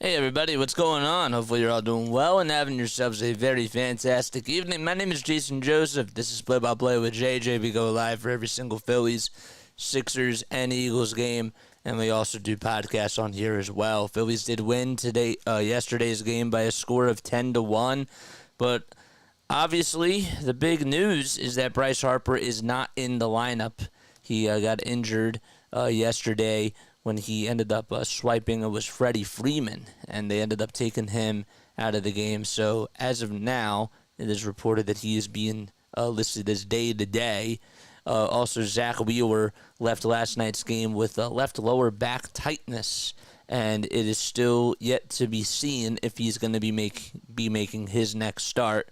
Hey everybody, what's going on? Hopefully you're all doing well and having yourselves a very fantastic evening. My name is Jason Joseph. This is Play by Play with JJ. We go live for every single Phillies, Sixers, and Eagles game, and we also do podcasts on here as well. Phillies did win yesterday's game by a score of 10-1, but obviously the big news is that Bryce Harper is not in the lineup. He got injured yesterday when he ended up swiping. It was Freddie Freeman, and they ended up taking him out of the game. So as of now, it is reported that he is being listed as day-to-day. Also, Zach Wheeler left last night's game with left lower back tightness, and it is still yet to be seen if he's going to be making his next start.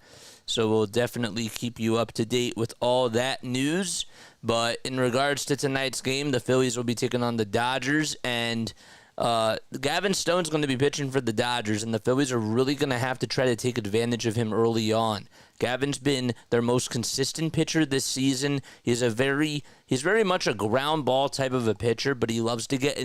So we'll definitely keep you up to date with all that news. But in regards to tonight's game, the Phillies will be taking on the Dodgers, and Gavin Stone's going to be pitching for the Dodgers, and the Phillies are really going to have to try to take advantage of him early on. Gavin's been their most consistent pitcher this season. He's very much a ground ball type of a pitcher, but he loves to get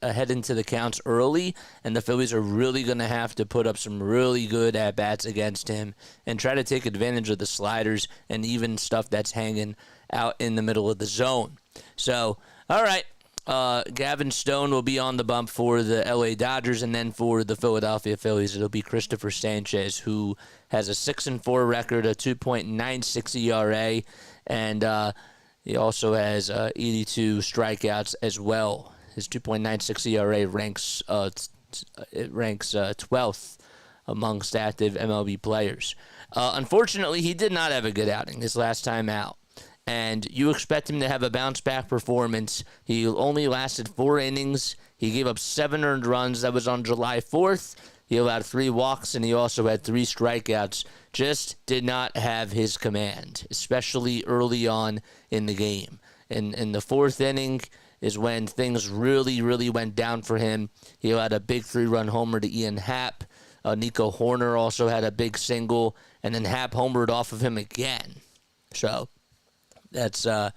ahead into the counts early, and the Phillies are really going to have to put up some really good at-bats against him and try to take advantage of the sliders and even stuff that's hanging out in the middle of the zone. So, all right. Gavin Stone will be on the bump for the LA Dodgers, and then for the Philadelphia Phillies, it'll be Christopher Sanchez, who has a 6-4 record, a 2.96 ERA, and he also has 82 strikeouts as well. His 2.96 ERA ranks 12th amongst active MLB players. Unfortunately, he did not have a good outing his last time out, and you expect him to have a bounce-back performance. He only lasted 4 innings. He gave up 7 earned runs. That was on July 4th. He allowed 3 walks, and he also had 3 strikeouts. Just did not have his command, especially early on in the game. In the 4th inning is when things really, really went down for him. He allowed a big 3-run homer to Ian Happ. Nico Horner also had a big single, and then Happ homered off of him again. So that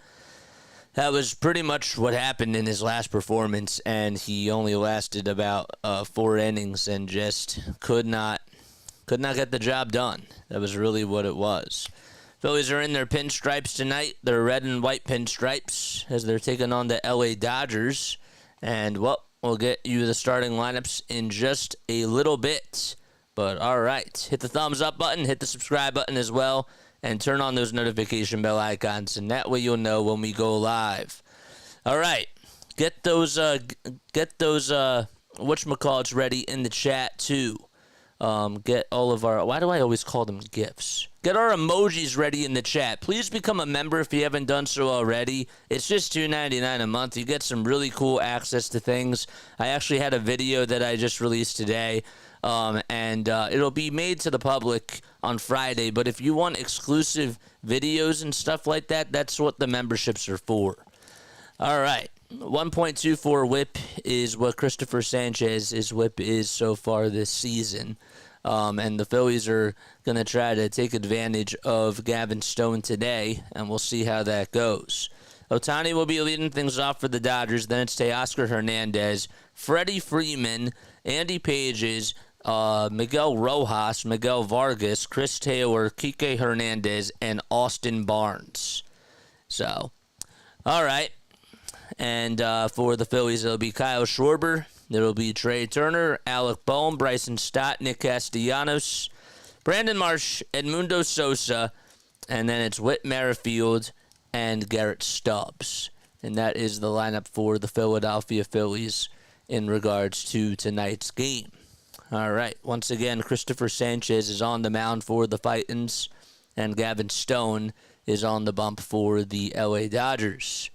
was pretty much what happened in his last performance, and he only lasted about 4 innings and just could not get the job done. That was really what it was. Phillies are in their pinstripes tonight. They're red and white pinstripes as they're taking on the LA Dodgers. And, well, we'll get you the starting lineups in just a little bit. But, all right, hit the thumbs up button, hit the subscribe button as well, and turn on those notification bell icons, and that way you'll know when we go live. All right, get those whatchamacallits ready in the chat too. Get all of our, why do I always call them GIFs? Get our emojis ready in the chat. Please become a member if you haven't done so already. It's just $2.99 a month. You get some really cool access to things. I actually had a video that I just released today, and it'll be made to the public on Friday. But if you want exclusive videos and stuff like that, that's what the memberships are for. All right. 1.24 whip is what Christopher Sanchez's whip is so far this season. And the Phillies are going to try to take advantage of Gavin Stone today, and we'll see how that goes. Ohtani will be leading things off for the Dodgers. Then it's Teoscar Hernandez, Freddie Freeman, Andy Pages, Miguel Rojas, Miguel Vargas, Chris Taylor, Kike Hernandez, and Austin Barnes. So, all right. And for the Phillies, it'll be Kyle Schwarber. There will be Trey Turner, Alec Bohm, Bryson Stott, Nick Castellanos, Brandon Marsh, Edmundo Sosa, and then it's Whit Merrifield and Garrett Stubbs. And that is the lineup for the Philadelphia Phillies in regards to tonight's game. All right, once again, Christopher Sanchez is on the mound for the Titans, and Gavin Stone is on the bump for the LA Dodgers.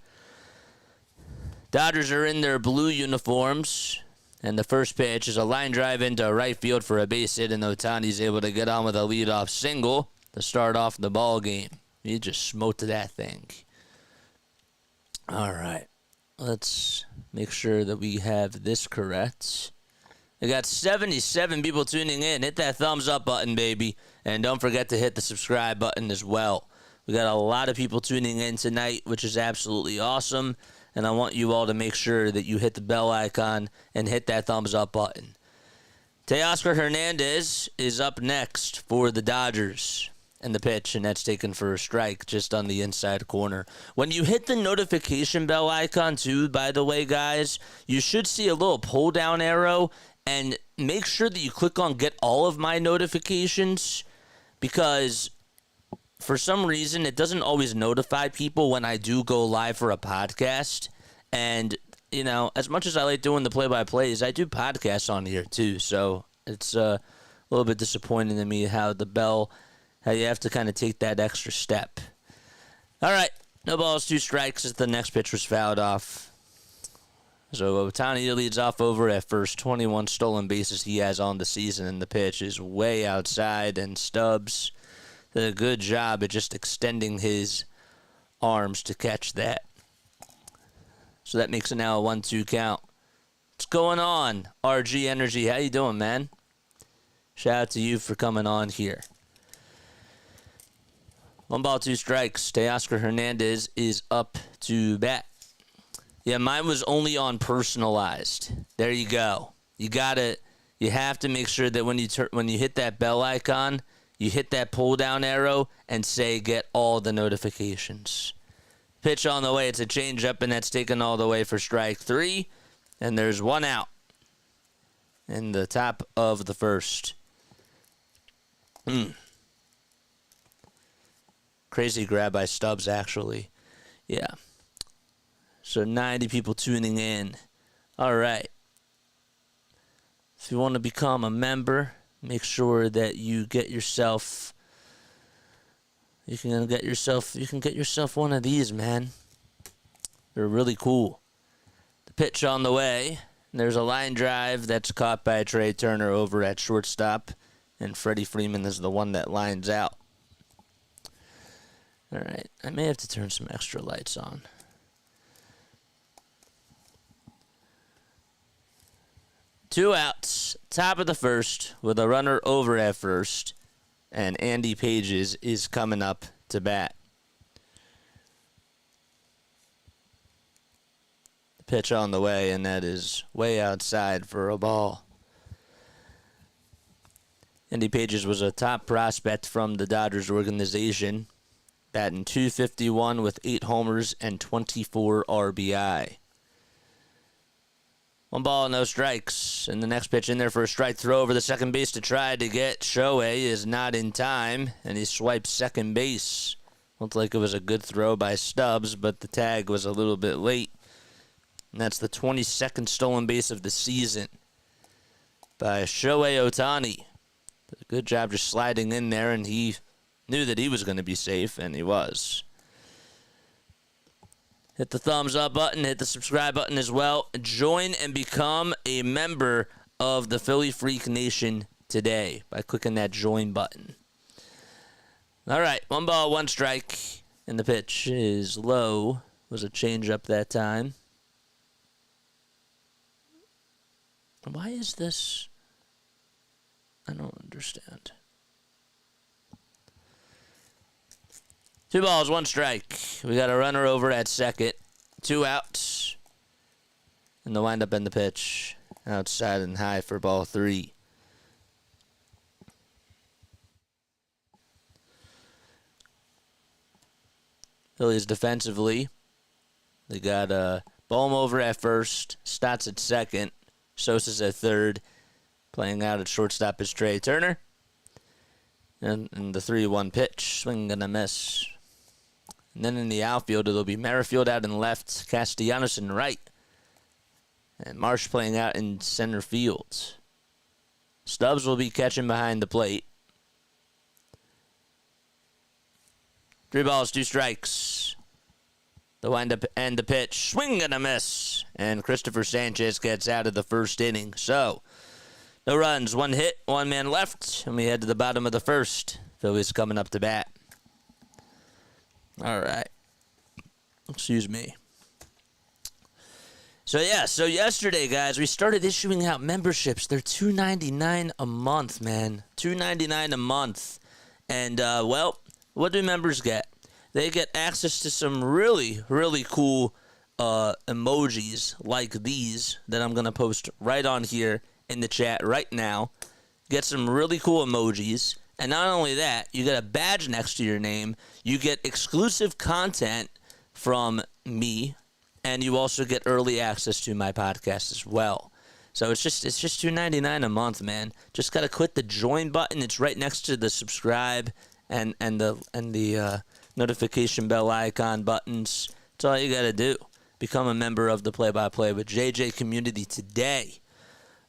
Dodgers are in their blue uniforms, and the first pitch is a line drive into right field for a base hit, and Ohtani's able to get on with a leadoff single to start off the ball game. He just smoked that thing. All right, let's make sure that we have this correct. We got 77 people tuning in. Hit that thumbs up button, baby, and don't forget to hit the subscribe button as well. We got a lot of people tuning in tonight, which is absolutely awesome. And I want you all to make sure that you hit the bell icon and hit that thumbs up button. Teoscar Hernandez is up next for the Dodgers. And the pitch, and that's taken for a strike just on the inside corner. When you hit the notification bell icon too, by the way, guys, you should see a little pull-down arrow, and make sure that you click on get all of my notifications, because for some reason it doesn't always notify people when I do go live for a podcast. And, you know, as much as I like doing the play-by-plays, I do podcasts on here too, so it's a little bit disappointing to me how you have to kind of take that extra step. All right, no balls, 2 strikes as the next pitch was fouled off. So ohtani leads off over at first. 21 stolen bases he has on the season, and the pitch is way outside, and Stubbs did a good job at just extending his arms to catch that. So that makes it now a 1-2 count. What's going on, RG Energy? How you doing, man? Shout out to you for coming on here. 1 ball, 2 strikes. Teoscar Hernandez is up to bat. Yeah, mine was only on personalized. There you go. You have to make sure that when you hit that bell icon, you hit that pull down arrow and say get all the notifications. Pitch on the way. It's a changeup, and that's taken all the way for strike 3. And there's 1 out in the top of the first. Crazy grab by Stubbs, actually. Yeah. So 90 people tuning in. All right. If you want to become a member, make sure that you get yourself. You can get yourself one of these, man. They're really cool. The pitch on the way. There's a line drive that's caught by Trey Turner over at shortstop, and Freddie Freeman is the one that lines out. All right, I may have to turn some extra lights on. Two outs, top of the first, with a runner over at first, and Andy Pages is coming up to bat. The pitch on the way, and that is way outside for a ball. Andy Pages was a top prospect from the Dodgers organization, batting .251 with 8 homers and 24 RBI. 1 ball, no strikes. And the next pitch in there for a strike throw over the second base to try to get Shohei is not in time, and he swipes second base. Looked like it was a good throw by Stubbs, but the tag was a little bit late. And that's the 22nd stolen base of the season by Shohei Ohtani. Did a good job just sliding in there, and he knew that he was going to be safe, and he was. Hit the thumbs up button, hit the subscribe button as well. Join and become a member of the Philly Freak Nation today by clicking that join button. All right, 1 ball, 1 strike, and the pitch is low. Was a changeup that time. Why is this? I don't understand. 2 balls, 1 strike. We got a runner over at second. 2 outs. And the windup and the pitch. Outside and high for ball 3. Phillies defensively. They got Bohm over at first. Stotts at second. Sosa's at third. Playing out at shortstop is Trey Turner. And the 3-1 pitch. Swing and a miss. And then in the outfield, it'll be Merrifield out in left, Castellanos in right, and Marsh playing out in center field. Stubbs will be catching behind the plate. 3 balls, 2 strikes. The windup and the pitch. Swing and a miss. And Christopher Sanchez gets out of the first inning. So, no runs, 1 hit, 1 man left, and we head to the bottom of the first. Phillies coming up to bat. All right. Excuse me. So yesterday, guys, we started issuing out memberships. They're $2.99 a month, man. $2.99 a month. And, what do members get? They get access to some really, really cool emojis like these that I'm going to post right on here in the chat right now. Get some really cool emojis. And not only that, you get a badge next to your name. You get exclusive content from me, and you also get early access to my podcast as well. So it's just $2.99 a month, man. Just gotta click the join button. It's right next to the subscribe and the notification bell icon buttons. That's all you gotta do. Become a member of the Play by Play with JJ community today.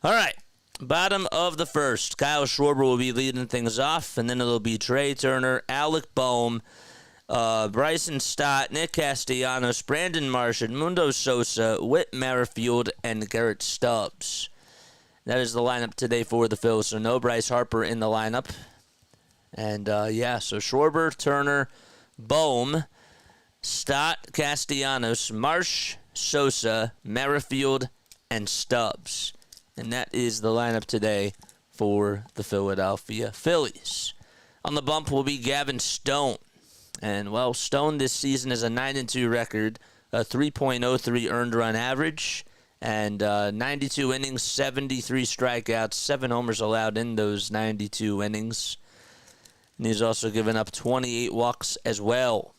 All right. Bottom of the first, Kyle Schwarber will be leading things off, and then it'll be Trey Turner, Alec Boehm, Bryson Stott, Nick Castellanos, Brandon Marsh, Mundo Sosa, Whit Merrifield, and Garrett Stubbs. That is the lineup today for the Phils, so no Bryce Harper in the lineup. And, so Schwarber, Turner, Boehm, Stott, Castellanos, Marsh, Sosa, Merrifield, and Stubbs. And that is the lineup today for the Philadelphia Phillies. On the bump will be Gavin Stone. And, well, Stone this season is a 9-2 record, a 3.03 earned run average, and 92 innings, 73 strikeouts, 7 homers allowed in those 92 innings. And he's also given up 28 walks as well.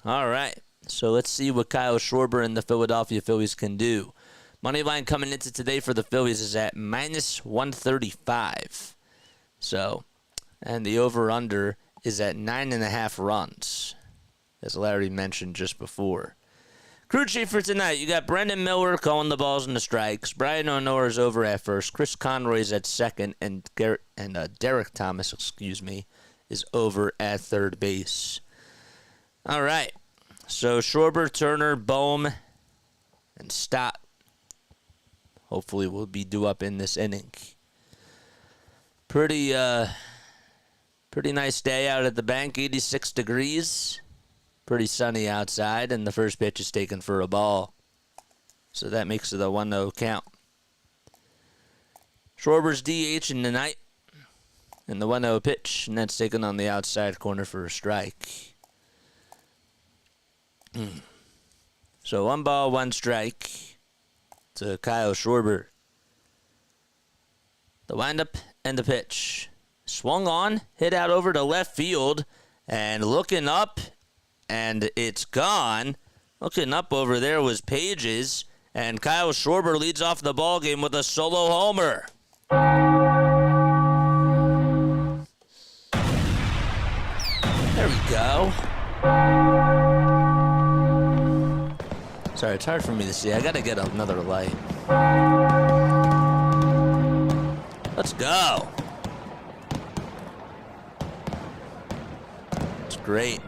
All right, so let's see what Kyle Schwarber and the Philadelphia Phillies can do. Money line coming into today for the Phillies is at minus 135. So, and the over-under is at 9.5 runs, as Larry mentioned just before. Crew chief for tonight, you got Brendan Miller calling the balls and the strikes. Brian O'Nora's over at first. Chris Conroy's at second, and Derek Thomas, is over at third base. All right, so Schwarber, Turner, Boehm, and Stott hopefully will be due up in this inning. Pretty nice day out at the bank, 86 degrees. Pretty sunny outside, and the first pitch is taken for a ball. So that makes it a 1-0 count. Schwarber's DH in the night, and the 1-0 pitch, and that's taken on the outside corner for a strike. So 1 ball, 1 strike to Kyle Schwarber. The windup and the pitch. Swung on, hit out over to left field, and looking up, and it's gone. Looking up over there was Pages, and Kyle Schwarber leads off the ball game with a solo homer. There we go. Sorry, it's hard for me to see. I gotta get another light. Let's go. It's great.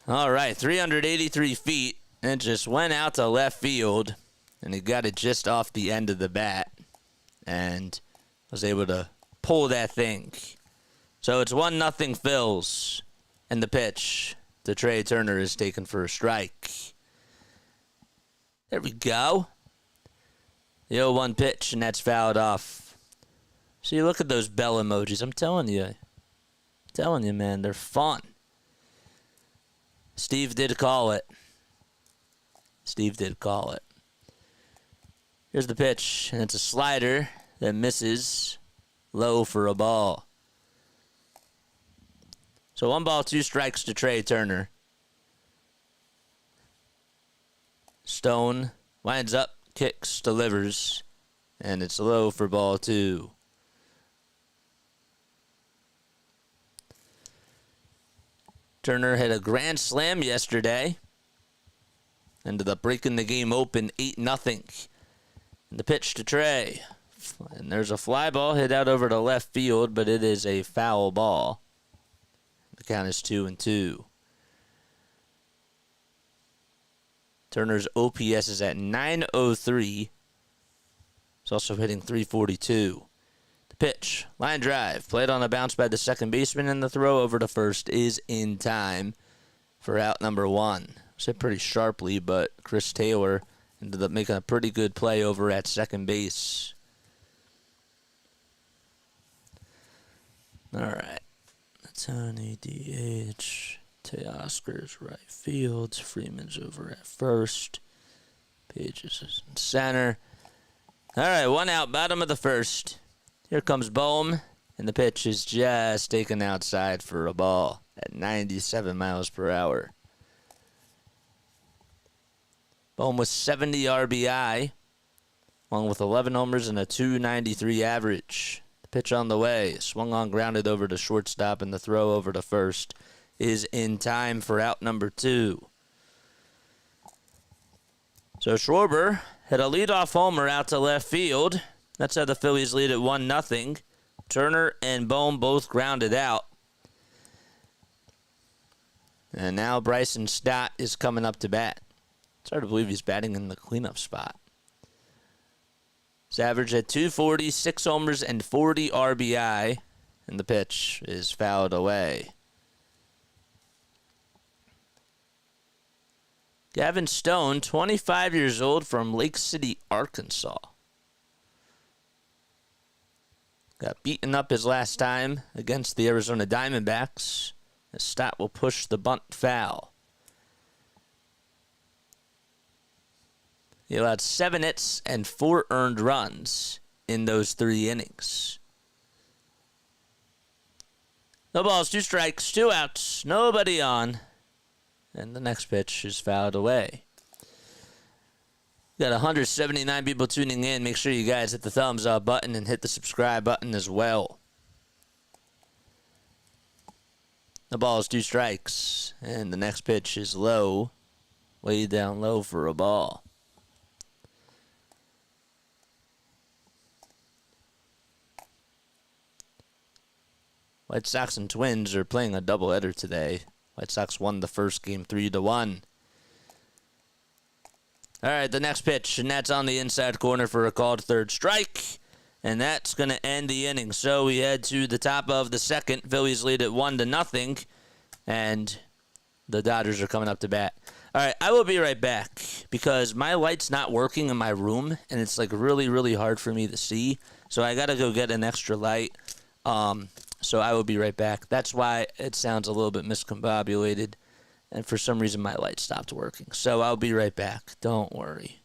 All right, 383 feet. And it just went out to left field. And he got it just off the end of the bat. And was able to pull that thing. So it's 1-0 Phils. And the pitch to Trey Turner is taken for a strike. There we go. The 0-1 pitch, and that's fouled off. See, look at those bell emojis. I'm telling you, man, they're fun. Steve did call it. Here's the pitch, and it's a slider that misses low for a ball. So 1 ball, 2 strikes to Trey Turner. Stone winds up, kicks, delivers, and it's low for ball 2. Turner hit a grand slam yesterday. Ended up breaking the game open 8-0. And the pitch to Trey. And there's a fly ball hit out over to left field, but it is a foul ball. The count is 2-2. Turner's OPS is at 903. He's also hitting 342. The pitch, line drive, played on a bounce by the second baseman, and the throw over to first is in time for out number 1. It was hit pretty sharply, but Chris Taylor ended up making a pretty good play over at second base. All right. Ohtani, DH. Teoscar's right field. Freeman's over at first. Pages is in center. All right, one out, bottom of the first. Here comes Bohm, and the pitch is just taken outside for a ball at 97 miles per hour. Bohm with 70 RBI, along with 11 homers and a 293 average. The pitch on the way, swung on, grounded over to shortstop, and the throw over to first is in time for out number 2. So Schwarber hit a leadoff homer out to left field. That's how the Phillies lead at 1-0. Turner and Bohm both grounded out. And now Bryson Stott is coming up to bat. It's hard to believe he's batting in the cleanup spot. He's averaged at 240, 6 homers, and 40 RBI. And the pitch is fouled away. Gavin Stone, 25 years old, from Lake City, Arkansas. Got beaten up his last time against the Arizona Diamondbacks. The Stott will push the bunt foul. He allowed 7 hits and 4 earned runs in those 3 innings. No balls, 2 strikes, 2 outs, nobody on. And the next pitch is fouled away. Got 179 people tuning in. Make sure you guys hit the thumbs up button and hit the subscribe button as well. The ball is 2 strikes. And the next pitch is low. Way down low for a ball. White Sox and Twins are playing a doubleheader today. White Sox won the first game 3-1. All right, the next pitch, and that's on the inside corner for a called third strike, and that's going to end the inning. So we head to the top of the second. Phillies lead at 1-0, and the Dodgers are coming up to bat. All right, I will be right back because my light's not working in my room, and it's like really, really hard for me to see. So I got to go get an extra light. So I will be right back. That's why it sounds a little bit miscombobulated. And for some reason, my light stopped working. So I'll be right back. Don't worry.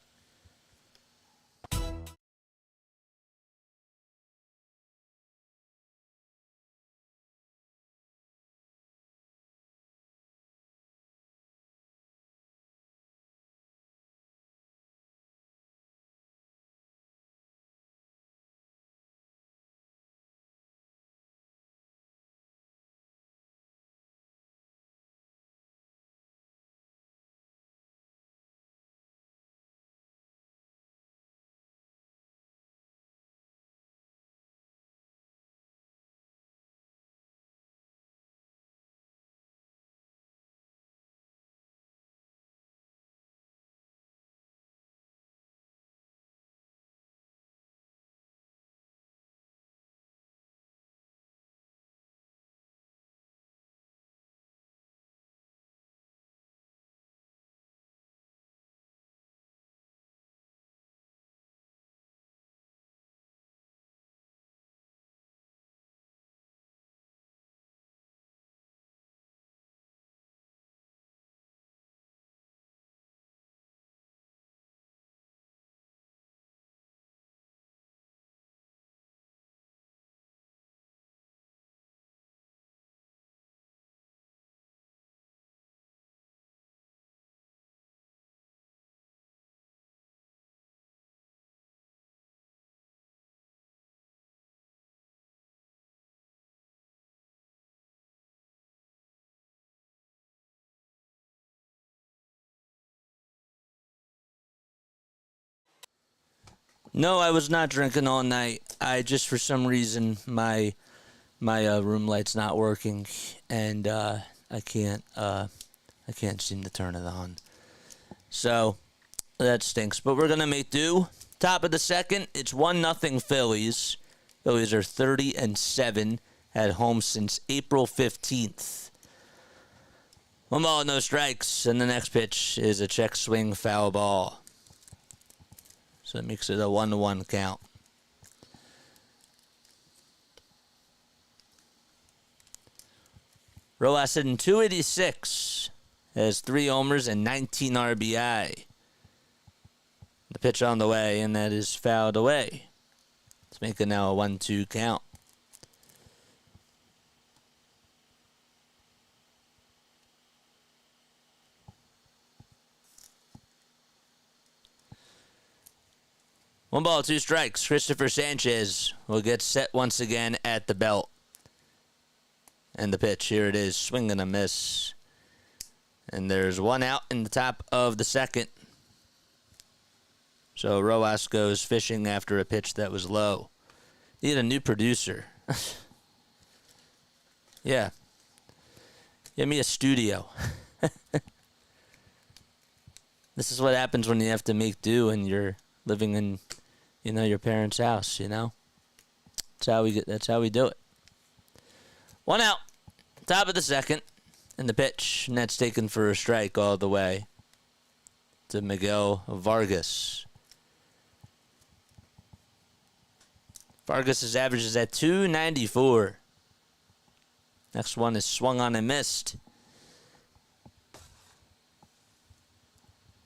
No, I was not drinking all night. I just, for some reason, my room light's not working, and I can't seem to turn it on. So that stinks. But we're gonna make do. Top of the second, it's 1-0 Phillies. Phillies are 30-7 at home since April 15th. 1 ball, no strikes, and the next pitch is a check swing foul ball. So it makes it a 1-1 count. Rojas hitting .286, has 3 homers and 19 RBI. The pitch on the way, and that is fouled away. Let's make it now a 1-2 count. One ball, two strikes. Christopher Sanchez will get set once again at the belt. And the pitch, here it is, swing and a miss. And there's one out in the top of the second. So Rojas goes fishing after a pitch that was low. Need a new producer. Yeah. Give me a studio. This is what happens when you have to make do and you're living in, your parents' house, That's how we do it. One out. Top of the second. And the pitch. And that's taken for a strike all the way to Miguel Vargas. Vargas' average is at .294. Next one is swung on and missed.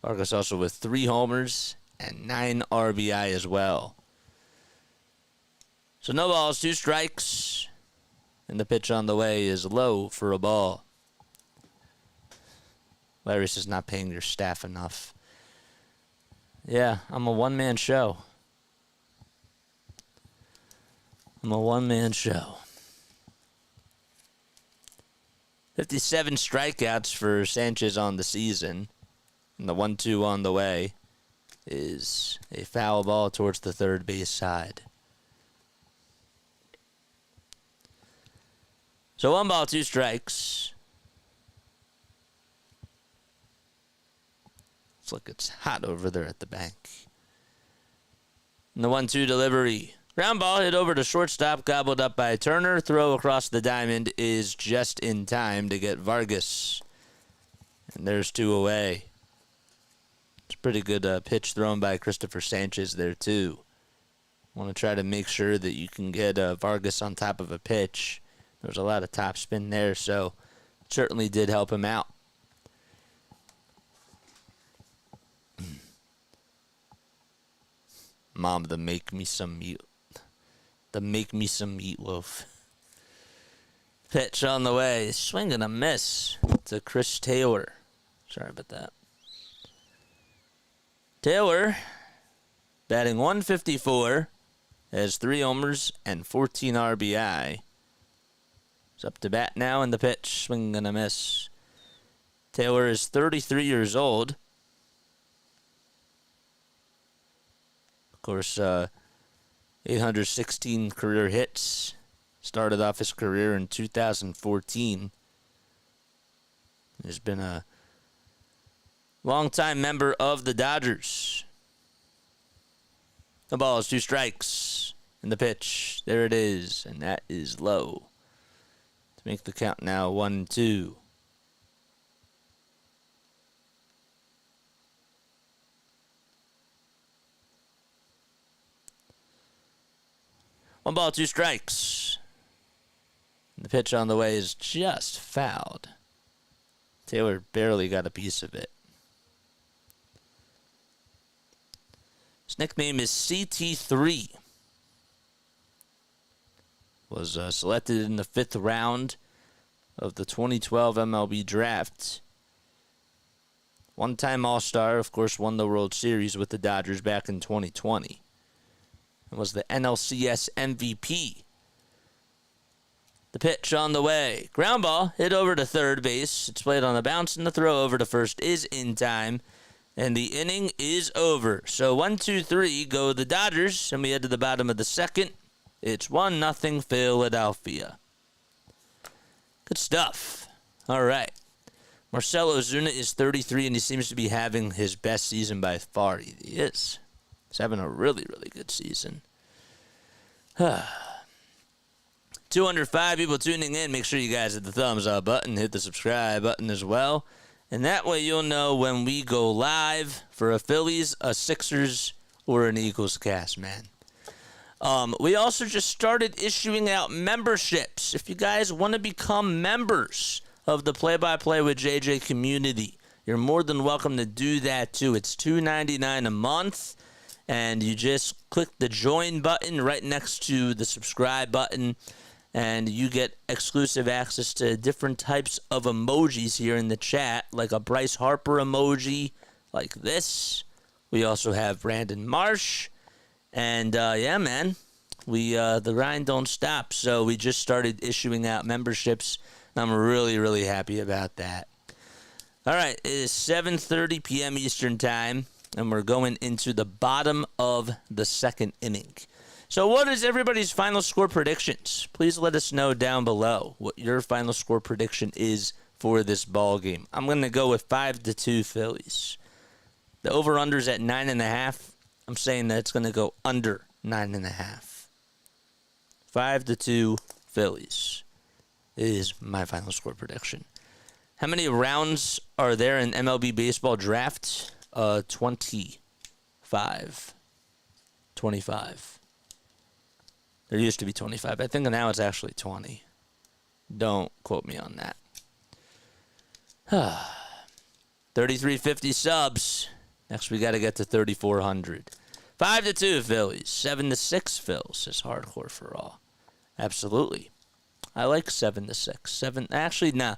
Vargas also with 3 homers and 9 RBI as well. So no balls, 2 strikes. And the pitch on the way is low for a ball. Larry's is not paying your staff enough. Yeah, I'm a one-man show. 57 strikeouts for Sanchez on the season. And the 1-2 on the way is a foul ball towards the third base side. So 1 ball, 2 strikes. Looks like it's hot over there at the bank. And the 1-2 delivery. Ground ball hit over to shortstop, gobbled up by Turner. Throw across the diamond is just in time to get Vargas. And there's 2 away. It's a pretty good pitch thrown by Christopher Sanchez there, too. Want to try to make sure that you can get Vargas on top of a pitch. There's a lot of top spin there, so it certainly did help him out. Mom, make me some meatloaf. Pitch on the way. Swing and a miss to Chris Taylor. Sorry about that. Taylor, batting .154, has 3 homers and 14 RBI. He's up to bat now, and the pitch, swing and a miss. Taylor is 33 years old. Of course, 816 career hits. Started off his career in 2014. He's been a longtime member of the Dodgers. The ball is 2 strikes. And the pitch, there it is. And that is low. To make the count now 1-2. One ball, 2 strikes. The pitch on the way is just fouled. Taylor barely got a piece of it. His nickname is CT3. Was selected in the 5th round of the 2012 MLB draft. One-time All-Star, of course, won the World Series with the Dodgers back in 2020. And was the NLCS MVP. The pitch on the way. Ground ball hit over to third base. It's played on the bounce, and the throw over to first is in time. And the inning is over. So 1-2-3 go the Dodgers, and we head to the bottom of the second. It's 1-0 Philadelphia. Good stuff. All right. Marcell Ozuna is 33, and he seems to be having his best season by far. He is. He's having a really, really good season. 205 people tuning in. Make sure you guys hit the thumbs up button, hit the subscribe button as well. And that way you'll know when we go live for a Phillies, a Sixers, or an Eagles cast, man. We also just started issuing out memberships. If you guys want to become members of the Play-by-Play with JJ community, you're more than welcome to do that too. It's $2.99 a month, and you just click the join button right next to the subscribe button, and you get exclusive access to different types of emojis here in the chat, like a Bryce Harper emoji, like this. We also have Brandon Marsh, and yeah, man, the grind don't stop. So we just started issuing out memberships, and I'm really, really happy about that. All right, it is 7:30 p.m. Eastern Time, and we're going into the bottom of the second inning. So what is everybody's final score predictions? Please let us know down below what your final score prediction is for this ball game. I'm going to go with 5-2 Phillies. The over-under's at 9.5. I'm saying that it's going to go under 9.5. 5-2 Phillies is my final score prediction. How many rounds are there in MLB baseball draft? 25. 25. There used to be 25. I think now it's actually 20. Don't quote me on that. 3,350 subs. Next, we got to get to 3,400. 5-2 Phillies. 7-6 Phils is hardcore for all. Absolutely. I like 7-6. Actually, nah.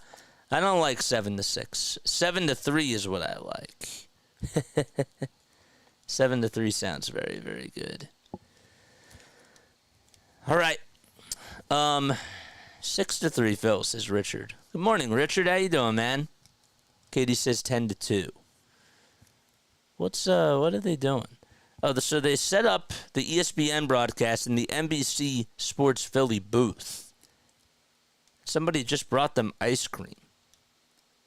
I don't like 7-6. 7-3 is what I like. 7-3 sounds very, very good. All right. 6-3 Phil, says Richard. Good morning, Richard. How you doing, man? Katie says 10-2. What are they doing? Oh, so they set up the ESPN broadcast in the NBC Sports Philly booth. Somebody just brought them ice cream.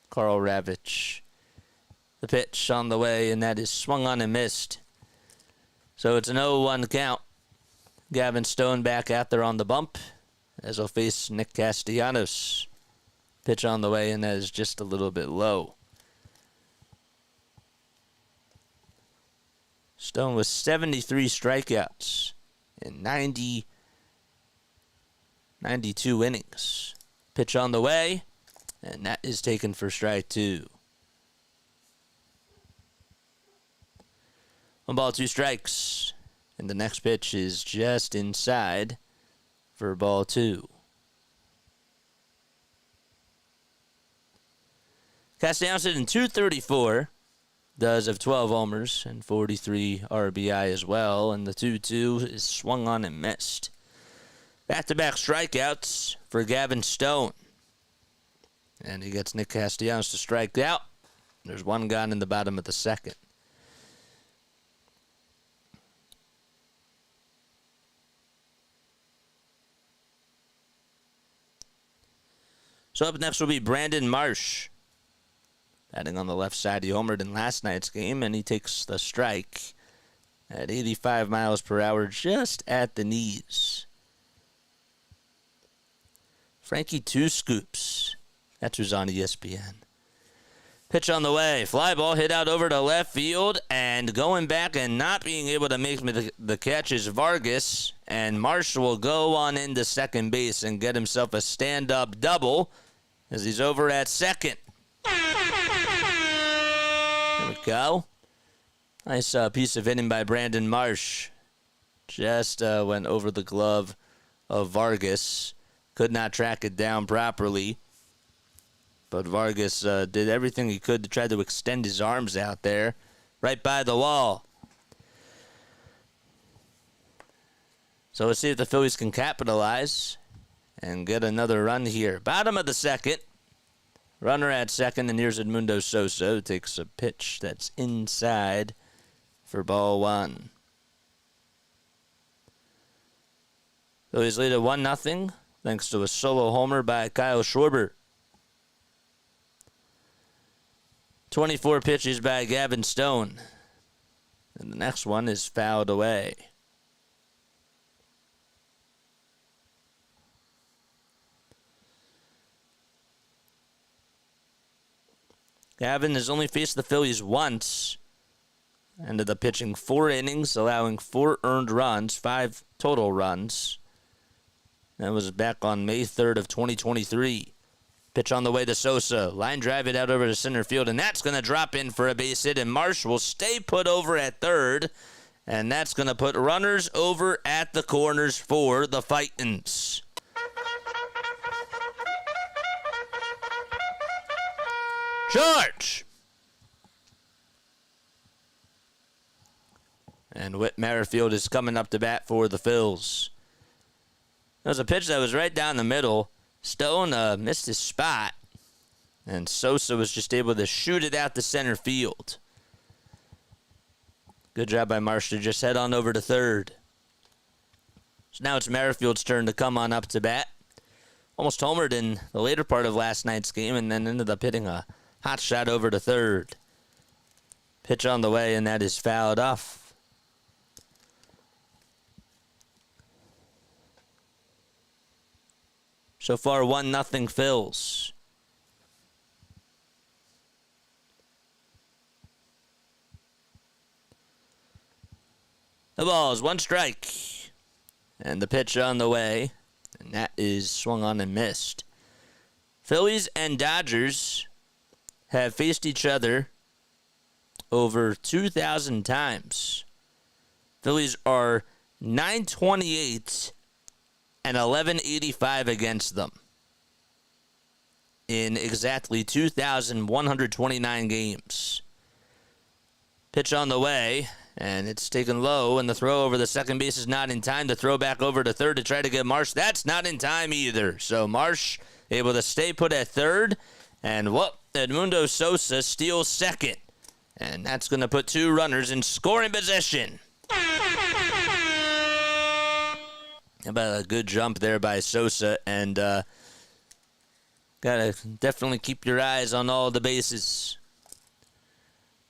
Carl Ravitch. The pitch on the way, and that is swung on and missed. So it's an 0-1 count. Gavin Stone back out there on the bump, as he'll face Nick Castellanos. Pitch on the way, and that is just a little bit low. Stone with 73 strikeouts in 92 innings. Pitch on the way, and that is taken for strike 2. 1 ball, 2 strikes. And the next pitch is just inside for ball 2. Castellanos hit in .234. Does have 12 homers and 43 RBI as well. And the 2-2 is swung on and missed. Back-to-back strikeouts for Gavin Stone. And he gets Nick Castellanos to strike out. There's 1 gone in the bottom of the second. So up next will be Brandon Marsh. Batting on the left side, he homered in last night's game, and he takes the strike at 85 miles per hour, just at the knees. Frankie Two Scoops. That's who's on ESPN. Pitch on the way. Fly ball hit out over to left field, and going back and not being able to make the catch is Vargas, and Marsh will go on into second base and get himself a stand-up double as he's over at second. There we go. Nice piece of hitting by Brandon Marsh. Just went over the glove of Vargas. Could not track it down properly. But Vargas did everything he could to try to extend his arms out there. Right by the wall. So let's see if the Phillies can capitalize and get another run here. Bottom of the second. Runner at second, and here's Edmundo Sosa, who takes a pitch that's inside for ball 1. Phillies lead at 1-0, thanks to a solo homer by Kyle Schwarber. 24 pitches by Gavin Stone. And the next one is fouled away. Gavin has only faced the Phillies once. Ended up pitching 4 innings, allowing 4 earned runs, 5 total runs. That was back on May 3rd of 2023. Pitch on the way to Sosa. Line drive it out over to center field, and that's going to drop in for a base hit, and Marsh will stay put over at third, and that's going to put runners over at the corners for the Fightins. Charge! And Whit Merrifield is coming up to bat for the Phils. There was a pitch that was right down the middle. Stone missed his spot, and Sosa was just able to shoot it out to center field. Good job by Marsh to just head on over to third. So now it's Merrifield's turn to come on up to bat. Almost homered in the later part of last night's game, and then ended up hitting a hot shot over to third. Pitch on the way, and that is fouled off. So far, 1-0 Phils. The ball is 1 strike. And the pitch on the way. And that is swung on and missed. Phillies and Dodgers have faced each other over 2,000 times. Phillies are 928 and 1185 against them in exactly 2,129 games. Pitch on the way, and it's taken low, and the throw over the second base is not in time. The throw back over to third to try to get Marsh. That's not in time either. So Marsh able to stay put at third, and Edmundo Sosa steals second. And that's going to put 2 runners in scoring position. How about a good jump there by Sosa, and gotta definitely keep your eyes on all the bases.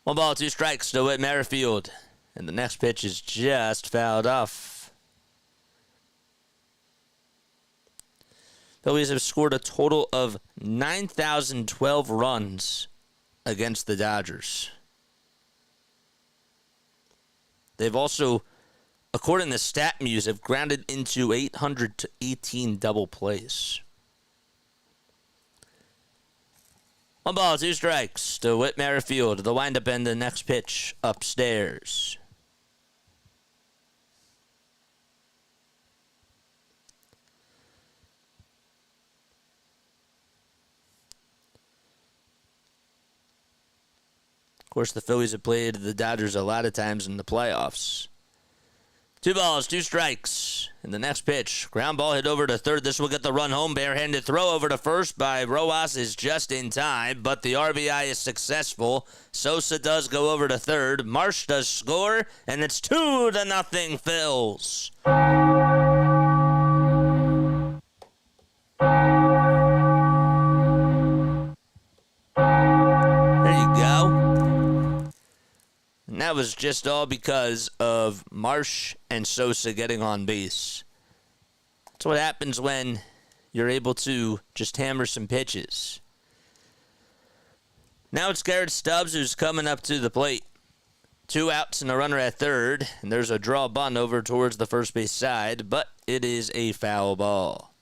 1 ball, 2 strikes to Whit Merrifield, and the next pitch is just fouled off. Phillies have scored a total of 9,012 runs against the Dodgers. They've also, according to StatMuse, have grounded into 818 double plays. 1 ball, 2 strikes to Whit Merrifield. The windup and the next pitch upstairs. Of course, the Phillies have played the Dodgers a lot of times in the playoffs. 2 balls, 2 strikes. And the next pitch, ground ball hit over to third. This will get the run home. Barehanded throw over to first by Rojas is just in time, but the RBI is successful. Sosa does go over to third. Marsh does score, and it's 2-0 Phils. And that was just all because of Marsh and Sosa getting on base. That's what happens when you're able to just hammer some pitches. Now it's Garrett Stubbs who's coming up to the plate. 2 outs and a runner at third. And there's a draw bunt over towards the first base side, but it is a foul ball.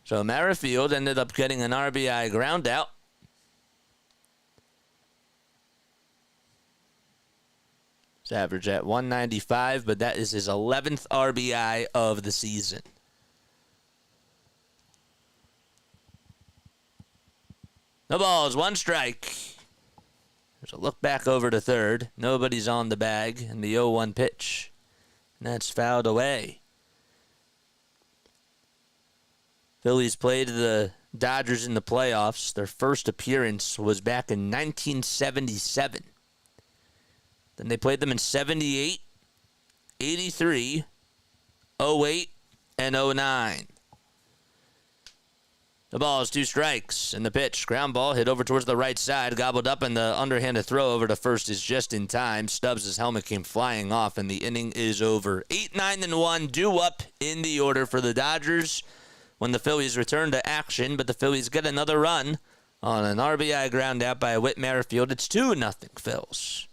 So Merrifield ended up getting an RBI ground out. Average at 195, but that is his 11th RBI of the season. No balls, 1 strike. There's a look back over to third. Nobody's on the bag, and the 0-1 pitch. And that's fouled away. Phillies played the Dodgers in the playoffs. Their first appearance was back in 1977. Then they played them in 78, 83, 08, and 09. The ball is 2 strikes, and the pitch, ground ball, hit over towards the right side, gobbled up, and the underhanded throw over to first is just in time. Stubbs' helmet came flying off, and the inning is over. 8-9-1, due up in the order for the Dodgers when the Phillies return to action, but the Phillies get another run on an RBI ground out by Whit Merrifield. It's 2-0 Phils.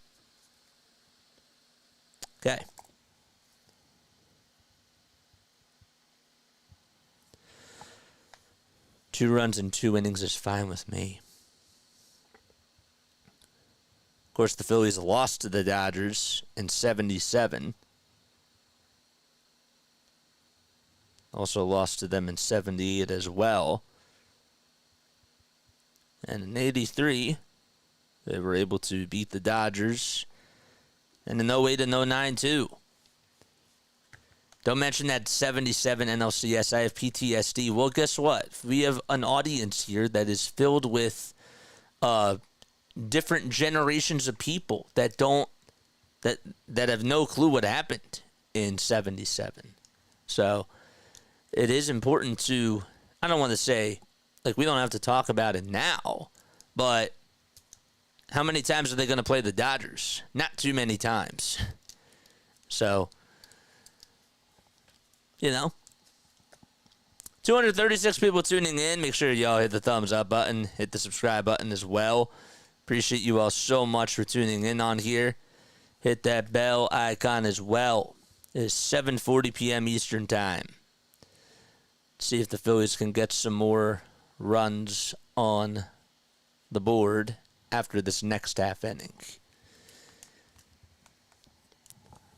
Okay. 2 runs in 2 innings is fine with me. Of course, the Phillies lost to the Dodgers in 77. Also lost to them in 78 as well. And in 83, they were able to beat the Dodgers. And in 08 and 09 too. Don't mention that 77 NLCS. I have PTSD. Well, guess what? We have an audience here that is filled with different generations of people that have no clue what happened in 77. So it is important to, I don't want to say, like, we don't have to talk about it now, but how many times are they going to play the Dodgers? Not too many times. So, 236 people tuning in. Make sure y'all hit the thumbs up button, hit the subscribe button as well. Appreciate you all so much for tuning in on here. Hit that bell icon as well. It is 7:40 p.m. Eastern Time. See if the Phillies can get some more runs on the board after this next half inning.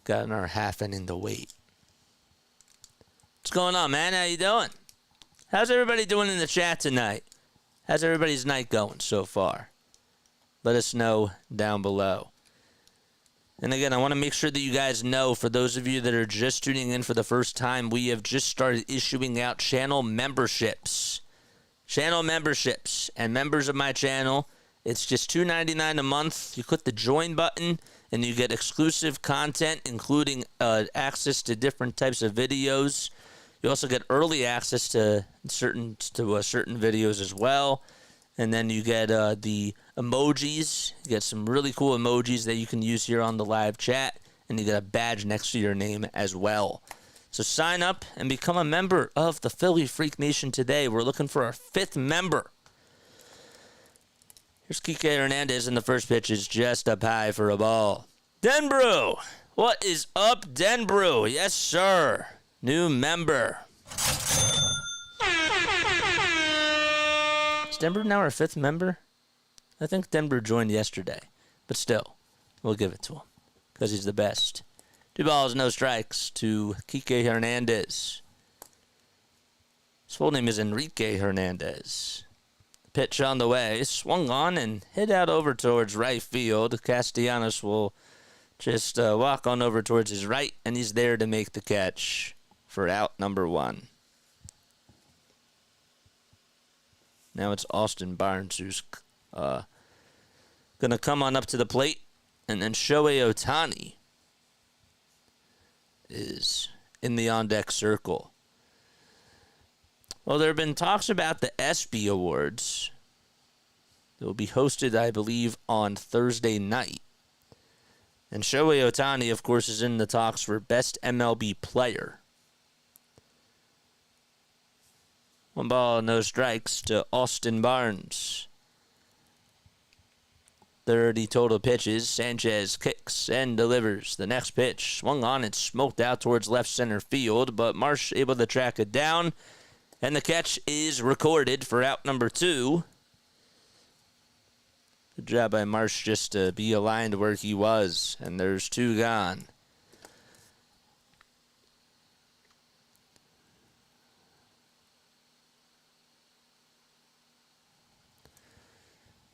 Got another half inning to wait. What's going on, man? How you doing? How's everybody doing in the chat tonight? How's everybody's night going so far? Let us know down below. And again, I want to make sure that you guys know, for those of you that are just tuning in for the first time, we have just started issuing out channel memberships. Channel memberships. And members of my channel, it's just $2.99 a month. You click the join button, and you get exclusive content, including access to different types of videos. You also get early access to certain videos as well. And then you get the emojis. You get some really cool emojis that you can use here on the live chat. And you get a badge next to your name as well. So sign up and become a member of the Philly Freak Nation today. We're looking for our 5th member. Here's Kike Hernandez, and the first pitch is just up high for a ball. Denbrew! What is up, Denbrew? Yes, sir. New member. Is Denbrew now our 5th member? I think Denbrew joined yesterday. But still, we'll give it to him because he's the best. 2 balls, no strikes to Kike Hernandez. His full name is Enrique Hernandez. Pitch on the way, swung on and hit out over towards right field. Castellanos will just walk on over towards his right, and he's there to make the catch for out number 1. Now it's Austin Barnes who's going to come on up to the plate, and then Shohei Ohtani is in the on-deck circle. Well, there have been talks about the ESPY Awards. It will be hosted, I believe, on Thursday night. And Shohei Ohtani, of course, is in the talks for Best MLB Player. 1 ball, no strikes to Austin Barnes. 30 total pitches. Sanchez kicks and delivers. The next pitch swung on and smoked out towards left center field, but Marsh able to track it down. And the catch is recorded for out number 2. Good job by Marsh just to be aligned where he was. And there's 2 gone.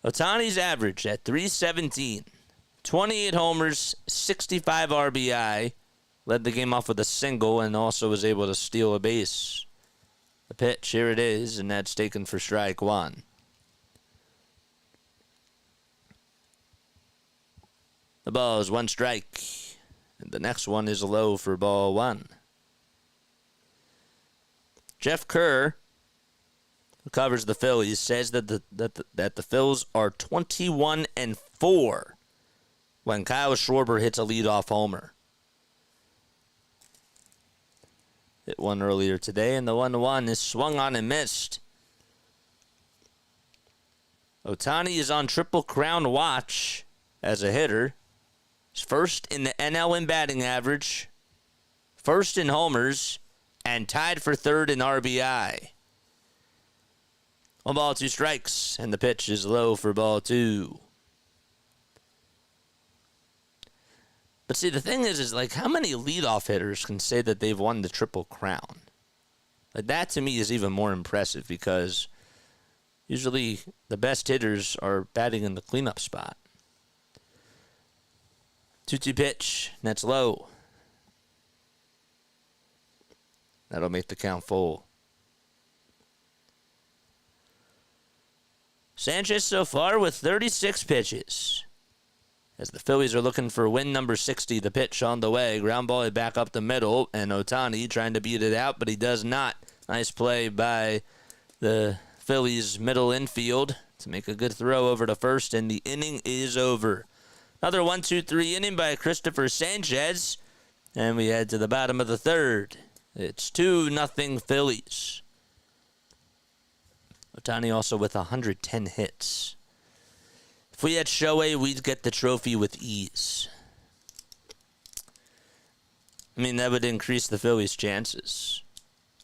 Ohtani's average at .317. 28 homers, 65 RBI. Led the game off with a single and also was able to steal a base. The pitch, here it is, and that's taken for strike 1. The ball is 1 strike, and the next one is low for ball 1. Jeff Kerr, who covers the Phillies, says that the Phils are 21-4 when Kyle Schwarber hits a leadoff homer. Hit one earlier today, and the 1-1 is swung on and missed. Ohtani is on Triple Crown watch as a hitter. He's first in the NL in batting average, first in homers, and tied for 3rd in RBI. 1-2 strikes, and the pitch is low for ball 2. But see, the thing is like, how many leadoff hitters can say that they've won the Triple Crown? Like, that to me is even more impressive because usually the best hitters are batting in the cleanup spot. 2-2 pitch, that's low. That'll make the count full. Sanchez so far with 36 pitches. As the Phillies are looking for win number 60, the pitch on the way. Ground ball back up the middle, and Ohtani trying to beat it out, but he does not. Nice play by the Phillies middle infield to make a good throw over to first, and the inning is over. Another 1-2-3 inning by Christopher Sanchez, and we head to the bottom of the third. It's 2-0 Phillies. Ohtani also with 110 hits. If we had Shohei, we'd get the trophy with ease. I mean, that would increase the Phillies' chances.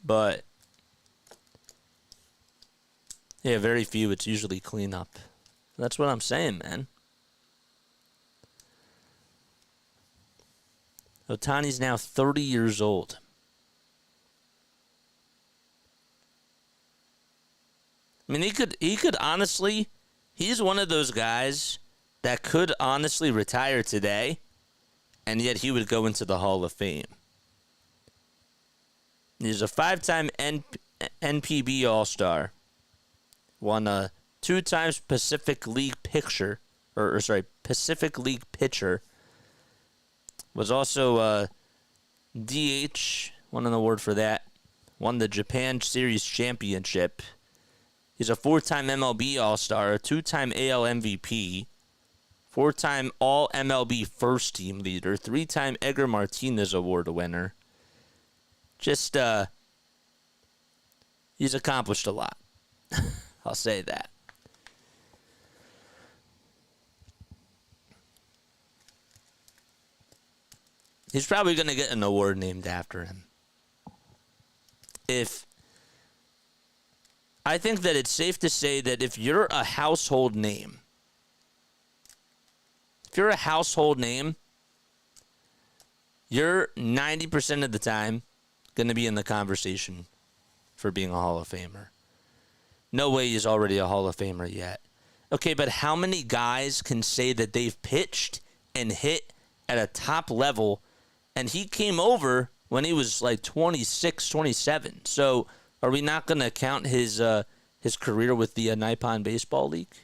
But, yeah, very few. It's usually cleanup. That's what I'm saying, man. Ohtani's now 30 years old. I mean, he could honestly, he's one of those guys that could honestly retire today, and yet he would go into the Hall of Fame. He's a 5-time NPB All-Star, won a 2 times Pacific League Pacific League pitcher, was also a DH, won an award for that, won the Japan Series Championship. He's a 4-time MLB All-Star, a 2-time AL MVP, 4-time All-MLB First Team leader, 3-time Edgar Martinez Award winner. Just, he's accomplished a lot. I'll say that. He's probably going to get an award named after him. I think that it's safe to say that if you're a household name, you're 90% of the time going to be in the conversation for being a Hall of Famer. No way he's already a Hall of Famer yet. Okay, but how many guys can say that they've pitched and hit at a top level, and he came over when he was like 26, 27. So are we not going to count his career with the Nippon Baseball League?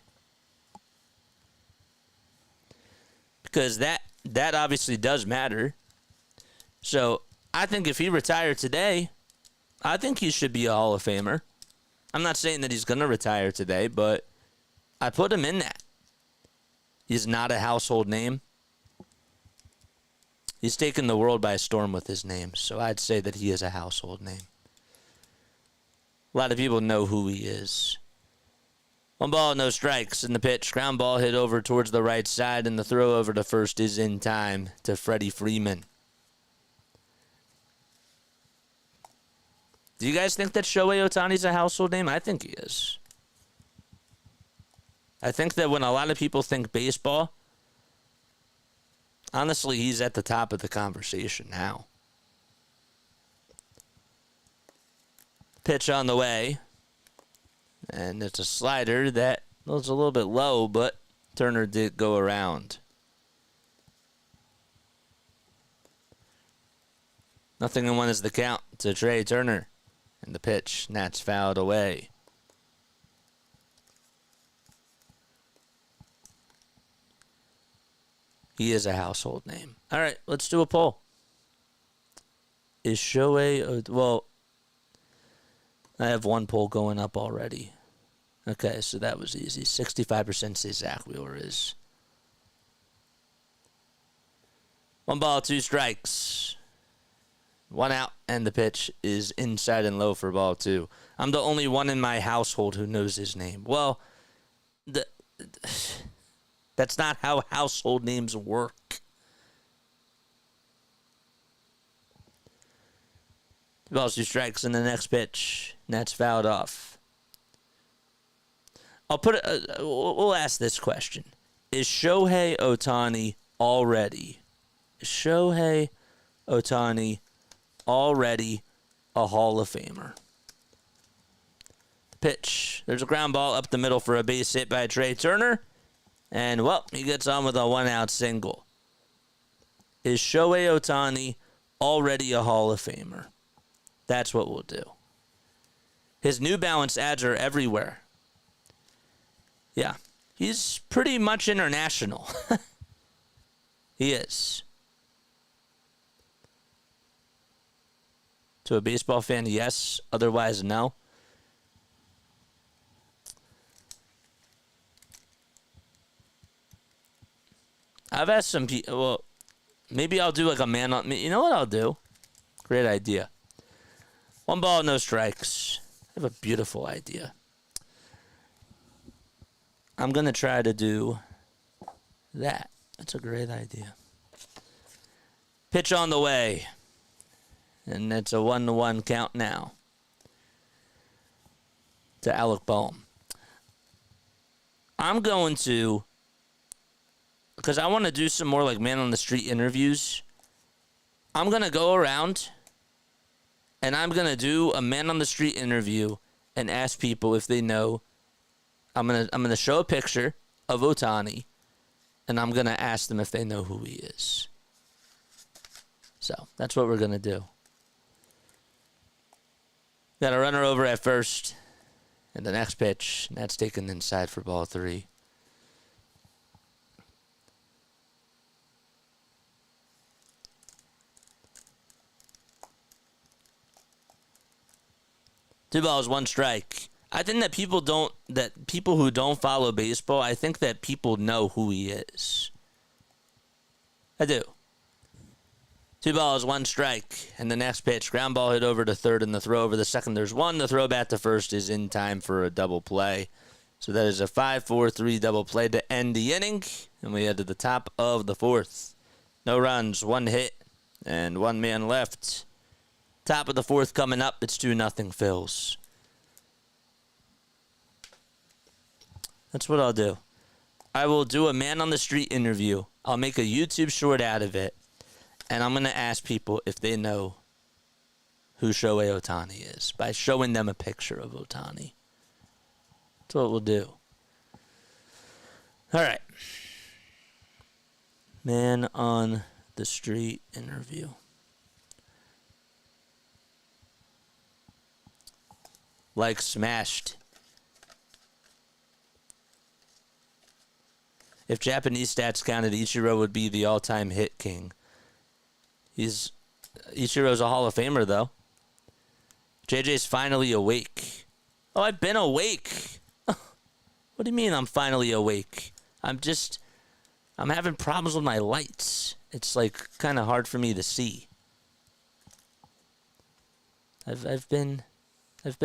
Because that obviously does matter. So I think if he retired today, I think he should be a Hall of Famer. I'm not saying that he's going to retire today, but I put him in that. He's not a household name. He's taken the world by storm with his name, so I'd say that he is a household name. A lot of people know who he is. 1-0 strikes in the pitch. Ground ball hit over towards the right side, and the throw over to first is in time to Freddie Freeman. Do you guys think that Shohei Ohtani's a household name? I think he is. I think that when a lot of people think baseball, honestly, he's at the top of the conversation now. Pitch on the way. And it's a slider that was a little bit low, but Turner did go around. 0-1 is the count to Trey Turner. And the pitch, Nats fouled away. He is a household name. All right, let's do a poll. Is Shohei... Well, I have one poll going up already. Okay, so that was easy. 65% say Zach Wheeler is. 1-2 strikes. 1 out, and the pitch is inside and low for ball 2. I'm the only one in my household who knows his name. Well, that's not how household names work. 2 strikes in the next pitch. That's fouled off. We'll ask this question: Is Shohei Ohtani already a Hall of Famer? Pitch. There's a ground ball up the middle for a base hit by Trey Turner. And, well, he gets on with a 1-out single. Is Shohei Ohtani already a Hall of Famer? That's what we'll do. His New Balance ads are everywhere. Yeah, he's pretty much international. He is. To a baseball fan, yes. Otherwise, no. I've asked some people, well, maybe I'll do like a man on me. You know what I'll do? Great idea. 1 ball, no strikes. I have a beautiful idea. I'm going to try to do that. That's a great idea. Pitch on the way. And it's a 1-1 count now to Alec Bohm. I'm going to, because I want to do some more like man on the street interviews. I'm going to go around and I'm going to do a man on the street interview and ask people if they know. I'm going to show a picture of Ohtani and I'm going to ask them if they know who he is. So that's what we're going to do. Got a runner over at first. And the next pitch, and that's taken inside for ball 3. Two balls, 1 strike. I think that people who don't follow baseball, I think that people know who he is. I do. 2 balls, 1 strike, and the next pitch, ground ball hit over to third, and the throw over the second. There's 1. The throw back to first is in time for a double play. So that is a 5-4-3 double play to end the inning, and we head to the top of the 4th. No runs, 1 hit, and 1 man left. Top of the 4th coming up. It's 2-0 Phils. That's what I'll do. I will do a man on the street interview. I'll make a YouTube short out of it. And I'm going to ask people if they know who Shohei Ohtani is by showing them a picture of Ohtani. That's what we'll do. All right. Man on the street interview. Like smashed. If Japanese stats counted, Ichiro would be the all-time hit king. Ichiro's a Hall of Famer, though. JJ's finally awake. Oh, I've been awake. What do you mean I'm finally awake? I'm having problems with my lights. It's like kind of hard for me to see. I've been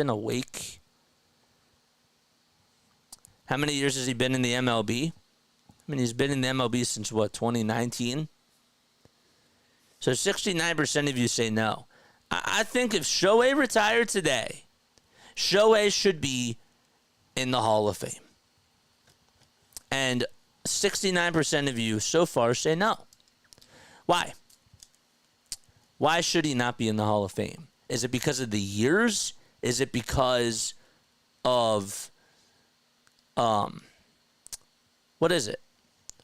awake. How many years has he been in the MLB? I mean, he's been in the MLB since, 2019? So 69% of you say no. I think if Shohei retired today, Shohei should be in the Hall of Fame. And 69% of you so far say no. Why? Why should he not be in the Hall of Fame? Is it because of the years? Is it because of what is it?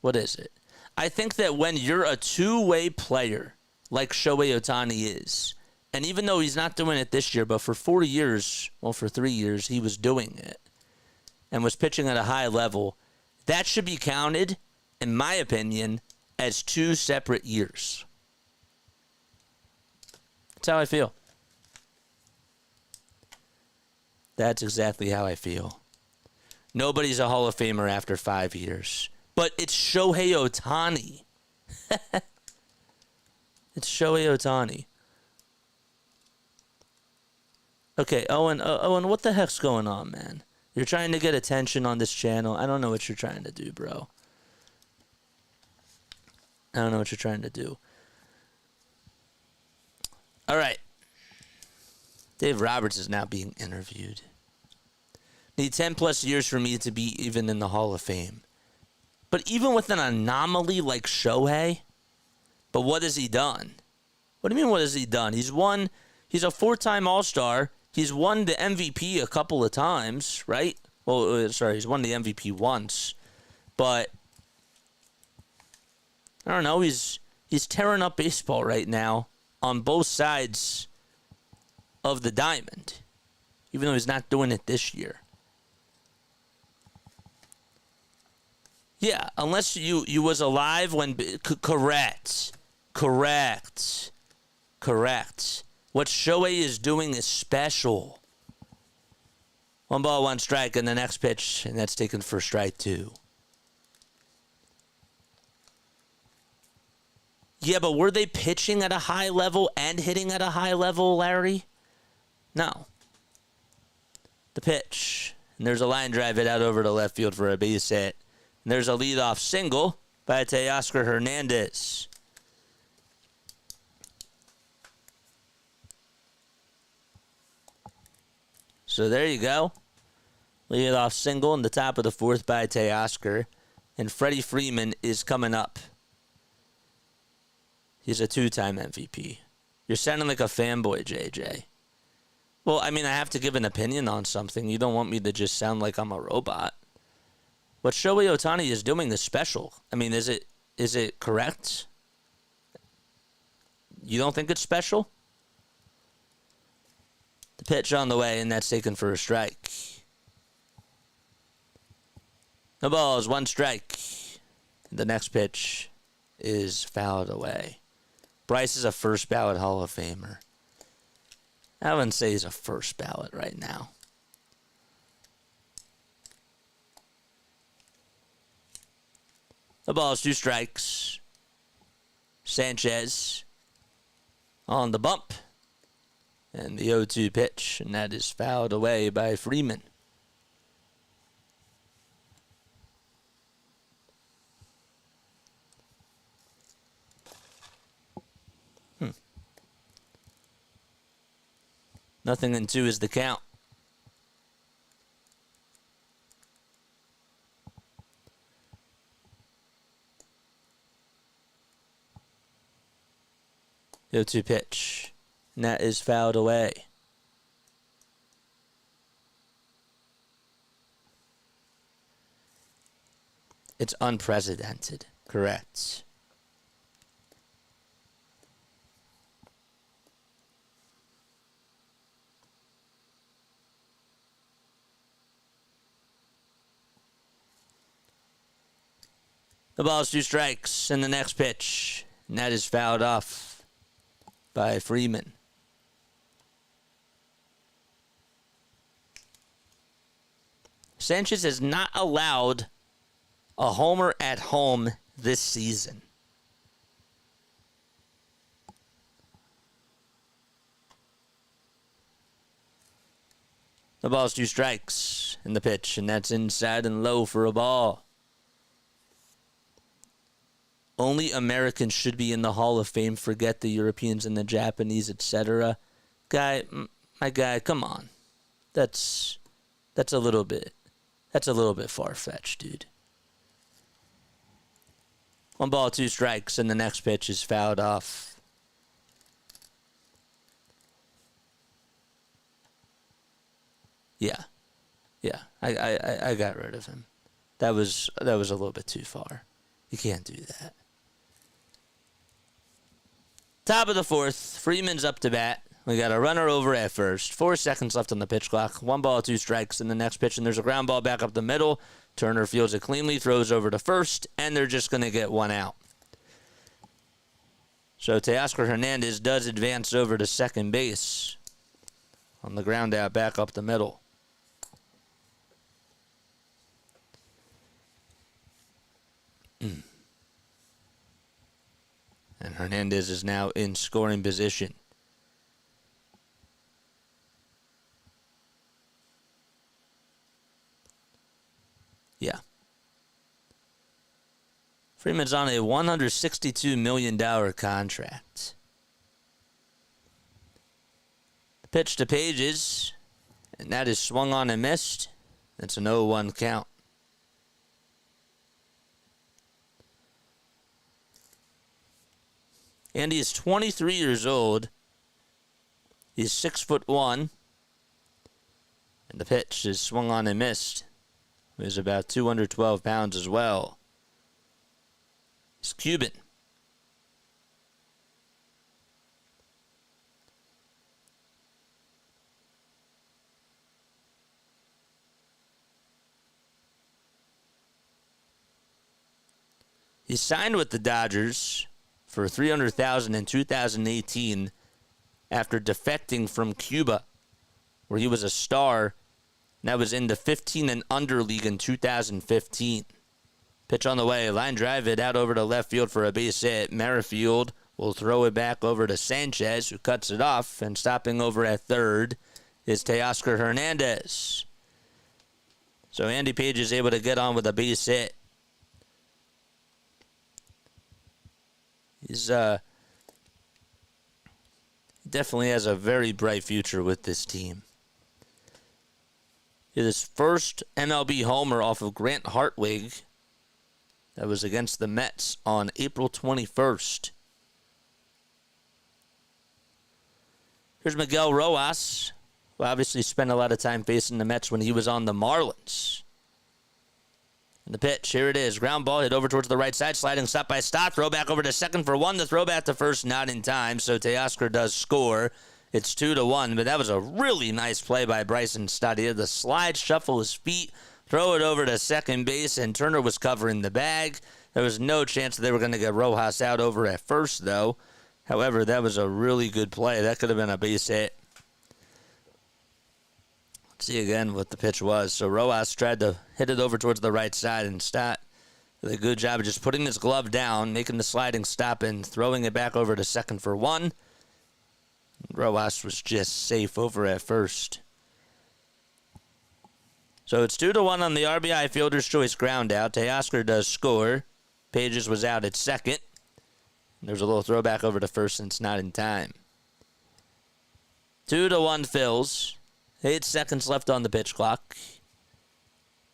What is it? I think that when you're a two-way player like Shohei Ohtani is, and even though he's not doing it this year, but for 4 years, for 3 years, he was doing it and was pitching at a high level, that should be counted, in my opinion, as 2 separate years. That's how I feel. That's exactly how I feel. Nobody's a Hall of Famer after 5 years. But it's Shohei Ohtani. It's Shohei Ohtani. Okay, Owen, what the heck's going on, man? You're trying to get attention on this channel. I don't know what you're trying to do, bro. I don't know what you're trying to do. All right. Dave Roberts is now being interviewed. Need 10 plus years for me to be even in the Hall of Fame. But even with an anomaly like Shohei, but what has he done? What do you mean, what has he done? He's a 4-time All-Star. He's won the MVP a couple of times, right? Well, sorry, he's won the MVP once. But, I don't know, he's tearing up baseball right now on both sides of the diamond, even though he's not doing it this year. Yeah, unless you was alive when... Correct. What Shohei is doing is special. 1 ball, 1 strike, and the next pitch, and that's taken for strike 2. Yeah, but were they pitching at a high level and hitting at a high level, Larry? No. The pitch. And there's a line drive hit out over to left field for a base hit. And there's a leadoff single by Teoscar Hernandez. So there you go. Leadoff single in the top of the 4th by Teoscar. And Freddie Freeman is coming up. He's a 2-time MVP. You're sounding like a fanboy, JJ. Well, I mean, I have to give an opinion on something. You don't want me to just sound like I'm a robot. What Shohei Ohtani is doing is special. I mean, is it correct? You don't think it's special? The pitch on the way, and that's taken for a strike. No balls, 1 strike. The next pitch is fouled away. Bryce is a first ballot Hall of Famer. I wouldn't say he's a first ballot right now. The ball is 2 strikes. Sanchez on the bump. And the 0-2 pitch, and that is fouled away by Freeman. Nothing in 2 is the count. The 0-2 pitch. And that is fouled away. It's unprecedented. Correct. The ball is 2 strikes in the next pitch. And that is fouled off by Freeman. Sanchez has not allowed a homer at home this season. The ball's 2 strikes in the pitch, and that's inside and low for a ball. Only Americans should be in the Hall of Fame. Forget the Europeans and the Japanese, etc. My guy, come on. That's a little bit far-fetched, dude. 1 ball, 2 strikes, and the next pitch is fouled off. Yeah. I got rid of him. That was a little bit too far. You can't do that. Top of the 4th, Freeman's up to bat. We got a runner over at first. 4 seconds left on the pitch clock. 1 ball, 2 strikes in the next pitch, and there's a ground ball back up the middle. Turner fields it cleanly, throws over to first, and they're just going to get 1 out. So Teoscar Hernandez does advance over to second base on the ground out back up the middle. And Hernandez is now in scoring position. Yeah. Freeman's on a $162 million contract. The pitch to Pages, and that is swung on and missed. It's an 0-1 count. Andy is 23 years old. He's 6'1", and the pitch is swung on and missed. He's about 212 pounds as well. He's Cuban. He signed with the Dodgers for $300,000 in 2018 after defecting from Cuba, where he was a star. And that was in the 15 and under league in 2015. Pitch on the way. Line drive it out over to left field for a base hit. Merrifield will throw it back over to Sanchez, who cuts it off. And stopping over at third is Teoscar Hernandez. So Andy Page is able to get on with a base hit. He's definitely has a very bright future with this team. His first MLB homer off of Grant Hartwig. That was against the Mets on April 21st. Here's Miguel Rojas, who obviously spent a lot of time facing the Mets when he was on the Marlins. And the pitch, here it is. Ground ball hit over towards the right side. Sliding stop by Stott. Throw back over to second for one. The throw back to first, not in time. So Teoscar does score. It's 2-1. But that was a really nice play by Bryson Stott. He had the slide, shuffle his feet, throw it over to second base, and Turner was covering the bag. There was no chance that they were going to get Rojas out over at first, though. However, that was a really good play. That could have been a base hit. See again what the pitch was. So Rojas tried to hit it over towards the right side, and Stott did a good job of just putting his glove down, making the sliding stop, and throwing it back over to second for one. Rojas was just safe over at first. So it's 2-1 on the RBI fielder's choice ground out. Teoscar does score. Pages was out at second. There's a little throwback over to first, and it's not in time. 2-1 Phils. 8 seconds left on the pitch clock.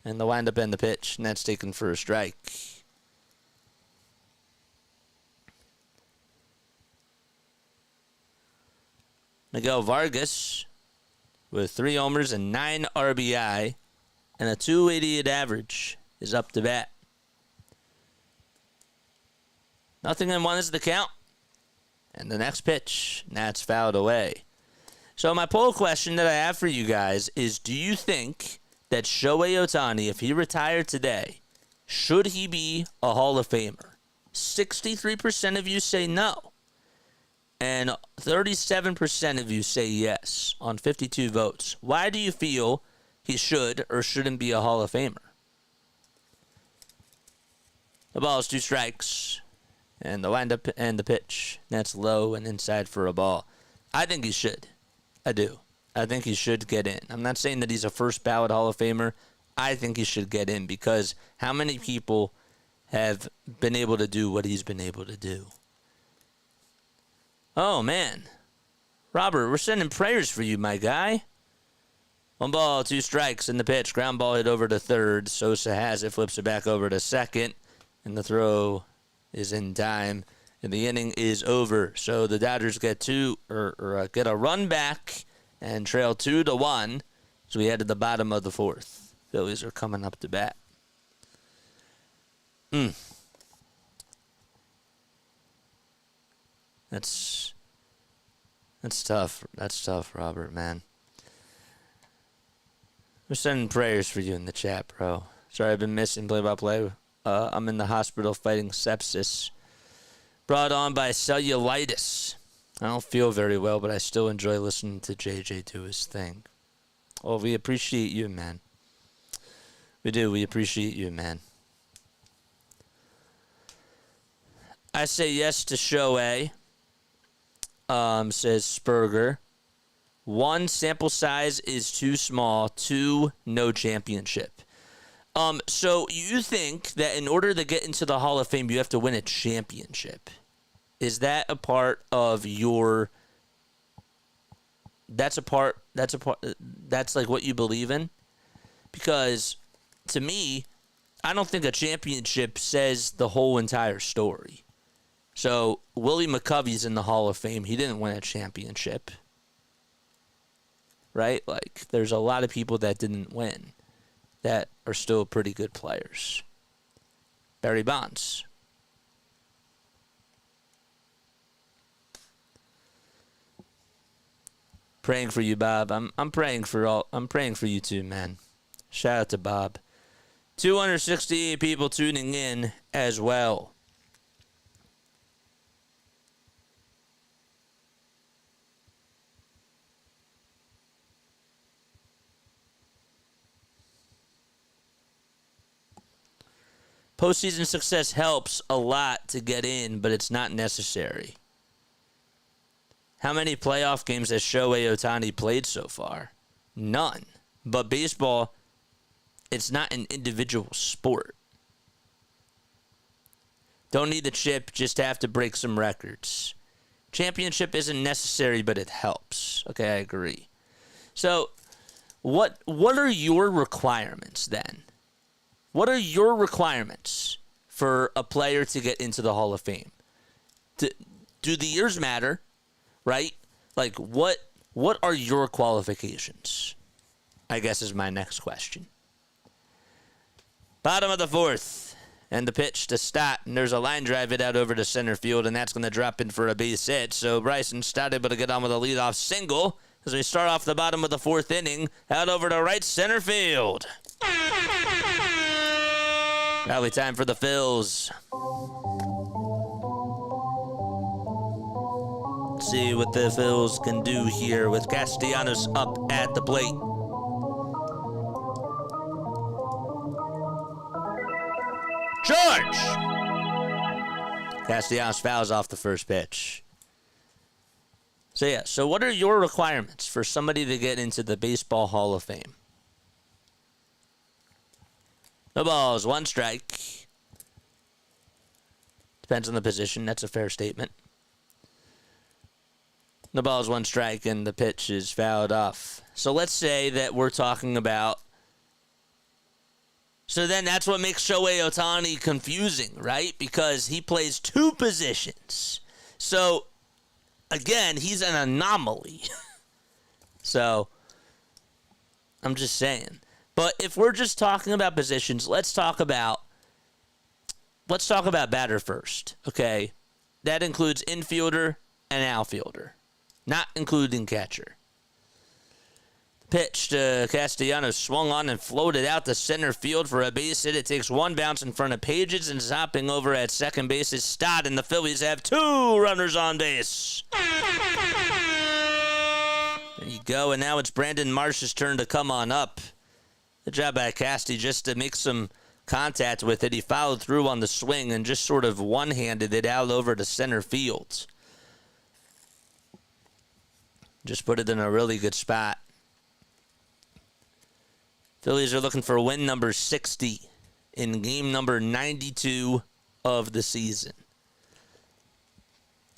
And the windup and the pitch, and that's taken for a strike. Miguel Vargas with 3 homers and 9 RBI and a .288 average is up to bat. 0-1 is the count. And the next pitch, and that's fouled away. So my poll question that I have for you guys is, do you think that Shohei Ohtani, if he retired today, should he be a Hall of Famer? 63% of you say no. And 37% of you say yes on 52 votes. Why do you feel he should or shouldn't be a Hall of Famer? The ball is 2 strikes. And the windup and the pitch. That's low and inside for a ball. I think he should. I do. I think he should get in. I'm not saying that he's a first ballot Hall of Famer. I think he should get in because how many people have been able to do what he's been able to do? Oh, man. Robert, we're sending prayers for you, my guy. 1 ball, 2 strikes in the pitch. Ground ball hit over to third. Sosa has it, flips it back over to second. And the throw is in time. And the inning is over. So the Dodgers get get a run back and trail 2-1. So we head to the bottom of the 4th. Phillies are coming up to bat. That's tough. That's tough, Robert, man. We're sending prayers for you in the chat, bro. Sorry, I've been missing play-by-play. I'm in the hospital fighting sepsis. Brought on by cellulitis. I don't feel very well, but I still enjoy listening to JJ do his thing. Well, we appreciate you, man. We do. We appreciate you, man. I say yes to Shohei, says Spurger. 1, sample size is too small. 2, no championship. So you think that in order to get into the Hall of Fame, you have to win a championship? Is that a part of your? That's like what you believe in, Because to me, I don't think a championship says the whole entire story. So Willie McCovey's in the Hall of Fame. He didn't win a championship. Right? Like, there's a lot of people that didn't win that are still pretty good players. Barry Bonds. Praying for you, Bob. I'm praying for you too, man. Shout out to Bob. 268 people tuning in as well. Postseason success helps a lot to get in, but it's not necessary. How many playoff games has Shohei Ohtani played so far? None. But baseball, it's not an individual sport. Don't need the chip, just have to break some records. Championship isn't necessary, but it helps. Okay, I agree. So, what are your requirements then? What are your requirements for a player to get into the Hall of Fame? Do the years matter, right? Like, what are your qualifications? I guess is my next question. Bottom of the fourth, and the pitch to Stott, and there's a line drive it out over to center field, and that's going to drop in for a base hit. So Bryson Stott able to get on with a leadoff single as we start off the bottom of the fourth inning, out over to right center field. Rally time for the Phils. Let's see what the Phils can do here with Castellanos up at the plate. George! Castellanos fouls off the first pitch. So what are your requirements for somebody to get into the Baseball Hall of Fame? No balls, one strike. Depends on the position. That's a fair statement. No balls, one strike, and the pitch is fouled off. So let's say that we're talking about... So then that's what makes Shohei Ohtani confusing, right? Because he plays two positions. So, again, he's an anomaly. So, I'm just saying. But if we're just talking about positions, let's talk about batter first, okay? That includes infielder and outfielder, not including catcher. Pitch to Castellanos, swung on and floated out to center field for a base hit. It takes one bounce in front of Pages, and hopping over at second base is Stott, and the Phillies have two runners on base. There you go, and now it's Brandon Marsh's turn to come on up. Good job by Casty just to make some contact with it. He followed through on the swing and just sort of one-handed it out over to center field. Just put it in a really good spot. Phillies are looking for win number 60 in game number 92 of the season.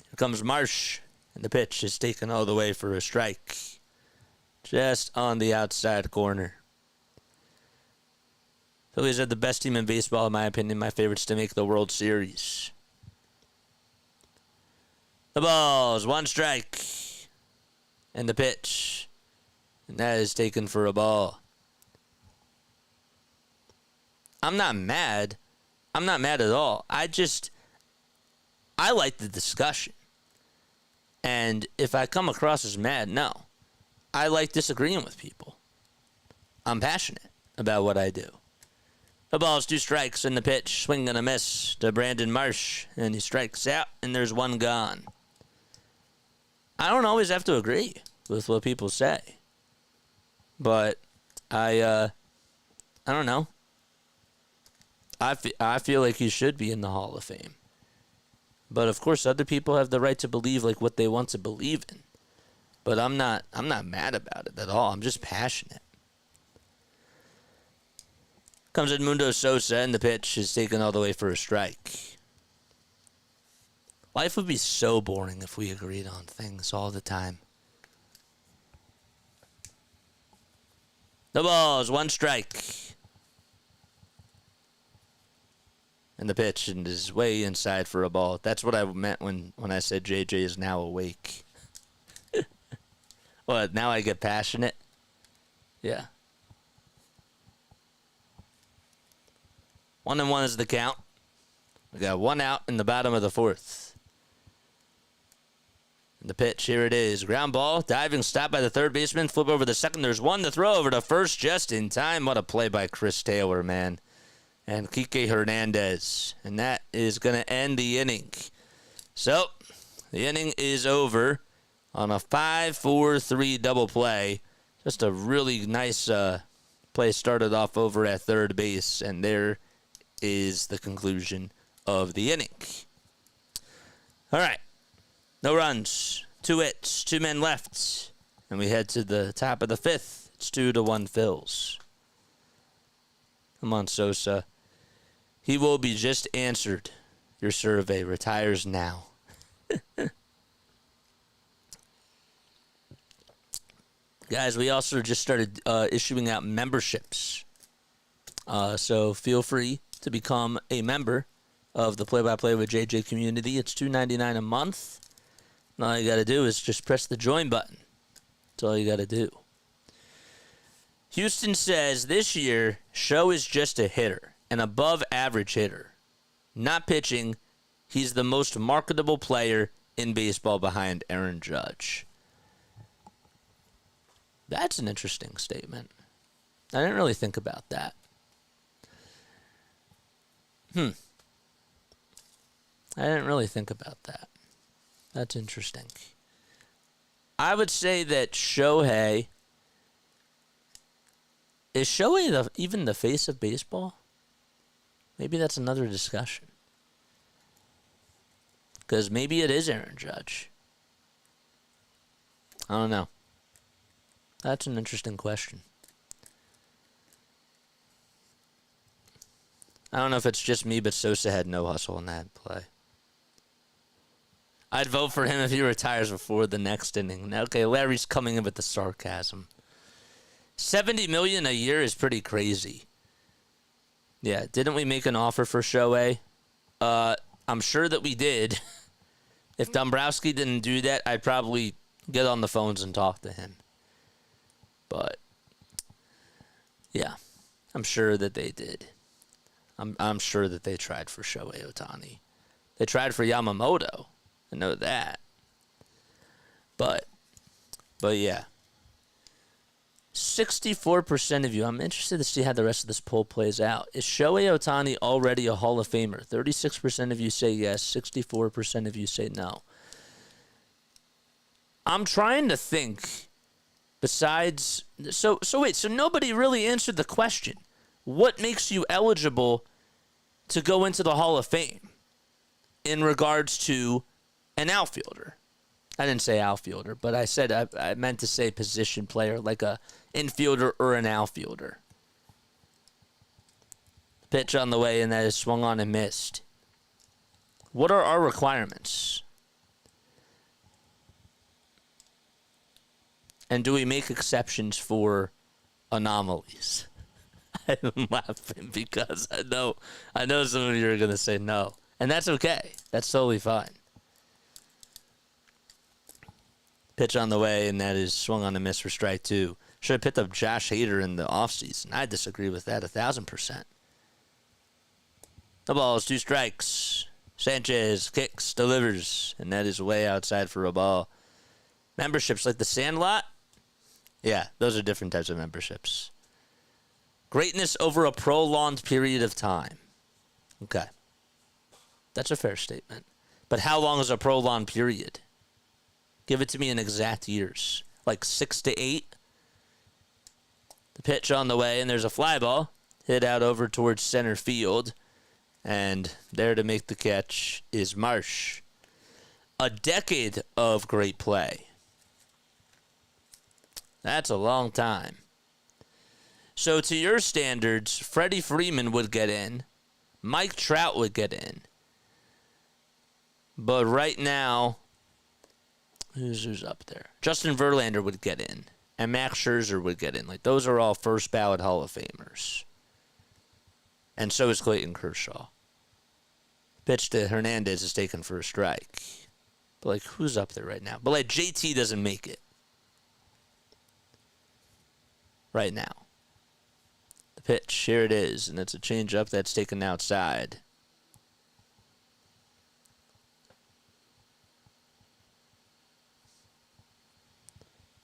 Here comes Marsh, and the pitch is taken all the way for a strike. Just on the outside corner. Phillies are the best team in baseball, in my opinion. My favorites to make the World Series. The balls, one strike. And the pitch. And that is taken for a ball. I'm not mad. I'm not mad at all. I like the discussion. And if I come across as mad, no. I like disagreeing with people. I'm passionate about what I do. The ball's two strikes and the pitch, swing and a miss to Brandon Marsh. And he strikes out, and there's one gone. I don't always have to agree with what people say. But I don't know. I feel like he should be in the Hall of Fame. But of course other people have the right to believe like what they want to believe in. But I'm not mad about it at all. I'm just passionate. Comes Edmundo Sosa, and the pitch is taken all the way for a strike. Life would be so boring if we agreed on things all the time. No balls, one strike. And the pitch is way inside for a ball. That's what I meant when I said JJ is now awake. What, now I get passionate? Yeah. 1-1 is the count. We got one out in the bottom of the fourth. And the pitch, here it is. Ground ball, diving stop by the third baseman. Flip over the second. There's one to throw over to first just in time. What a play by Chris Taylor, man. And Kike Hernandez. And that is going to end the inning. So, the inning is over on a 5-4-3 double play. Just a really nice play started off over at third base. And there is the conclusion of the inning. All right. No runs. 2 hits. 2 men left. And we head to the top of the fifth. It's 2-1 Phils. Come on, Sosa. He will be just answered. Your survey retires now. Guys, we also just started issuing out memberships. So feel free to become a member of the Play-by-Play with JJ community. It's $2.99 a month. And all you got to do is just press the join button. That's all you got to do. Houston says this year, Show is just a hitter, an above-average hitter. Not pitching, he's the most marketable player in baseball behind Aaron Judge. That's an interesting statement. I didn't really think about that. I didn't really think about that. That's interesting. I would say that Shohei... Is Shohei even the face of baseball? Maybe that's another discussion. Because maybe it is Aaron Judge. I don't know. That's an interesting question. I don't know if it's just me, but Sosa had no hustle in that play. I'd vote for him if he retires before the next inning. Okay, Larry's coming in with the sarcasm. $70 million a year is pretty crazy. Yeah, didn't we make an offer for Shohei? I'm sure that we did. If Dombrowski didn't do that, I'd probably get on the phones and talk to him. But yeah, I'm sure that they did. I'm sure that they tried for Shohei Ohtani. They tried for Yamamoto. I know that. But yeah. 64% of you, I'm interested to see how the rest of this poll plays out. Is Shohei Ohtani already a Hall of Famer? 36% of you say yes, 64% of you say no. I'm trying to think, besides... So wait, so nobody really answered the question. What makes you eligible to go into the Hall of Fame in regards to an outfielder? I didn't say outfielder, but I said I meant to say position player, like a infielder or an outfielder. Pitch on the way, and that is swung on and missed. What are our requirements? And do we make exceptions for anomalies? I'm laughing because I know some of you are going to say no. And that's okay. That's totally fine. Pitch on the way, and that is swung on and missed for strike 2. Should have picked up Josh Hader in the offseason. I disagree with that 1,000%. The ball is 2 strikes. Sanchez kicks, delivers, and that is way outside for a ball. Memberships like the Sandlot? Yeah, those are different types of memberships. Greatness over a prolonged period of time. Okay. That's a fair statement. But how long is a prolonged period? Give it to me in exact years. Like 6 to 8? The pitch on the way, and there's a fly ball. Hit out over towards center field. And there to make the catch is Marsh. A decade of great play. That's a long time. So to your standards, Freddie Freeman would get in. Mike Trout would get in. But right now, who's up there? Justin Verlander would get in. and Max Scherzer would get in. Like, those are all first ballot Hall of Famers. And so is Clayton Kershaw. Pitch to Hernandez is taken for a strike. But, like, who's up there right now? But, like, JT doesn't make it. Right now. The pitch, here it is. And it's a changeup that's taken outside.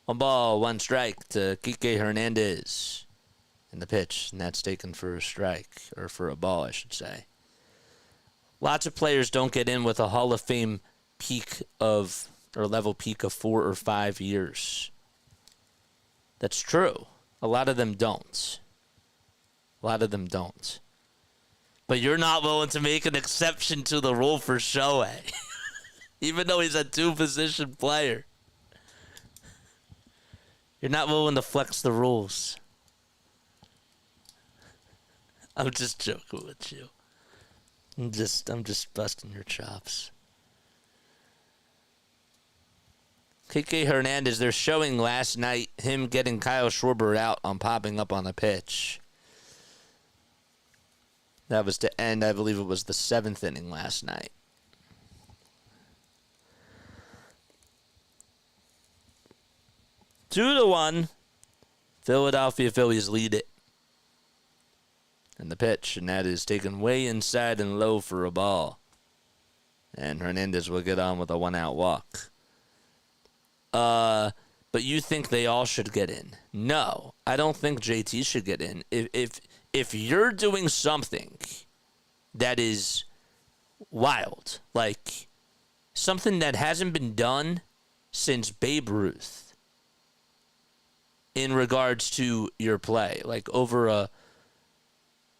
One ball, one strike to Kike Hernandez. And the pitch, and that's taken for a strike. Or for a ball, I should say. Lots of players don't get in with a Hall of Fame peak of, or level peak of 4 or 5 years. That's true. A lot of them don't. A lot of them don't. But you're not willing to make an exception to the rule for Shohei. Even though he's a two-position player. You're not willing to flex the rules. I'm just joking with you. I'm just busting your chops. Kike Hernandez, they're showing last night him getting Kyle Schwarber out on popping up on a pitch. That was to end, I believe it was the 7th inning last night. Two to one. Philadelphia Phillies lead it. And the pitch, and that is taken way inside and low for a ball. And Hernandez will get on with a 1-out walk. But you think they all should get in? No, I don't think JT should get in. If you're doing something that is wild, like something that hasn't been done since Babe Ruth in regards to your play, like over a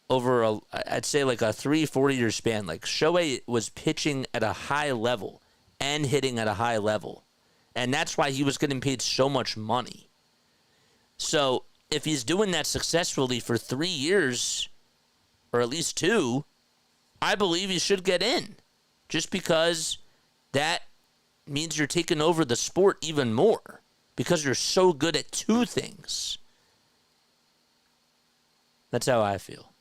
I'd say like a 3-4 year span, like Shohei was pitching at a high level and hitting at a high level. And that's why he was getting paid so much money. So if he's doing that successfully for 3 years, or at least 2, I believe he should get in. Just because that means you're taking over the sport even more. Because you're so good at 2 things. That's how I feel.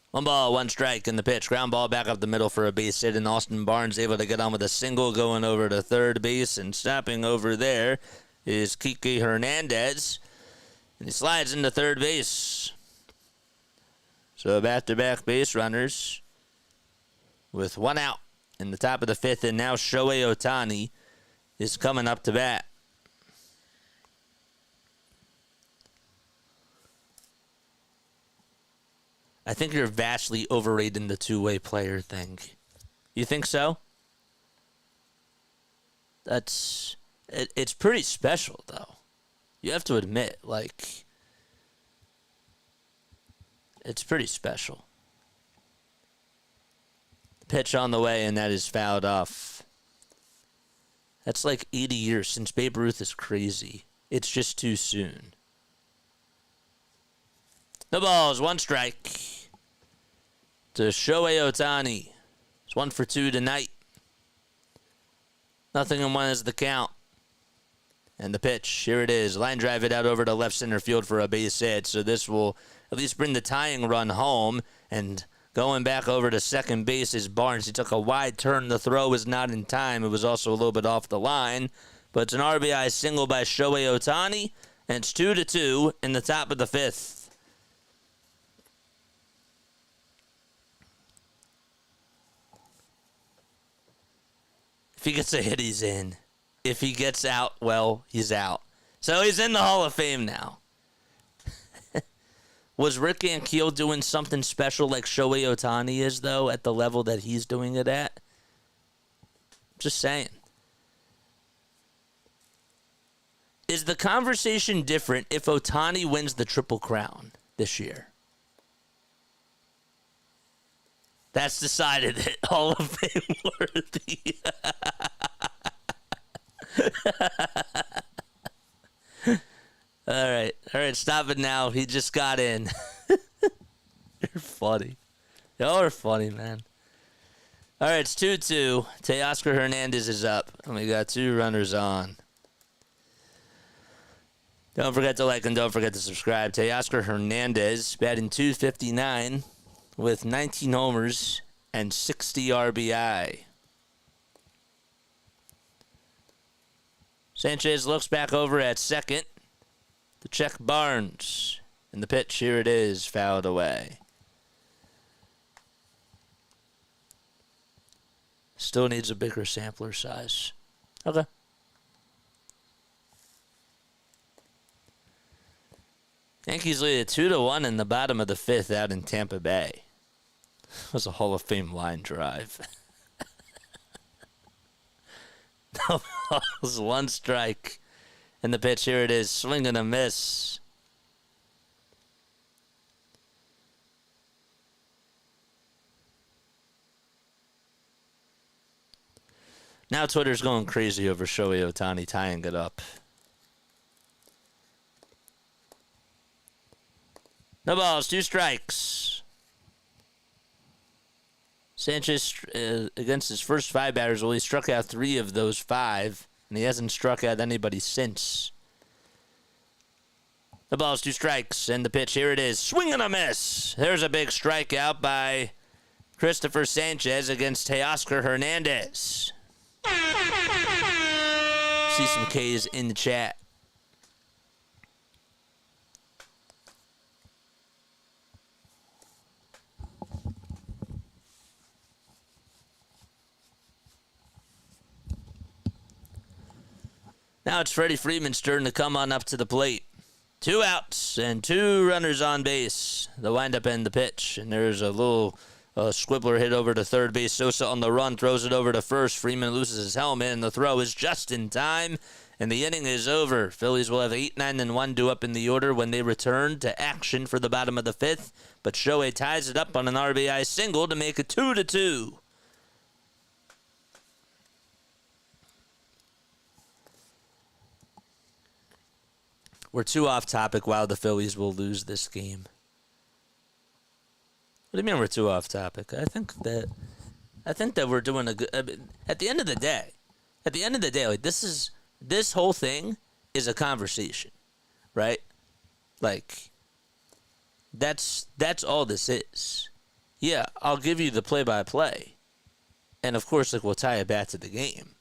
One ball, one strike in the pitch. Ground ball back up the middle for a base hit. And Austin Barnes able to get on with a single going over to third base. And stopping over there is Kike Hernandez. And he slides into third base. So back-to-back base runners with 1 out in the top of the 5th. And now Shohei Ohtani is coming up to bat. I think you're vastly overrating the two-way player thing. You think so? It's pretty special, though. You have to admit, like, it's pretty special. Pitch on the way, and that is fouled off. That's like 80 years since Babe Ruth is crazy. It's just too soon. No balls, 1 strike to Shohei Ohtani. It's 1 for 2 tonight. 0-1 is the count. And the pitch, here it is. Line drive it out over to left center field for a base hit. So this will at least bring the tying run home. And going back over to second base is Barnes. He took a wide turn. The throw was not in time. It was also a little bit off the line. But it's an RBI single by Shohei Ohtani. And it's 2-2 in the top of the 5th. If he gets a hit, he's in. If he gets out, well, he's out. So he's in the Hall of Fame now. Was Rick Ankiel doing something special like Shohei Ohtani is, though, at the level that he's doing it at? Just saying. Is the conversation different if Ohtani wins the Triple Crown this year? That's decided it. Hall of Fame worthy. All right, stop it now. He just got in. You're funny. Y'all are funny, man. All right, it's 2-2. Teoscar Hernandez is up, and we got 2 runners on. Don't forget to like and don't forget to subscribe. Teoscar Hernandez batting .259 with 19 homers and 60 RBI. Sanchez looks back over at second to check Barnes. And the pitch, here it is, fouled away. Still needs a bigger sampler size. Okay. Yankees lead at 2-1 in the bottom of the 5th out in Tampa Bay. It was a Hall of Fame line drive. No balls, 1 strike. And the pitch, here it is, swing and a miss. Now Twitter's going crazy over Shohei Ohtani tying it up. No balls, 2 strikes. Sanchez, against his first 5 batters, only struck out 3 of those 5, and he hasn't struck out anybody since. The ball's 2 strikes, and the pitch, here it is. Swing and a miss. There's a big strikeout by Christopher Sanchez against Teoscar Hernandez. See some K's in the chat. Now it's Freddie Freeman's turn to come on up to the plate. 2 outs and 2 runners on base. The windup and the pitch. And there's a little squibbler hit over to third base. Sosa on the run, throws it over to first. Freeman loses his helmet, and the throw is just in time. And the inning is over. Phillies will have 8, 9, and 1 due up in the order when they return to action for the bottom of the 5th. But Shohei ties it up on an RBI single to make it 2-2. We're too off topic. Wow, the Phillies will lose this game. What do you mean we're too off topic? I think that we're doing a good. I mean, at the end of the day, like this whole thing is a conversation, right? Like that's all this is. Yeah, I'll give you the play-by-play, and of course, like we'll tie it back to the game.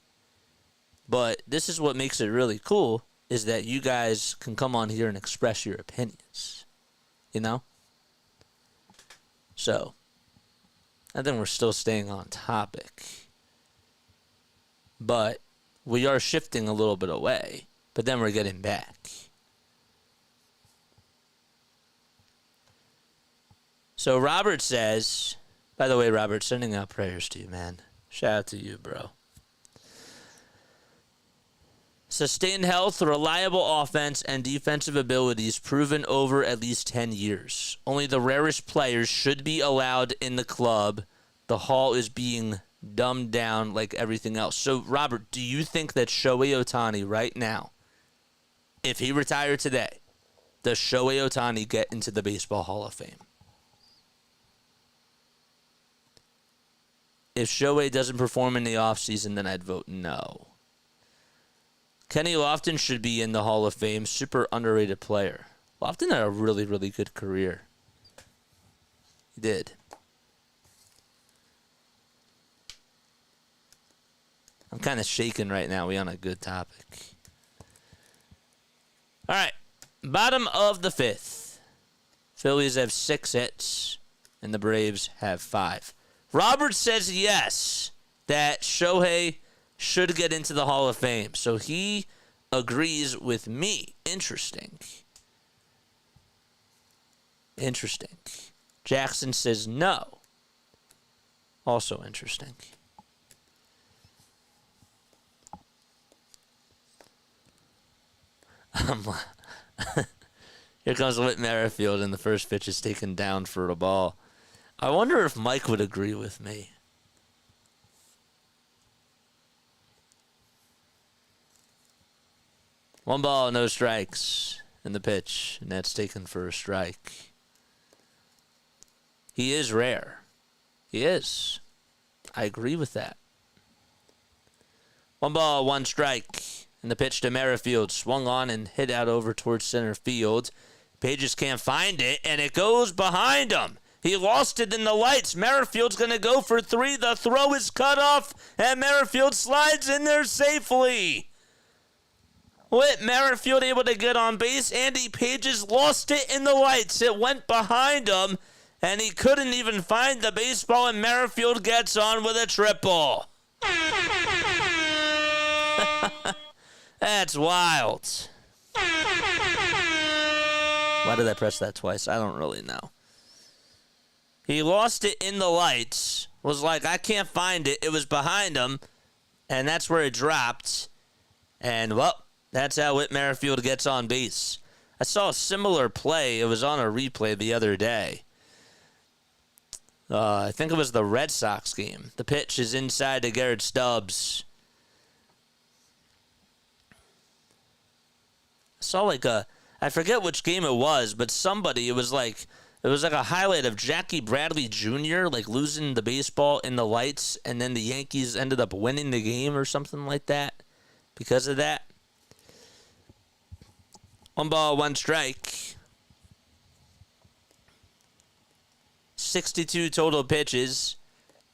But this is what makes it really cool. Is that you guys can come on here and express your opinions, you know? So, I think we're still staying on topic. But we are shifting a little bit away, but then we're getting back. So Robert says, by the way, Robert, sending out prayers to you, man. Shout out to you, bro. Sustained health, reliable offense, and defensive abilities proven over at least 10 years. Only the rarest players should be allowed in the club. The hall is being dumbed down like everything else. So, Robert, do you think that Shohei Ohtani right now, if he retired today, does Shohei Ohtani get into the Baseball Hall of Fame? If Shohei doesn't perform in the offseason, then I'd vote no. Kenny Lofton should be in the Hall of Fame. Super underrated player. Lofton had a really, really good career. He did. I'm kind of shaking right now. We on a good topic. All right. Bottom of the 5th. Phillies have 6 hits, and the Braves have 5. Robert says yes, that Shohei should get into the Hall of Fame. So he agrees with me. Interesting. Jackson says no. Also interesting. Here comes Whit Merrifield, and the first pitch is taken down for a ball. I wonder if Mike would agree with me. 1 ball, no strikes in the pitch, and that's taken for a strike. He is rare. He is. I agree with that. 1 ball, 1 strike. And the pitch to Merrifield. Swung on and hit out over towards center field. Pages can't find it, and it goes behind him. He lost it in the lights. Merrifield's going to go for 3. The throw is cut off, and Merrifield slides in there safely. Whit Merrifield able to get on base. Andy Pages lost it in the lights. It went behind him, and he couldn't even find the baseball, and Merrifield gets on with a triple. That's wild. Why did I press that twice? I don't really know. He lost it in the lights. Was like, I can't find it. It was behind him. And that's where it dropped. And, well, that's how Whit Merrifield gets on base. I saw a similar play. It was on a replay the other day. I think it was the Red Sox game. The pitch is inside to Garrett Stubbs. I saw I forget which game it was, but it was like a highlight of Jackie Bradley Jr. Losing the baseball in the lights, and then the Yankees ended up winning the game or something like that because of that. 1 ball, 1 strike. 62 total pitches.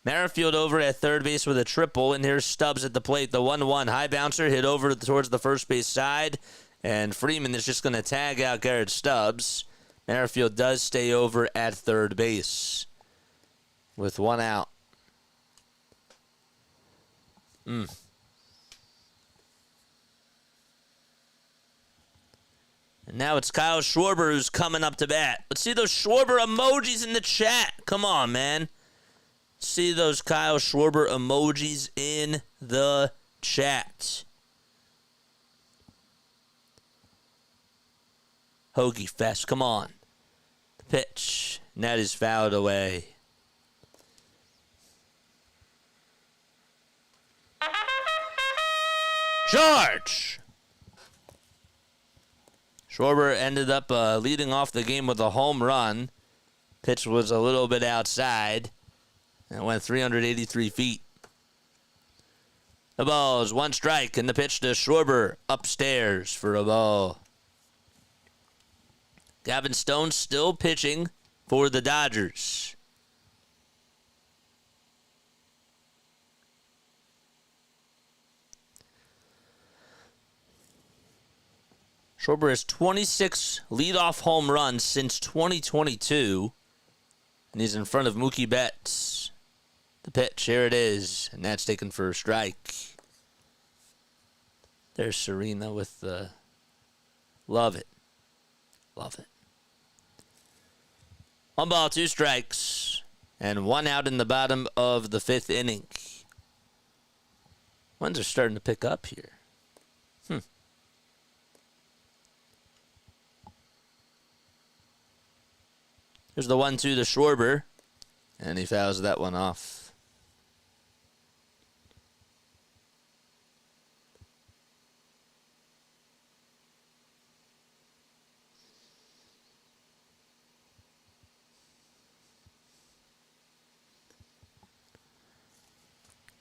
Merrifield over at third base with a triple, and here's Stubbs at the plate. The 1-1 high bouncer hit over towards the first base side. And Freeman is just going to tag out Garrett Stubbs. Merrifield does stay over at third base with 1 out. And now it's Kyle Schwarber who's coming up to bat. Let's see those Schwarber emojis in the chat. Come on, man. See those Kyle Schwarber emojis in the chat. Hoagie Fest, come on. The pitch. And that is fouled away. Charge! Schwarber ended up leading off the game with a home run. Pitch was a little bit outside. And it went 383 feet. The ball is 1 strike, and the pitch to Schwarber upstairs for a ball. Gavin Stone still pitching for the Dodgers. Schwarber has 26 leadoff home runs since 2022. And he's in front of Mookie Betts. The pitch, here it is. And that's taken for a strike. There's Serena with the... Love it. Love it. 1 ball, 2 strikes, and 1 out in the bottom of the 5th inning. Winds are starting to pick up here. Here's the 1-2 to Schwarber, and he fouls that one off.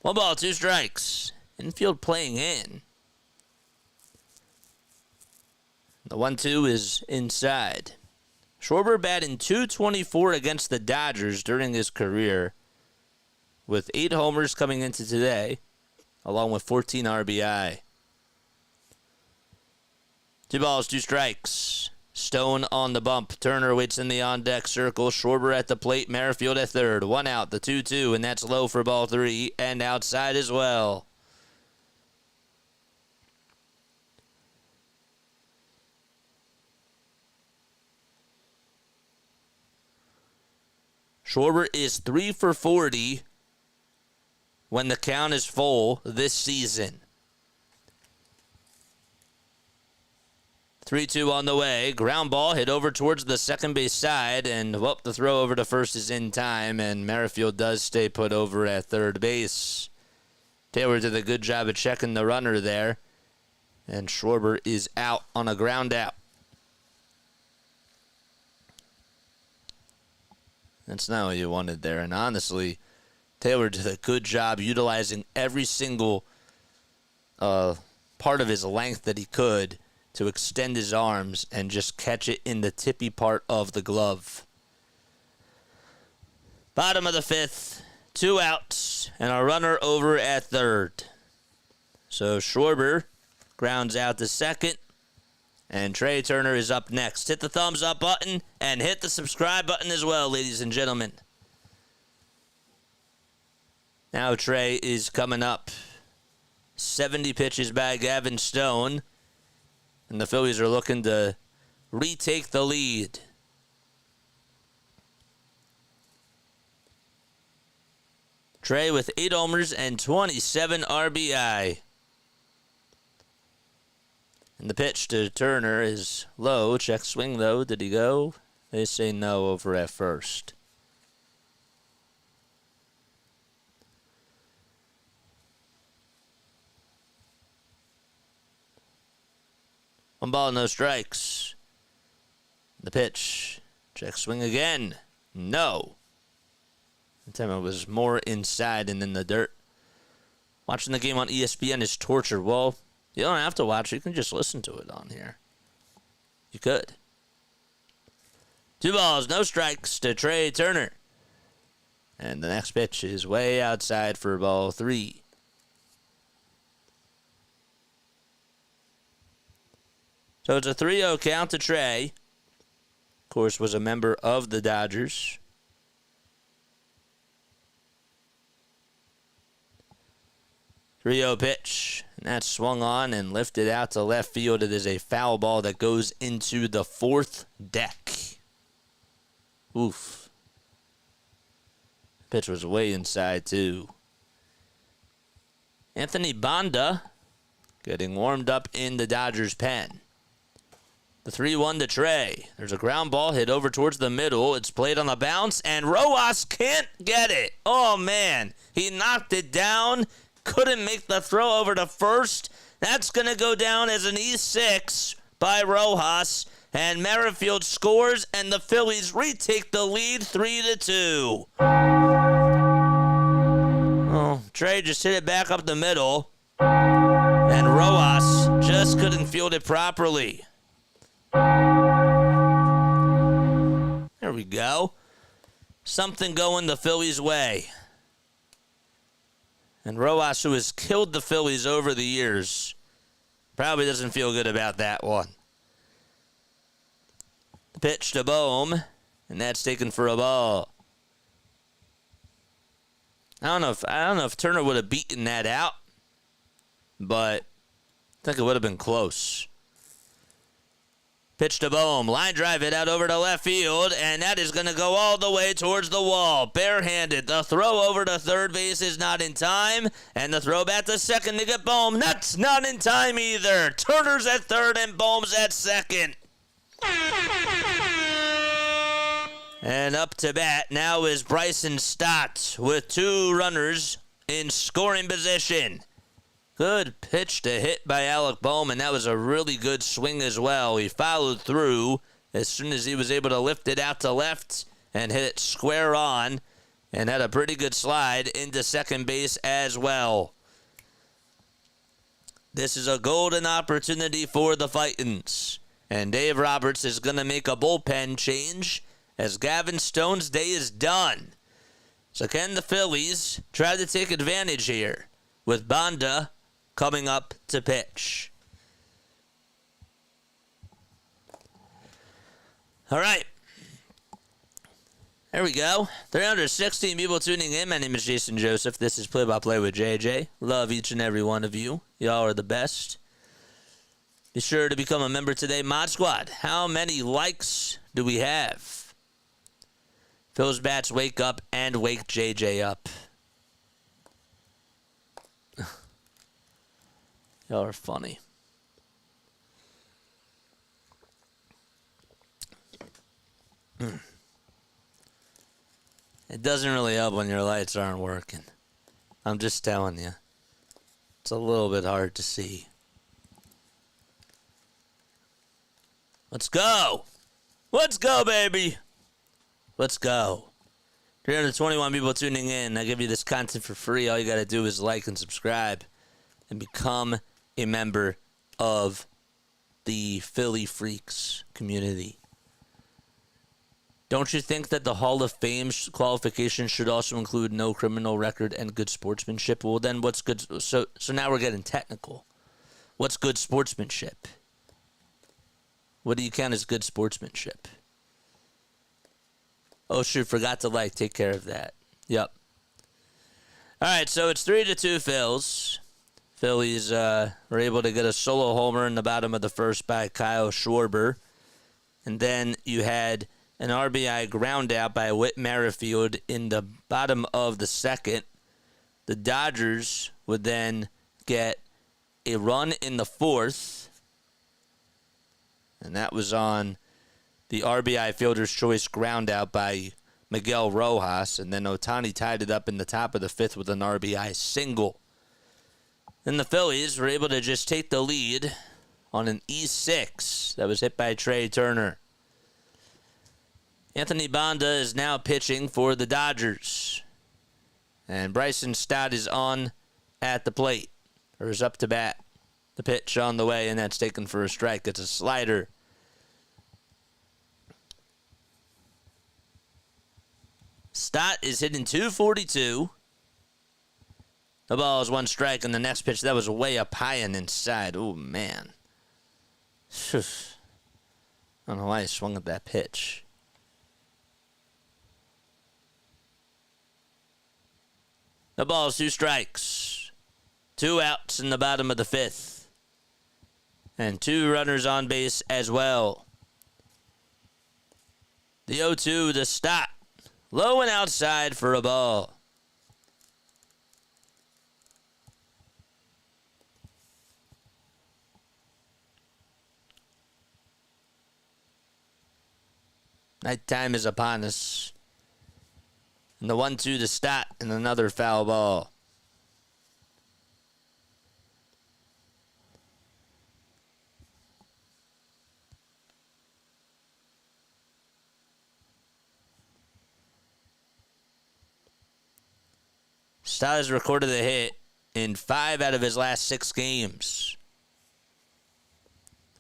One ball, 2 strikes. Infield playing in. The 1-2 is inside. Schwarber batting .224 against the Dodgers during his career, with 8 homers coming into today, along with 14 RBI. 2 balls, 2 strikes. Stone on the bump. Turner waits in the on-deck circle. Schwarber at the plate. Merrifield at third. 1 out. The 2-2, and that's low for ball 3, and outside as well. Schwarber is 3 for 40 when the count is full this season. 3-2 on the way. Ground ball hit over towards the second base side, and the throw over to first is in time, and Merrifield does stay put over at third base. Taylor did a good job of checking the runner there, and Schwarber is out on a ground out. That's not what you wanted there, and honestly, Taylor did a good job utilizing every single part of his length that he could to extend his arms and just catch it in the tippy part of the glove. Bottom of the fifth, 2 outs, and a runner over at third. So Schwarber grounds out to second, and Trey Turner is up next. Hit the thumbs up button and hit the subscribe button as well, ladies and gentlemen. Now Trey is coming up. 70 pitches by Gavin Stone, and the Phillies are looking to retake the lead. Trey with 8 homers and 27 RBI. And the pitch to Turner is low. Check swing, though. Did he go? They say no over at first. 1 ball, no strikes. The pitch. Check swing again. No. The time it was more inside and in the dirt. Watching the game on ESPN is torture. Well, you don't have to watch it. You can just listen to it on here. You could. 2 balls, no strikes to Trey Turner. And the next pitch is way outside for ball 3. So it's a 3-0 count to Trey. Of course, was a member of the Dodgers. Three-0 pitch, and that's swung on and lifted out to left field. It is a foul ball that goes into the 4th deck. Oof. Pitch was way inside, too. Anthony Banda getting warmed up in the Dodgers' pen. The 3-1 to Trey. There's a ground ball hit over towards the middle. It's played on the bounce, and Rojas can't get it. Oh, man. He knocked it down. Couldn't make the throw over to first. That's going to go down as an E6 by Rojas. And Merrifield scores, and the Phillies retake the lead 3-2. Oh, Trey just hit it back up the middle. And Rojas just couldn't field it properly. There we go. Something going the Phillies' way. And Rojas, who has killed the Phillies over the years, probably doesn't feel good about that one. The pitch to Bohm, and that's taken for a ball. I don't know if Turner would have beaten that out, but I think it would have been close. Pitch to Bohm. Line drive it out over to left field, and that is going to go all the way towards the wall. Barehanded. The throw over to third base is not in time, and the throw back to second to get Bohm. That's not in time either. Turner's at third, and Bohm's at second. And up to bat now is Bryson Stott with 2 runners in scoring position. Good pitch to hit by Alec Bohm, and that was a really good swing as well. He followed through as soon as he was able to lift it out to left and hit it square on, and had a pretty good slide into second base as well. This is a golden opportunity for the Fightins, and Dave Roberts is going to make a bullpen change as Gavin Stone's day is done. So can the Phillies try to take advantage here with Banda coming up to pitch? All right. There we go. 316 people tuning in. My name is Jason Joseph. This is Play-by-Play with JJ. Love each and every one of you. Y'all are the best. Be sure to become a member today. Mod Squad, how many likes do we have? Phil's bats wake up and wake JJ up. Y'all are funny. It doesn't really help when your lights aren't working. I'm just telling you. It's a little bit hard to see. Let's go. Let's go, baby. Let's go. 321 people tuning in. I give you this content for free. All you got to do is like and subscribe and become a member of the Philly Freaks community. Don't you think that the Hall of Fame qualification should also include no criminal record and good sportsmanship? Well, then what's good? So now we're getting technical. What's good sportsmanship? What do you count as good sportsmanship? Oh, shoot, forgot to take care of that. Yep. All right, so it's 3-2 Phils. Phillies were able to get a solo homer in the bottom of the first by Kyle Schwarber. And then you had an RBI ground out by Whit Merrifield in the bottom of the second. The Dodgers would then get a run in the fourth. And that was on the RBI fielder's choice ground out by Miguel Rojas. And then Ohtani tied it up in the top of the fifth with an RBI single. Then the Phillies were able to just take the lead on an E6 that was hit by Trey Turner. Anthony Banda is now pitching for the Dodgers. And Bryson Stott is on at the plate, or is up to bat. The pitch on the way, and that's taken for a strike. It's a slider. Stott is hitting .242. The ball is one strike, and the next pitch, that was way up high and inside. Oh, man. I don't know why he swung at that pitch. The ball is two strikes. 2 outs in the bottom of the fifth. And 2 runners on base as well. The 0-2 to Stott. Low and outside for a ball. Nighttime is upon us. And the 1-2 to Stott and another foul ball. Stott has recorded a hit in 5 out of his last 6 games.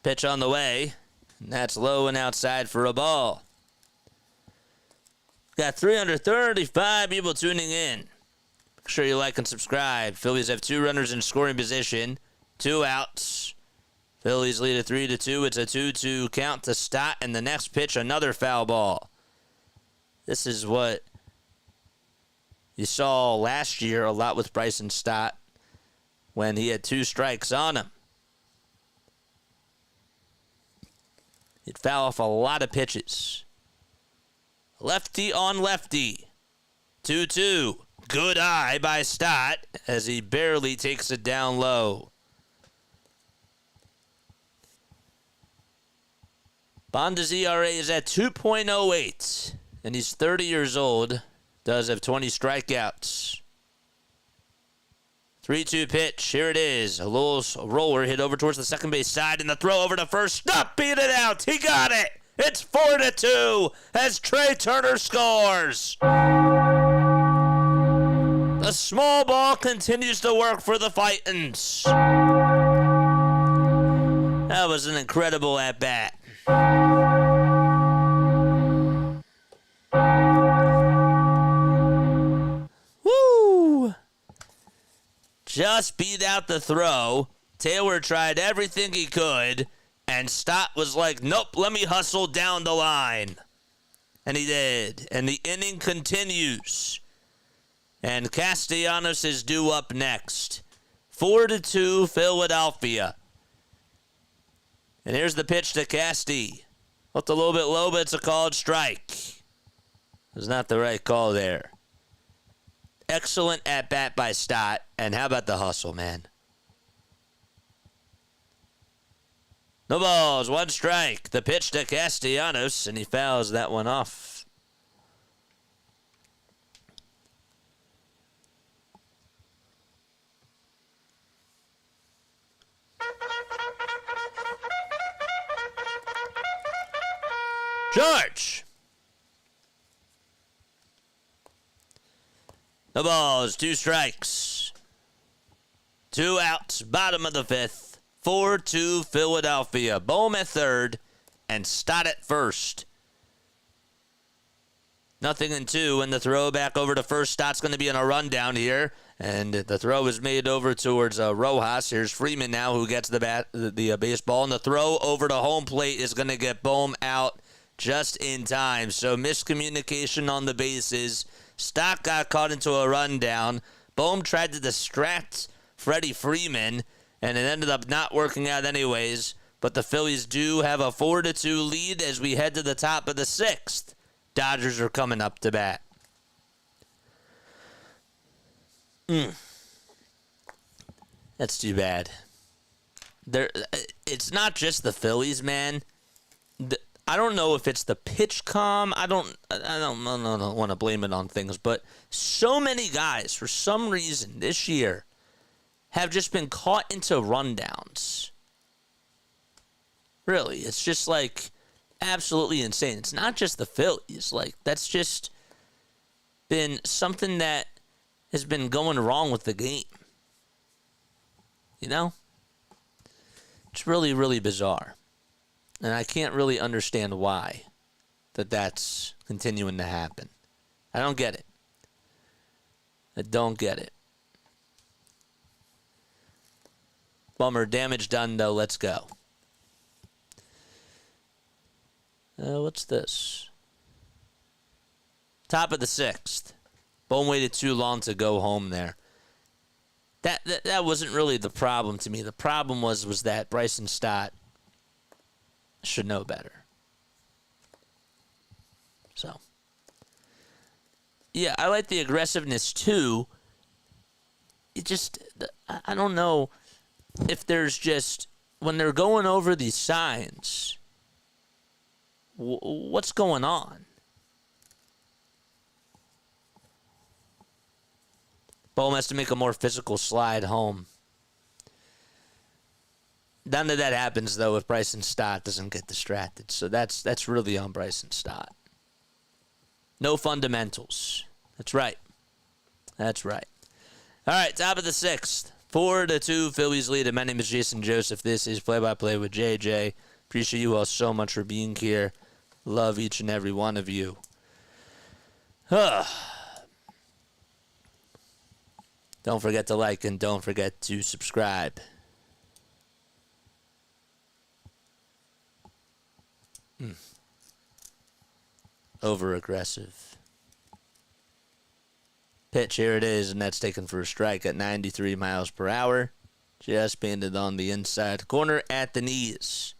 Pitch on the way, and that's low and outside for a ball. Got 335 people tuning in. Make sure you like and subscribe. Phillies have 2 runners in scoring position, 2 outs. Phillies lead at 3-2. It's a 2-2 count to Stott, and the next pitch, another foul ball. This is what you saw last year a lot with Bryson Stott when he had 2 strikes on him. It fouled off a lot of pitches. Lefty on lefty. 2-2. Good eye by Stott as he barely takes it down low. Banda's ERA is at 2.08, and he's 30 years old. Does have 20 strikeouts. 3-2 pitch. Here it is. A little roller hit over towards the second base side, and the throw over to first. Stop, beat it out. He got it. It's 4-2 as Trey Turner scores. The small ball continues to work for the Fightins. That was an incredible at-bat. Woo! Just beat out the throw. Taylor tried everything he could. And Stott was like, nope, let me hustle down the line. And he did. And the inning continues. And Castellanos is due up next. 4-2 Philadelphia. And here's the pitch to Casti. Looked a little bit low, but it's a called strike. It was not the right call there. Excellent at-bat by Stott. And how about the hustle, man? No balls, 1 strike. The pitch to Castellanos, and he fouls that one off. George. The ball's 2 strikes. 2 outs, bottom of the 5th. 4-2 Philadelphia. Bohm at third and Stott at first. 0-2, and the throw back over to first. Stott's going to be in a rundown here, and the throw is made over towards Rojas. Here's Freeman now, who gets the baseball, and the throw over to home plate is going to get Bohm out just in time. So miscommunication on the bases. Stott got caught into a rundown. Bohm tried to distract Freddie Freeman, and it ended up not working out anyways. But the Phillies do have a 4-2 lead as we head to the top of the 6th. Dodgers are coming up to bat. That's too bad. It's not just the Phillies, man. I don't know if it's the pitch calm. I don't want to blame it on things, but so many guys, for some reason, this year, have just been caught into rundowns. Really, it's just like absolutely insane. It's not just the Phillies. Like, that's just been something that has been going wrong with the game. You know? It's really, really bizarre. And I can't really understand why that's continuing to happen. I don't get it. I don't get it. Bummer. Damage done, though. Let's go. What's this? Top of the 6th. Bohm waited too long to go home there. That wasn't really the problem to me. The problem was that Bryson Stott should know better. So, yeah, I like the aggressiveness too. It just, I don't know if there's just, when they're going over these signs, what's going on? Bohm has to make a more physical slide home. None of that happens, though, if Bryson Stott doesn't get distracted. So that's really on Bryson Stott. No fundamentals. That's right. That's right. All right, top of the 6th. 4-2 Phillies lead. My name is Jason Joseph. This is Play-by-Play with JJ. Appreciate you all so much for being here. Love each and every one of you. Don't forget to like and don't forget to subscribe. Over-aggressive. Pitch, here it is, and that's taken for a strike at 93 miles per hour. Just painted on the inside corner at the knees.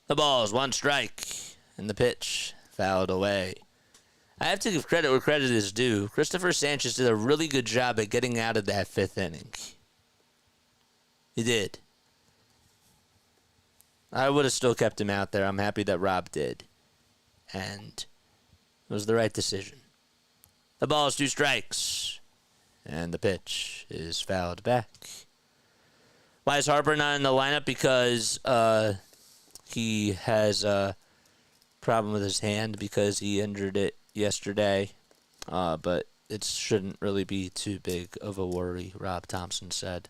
The ball's 1 strike, and the pitch fouled away. I have to give credit where credit is due. Christopher Sanchez did a really good job at getting out of that 5th inning. He did. I would have still kept him out there. I'm happy that Rob did. And it was the right decision. The ball is 2 strikes. And the pitch is fouled back. Why is Harper not in the lineup? Because he has a problem with his hand because he injured it yesterday. But it shouldn't really be too big of a worry, Rob Thompson said.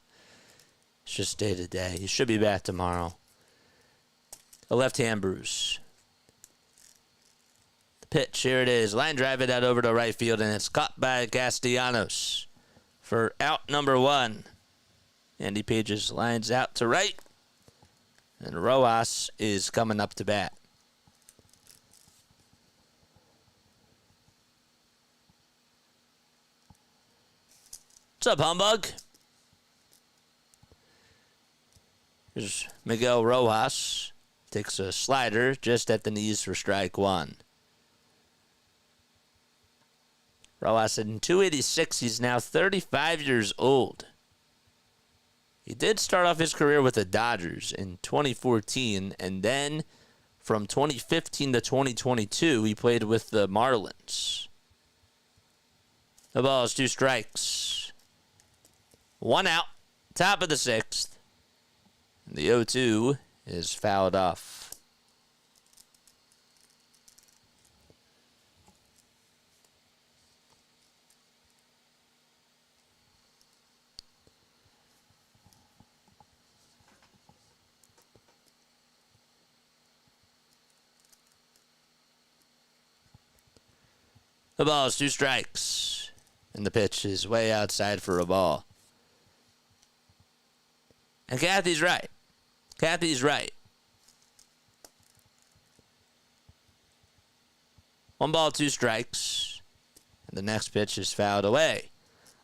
It's just day to day. He should be back tomorrow. A left hand bruise. The pitch, here it is. Line drive it out over to right field, and it's caught by Castellanos for out number 1. Andy Pages lines out to right, and Rojas is coming up to bat. What's up, humbug? Here's Miguel Rojas. Takes a slider just at the knees for strike 1. Rojas in 286. He's now 35 years old. He did start off his career with the Dodgers in 2014, and then from 2015 to 2022, he played with the Marlins. The ball is 2 strikes. 1 out. Top of the 6th. The 0-2 is fouled off. The ball is 2 strikes. And the pitch is way outside for a ball. And Kathy's right. Kathy's right. 1 ball, 2 strikes. And the next pitch is fouled away.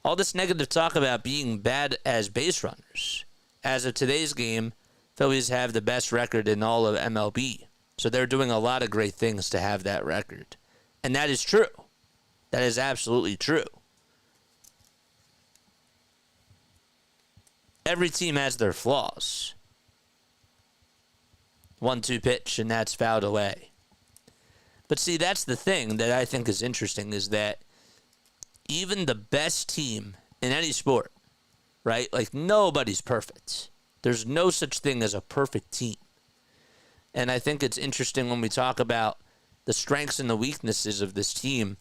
All this negative talk about being bad as base runners. As of today's game, Phillies have the best record in all of MLB. So they're doing a lot of great things to have that record. And that is true. That is absolutely true. Every team has their flaws. 1-2 pitch, and that's fouled away. But see, that's the thing that I think is interesting, is that even the best team in any sport, right? Like, nobody's perfect. There's no such thing as a perfect team. And I think it's interesting when we talk about the strengths and the weaknesses of this team.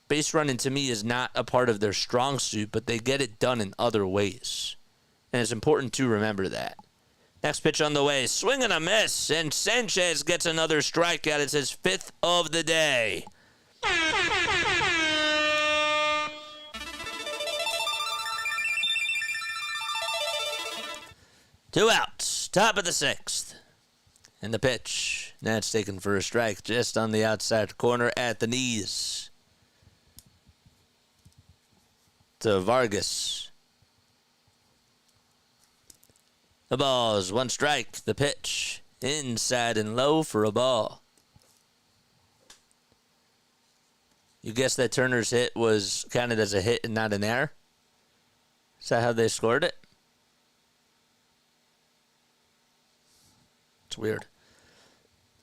Base running, to me, is not a part of their strong suit, but they get it done in other ways. And it's important to remember that. Next pitch on the way. Swing and a miss. And Sanchez gets another strikeout. It's his 5th of the day. 2 outs. Top of the 6th. And the pitch. That's taken for a strike just on the outside corner at the knees. To Vargas. The ball is 1 strike. The pitch inside and low for a ball. You guess that Turner's hit was counted as a hit and not an error? Is that how they scored it? It's weird.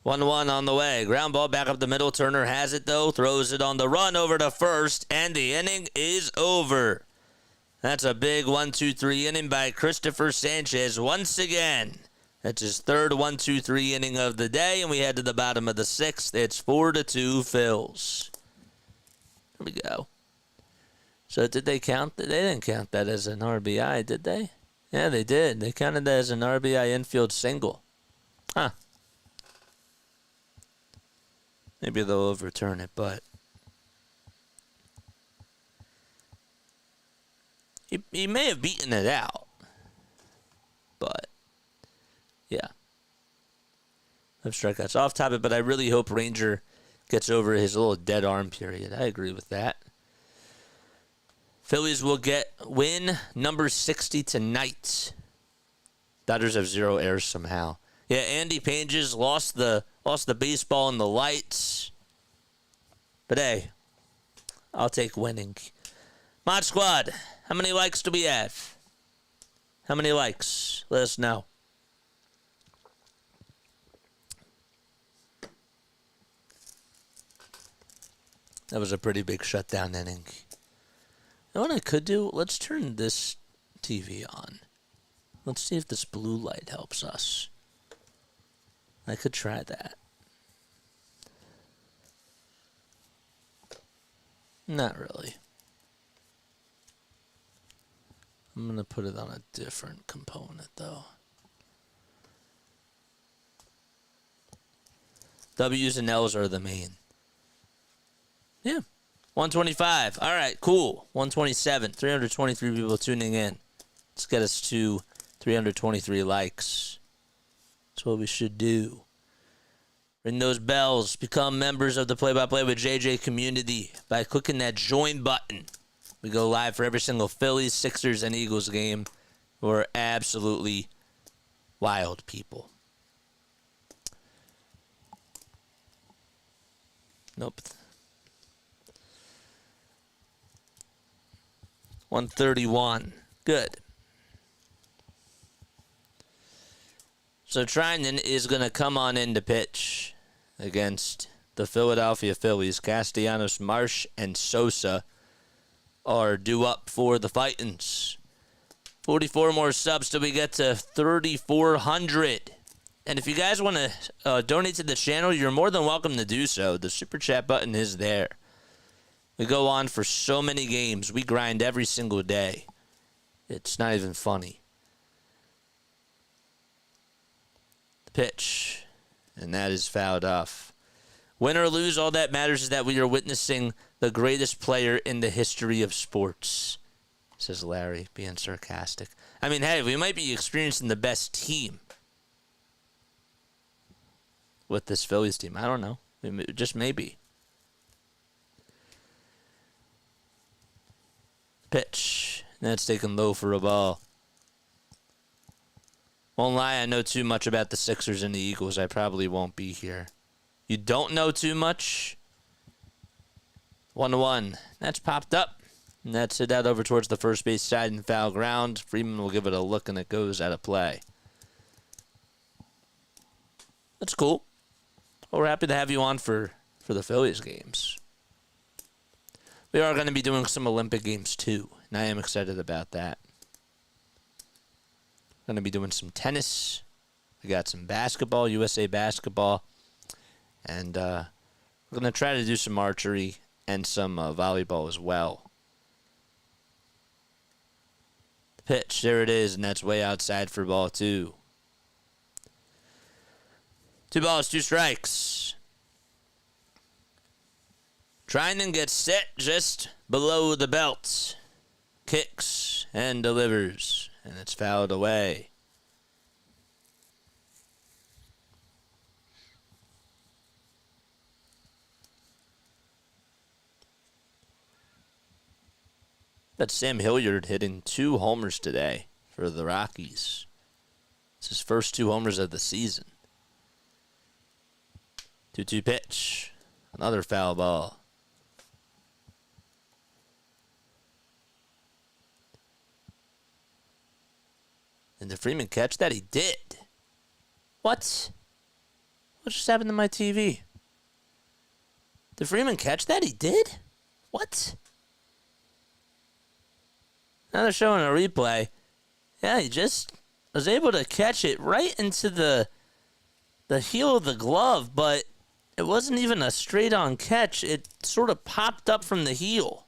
1-1 on the way. Ground ball back up the middle. Turner has it, though. Throws it on the run over to first, and the inning is over. That's a big 1-2-3 inning by Christopher Sanchez once again. That's his 3rd 1-2-3 inning of the day, and we head to the bottom of the 6th. It's 4-2 Phils. There we go. So did they count? They didn't count that as an RBI, did they? Yeah, they did. They counted that as an RBI infield single. Huh. Maybe they'll overturn it, but he may have beaten it out. But, yeah. No strikeouts off topic, but I really hope Ranger gets over his little dead arm period. I agree with that. Phillies will get win number 60 tonight. Dodgers have 0 errors somehow. Yeah, Andy Pages lost the baseball in the lights. But hey, I'll take winning. Mod Squad, how many likes do we have? How many likes? Let us know. That was a pretty big shutdown inning. You know what I could do? Let's turn this TV on. Let's see if this blue light helps us. I could try that. Not really. I'm going to put it on a different component, though. W's and L's are the main. Yeah. 125. All right, cool. 127. 323 people tuning in. Let's get us to 323 likes. That's what we should do. Ring those bells. Become members of the Play-by-Play with JJ community by clicking that join button. We go live for every single Phillies, Sixers, and Eagles game. We're absolutely wild people. Nope. 131. Good. So Trinan is going to come on in to pitch against the Philadelphia Phillies. Castellanos, Marsh, and Sosa are due up for the Fightins. 44 more subs till we get to 3,400. And if you guys want to donate to the channel, you're more than welcome to do so. The Super Chat button is there. We go on for so many games. We grind every single day. It's not even funny. The pitch. And that is fouled off. Win or lose, all that matters is that we are witnessing the greatest player in the history of sports, says Larry, being sarcastic. I mean, hey, we might be experiencing the best team with this Phillies team. I don't know. Just maybe. Pitch. That's taken low for a ball. Won't lie, I know too much about the Sixers and the Eagles. I probably won't be here. You don't know too much? 1-1. That's popped up. And that's hit out over towards the first base side and foul ground. Freeman will give it a look, and it goes out of play. That's cool. Well, we're happy to have you on for the Phillies games. We are going to be doing some Olympic games, too. And I am excited about that. Going to be doing some tennis. We got some basketball, USA basketball. And we're going to try to do some archery and some volleyball as well. The pitch, there it is, and that's way outside for ball 2. 2 balls, 2 strikes. Trinan gets set just below the belt. Kicks and delivers. And it's fouled away. That's Sam Hilliard hitting 2 homers today for the Rockies. It's his first 2 homers of the season. 2-2 pitch. Another foul ball. And did Freeman catch that? He did. What? What just happened to my TV? Did Freeman catch that? He did? What? Now they're showing a replay. Yeah, he just was able to catch it right into the heel of the glove, but it wasn't even a straight-on catch. It sort of popped up from the heel.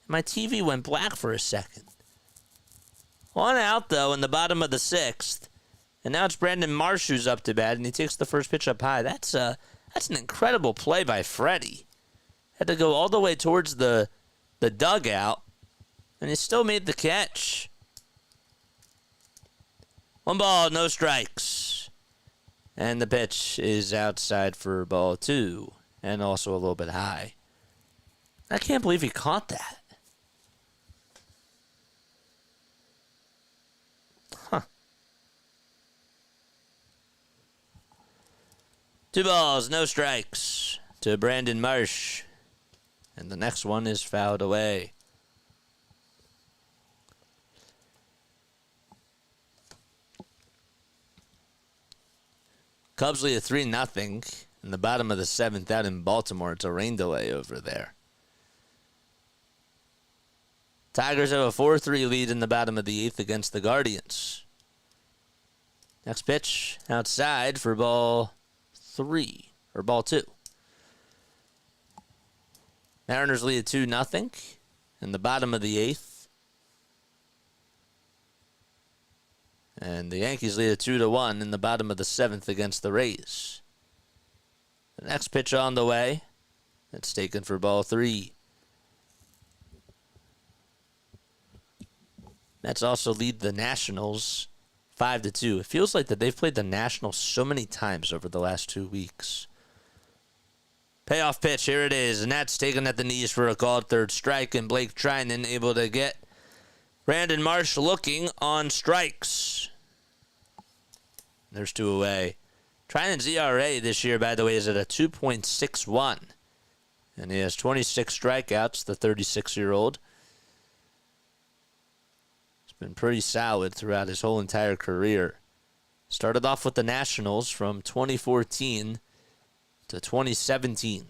My TV went black for a second. 1 out, though, in the bottom of the 6th. And now it's Brandon Marsh who's up to bat, and he takes the first pitch up high. That's an incredible play by Freddie. Had to go all the way towards the dugout, and he still made the catch. 1 ball, no strikes. And the pitch is outside for ball 2, and also a little bit high. I can't believe he caught that. Huh. 2 balls, no strikes to Brandon Marsh. And the next one is fouled away. Cubs lead 3-0 in the bottom of the 7th out in Baltimore. It's a rain delay over there. Tigers have a 4-3 lead in the bottom of the 8th against the Guardians. Next pitch outside for ball 3, or ball 2. Mariners lead 2-0 in the bottom of the 8th. And the Yankees lead 2-1 in the bottom of the 7th against the Rays. The next pitch on the way. It's taken for ball 3. Mets also lead the Nationals 5-2. It feels like that they've played the Nationals so many times over the last 2 weeks. Payoff pitch, here it is, and that's taken at the knees for a called third strike, and Blake Trinan able to get Brandon Marsh looking on strikes. There's 2 away. Trinan's ERA this year, by the way, is at a 2.61. And he has 26 strikeouts, the 36-year-old. He's been pretty solid throughout his whole entire career. Started off with the Nationals from 2014 to 2017.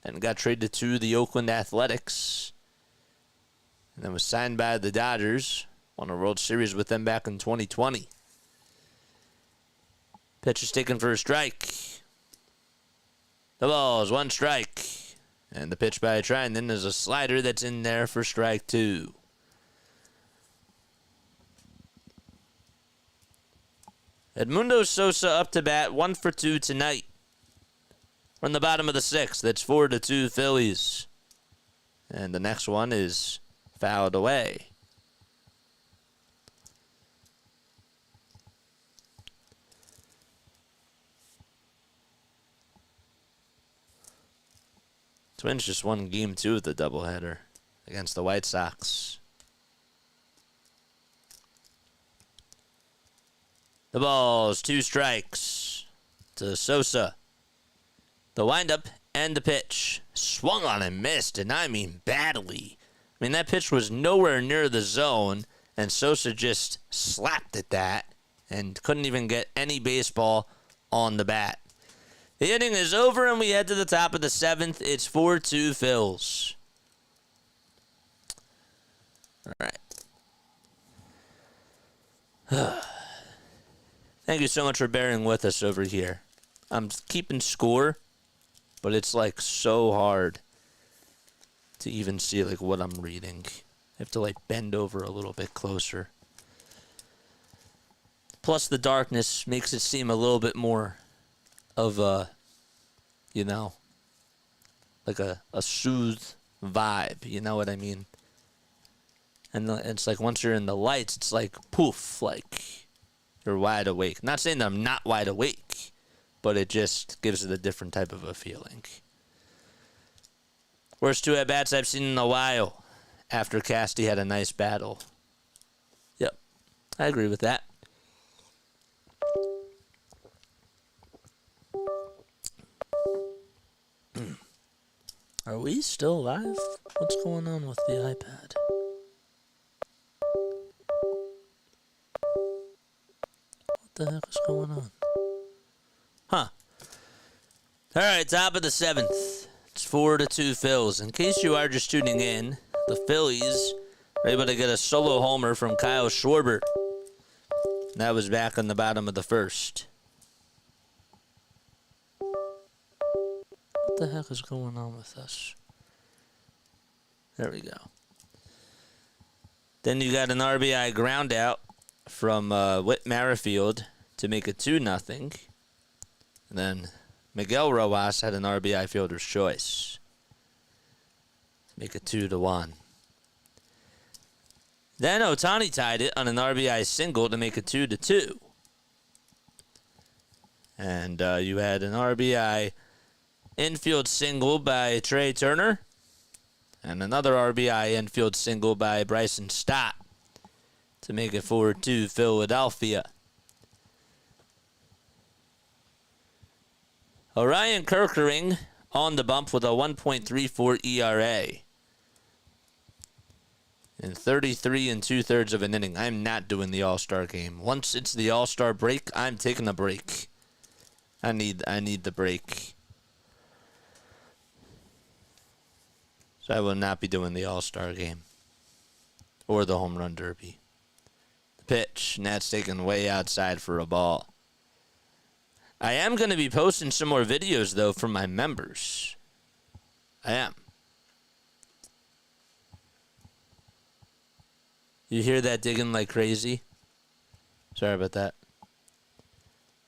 Then got traded to the Oakland Athletics. And then was signed by the Dodgers. Won a World Series with them back in 2020. Pitch is taken for a strike. The ball is 1 strike. And the pitch by Trinan is a slider that's in there for strike 2. Edmundo Sosa up to bat, 1 for 2 tonight. We're in the bottom of the 6th. That's 4-2 Phillies. And the next one is fouled away. Twins just won Game 2 of the doubleheader against the White Sox. The ball's 2 strikes to Sosa. The windup and the pitch. Swung on and missed, and I mean badly. I mean, that pitch was nowhere near the zone, and Sosa just slapped at that and couldn't even get any baseball on the bat. The inning is over, and we head to the top of the 7th. It's 4-2 Phils. All right. Thank you so much for bearing with us over here. I'm keeping score, but it's like so hard to even see like what I'm reading. I have to like bend over a little bit closer. Plus the darkness makes it seem a little bit more of a, you know, like a soothed vibe, you know what I mean? And it's like once you're in the lights, it's like poof, like you're wide awake. Not saying that I'm not wide awake, but it just gives it a different type of a feeling. Worst 2 at-bats I've seen in a while after Casty had a nice battle. Yep, I agree with that. Are we still live? What's going on with the iPad? What the heck is going on? Huh. All right, top of the 7th. It's 4-2 Phils. In case you are just tuning in, the Phillies were able to get a solo homer from Kyle Schwarber. That was back on the bottom of the 1st. What the heck is going on with us? There we go. Then you got an RBI ground out from Whit Merrifield to make it 2-0. And then Miguel Rojas had an RBI fielder's choice to make it 2-1. Then Ohtani tied it on an RBI single to make it 2-2. And you had an RBI infield single by Trey Turner and another RBI infield single by Bryson Stott to make it 4-2 Philadelphia. Orion Kerkering on the bump with a 1.34 ERA. In 33 2/3 of an inning. I'm not doing the All-Star game. Once it's the All-Star break, I'm taking a break. I need the break. So I will not be doing the All-Star game. Or the Home Run Derby. The pitch, and that's taken way outside for a ball. I am going to be posting some more videos, though, from my members. I am. You hear that digging like crazy? Sorry about that.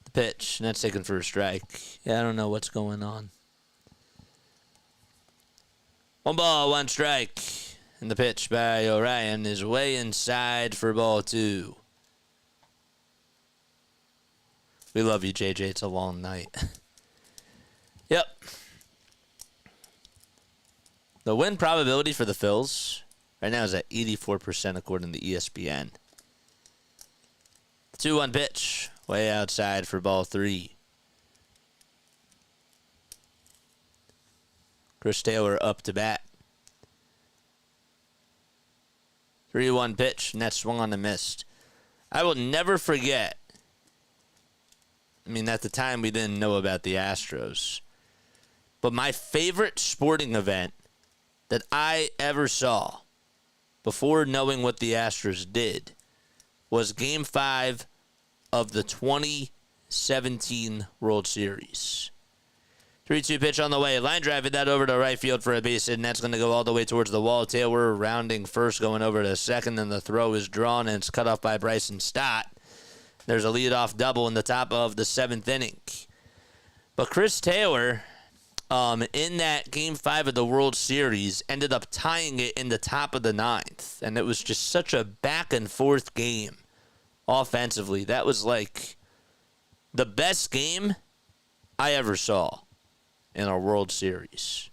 The pitch, and that's taken for a strike. Yeah, I don't know what's going on. 1 ball, 1 strike. And the pitch by Orion is way inside for ball 2. We love you, JJ. It's a long night. Yep. The win probability for the Phils right now is at 84% according to ESPN. 2-1 pitch. Way outside for ball 3. Chris Taylor up to bat. 3-1 pitch, and that swung on and missed. I will never forget. I mean, at the time, we didn't know about the Astros. But my favorite sporting event that I ever saw before knowing what the Astros did was Game 5 of the 2017 World Series. 3-2 pitch on the way. Line driving that over to right field for a base hit, and that's going to go all the way towards the wall. Taylor rounding first, going over to second, and the throw is drawn, and it's cut off by Bryson Stott. There's a leadoff double in the top of the 7th inning. But Chris Taylor, in that Game 5 of the World Series, ended up tying it in the top of the ninth. And it was just such a back-and-forth game offensively. That was like the best game I ever saw in a World Series.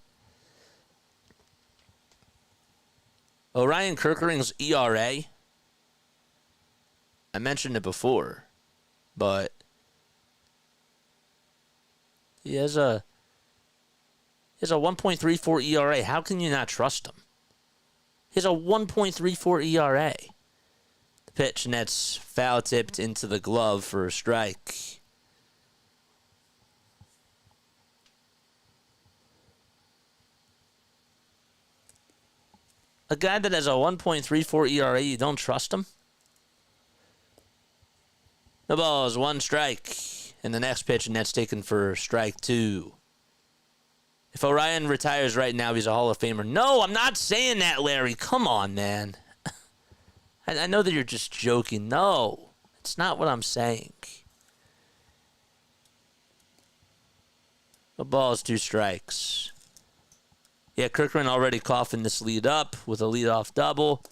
Orion Kerkering's ERA, I mentioned it before, but he has a 1.34 ERA. How can you not trust him? He has a 1.34 ERA. The pitch, and that's foul tipped into the glove for a strike. A guy that has a 1.34 ERA, you don't trust him? The ball is one strike. And the next pitch, and that's taken for strike 2. If Orion retires right now, he's a Hall of Famer. No, I'm not saying that, Larry. Come on, man. I know that you're just joking. No, it's not what I'm saying. The ball is 2 strikes. Yeah, Kerkering already coughing this lead up with a leadoff double.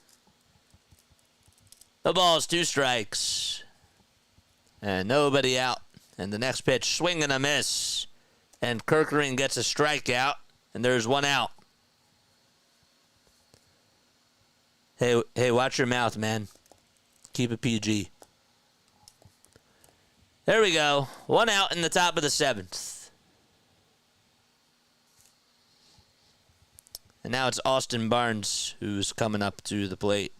The ball is 2 strikes. And nobody out. And the next pitch, swing and a miss. And Kerkering gets a strikeout. And there's 1 out. Hey, watch your mouth, man. Keep it PG. There we go. 1 out in the top of the 7th. And now it's Austin Barnes who's coming up to the plate.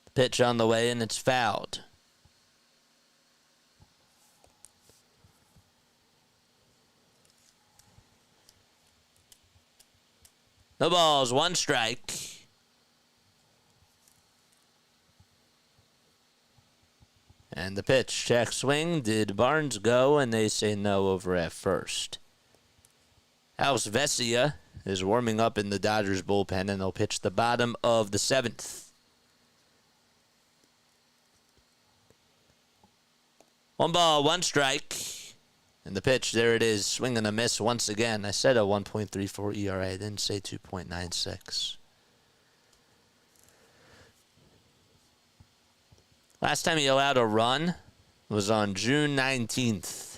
The pitch on the way, and it's fouled. The ball's 1 strike. And the pitch, check swing. Did Barnes go? And they say no over at first. Alex Vesia is warming up in the Dodgers bullpen, and they'll pitch the bottom of the 7th. 1 ball, 1 strike. And the pitch, there it is, swing and a miss once again. I said a 1.34 ERA. I didn't say 2.96. Last time he allowed a run was on June 19th.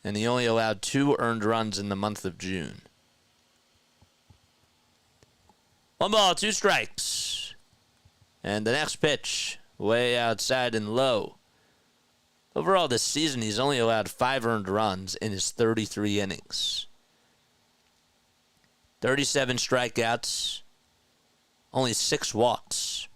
And he only allowed 2 earned runs in the month of June. 1 ball, 2 strikes. And the next pitch, way outside and low. Overall this season, he's only allowed 5 earned runs in his 33 innings. 37 strikeouts, only 6 walks.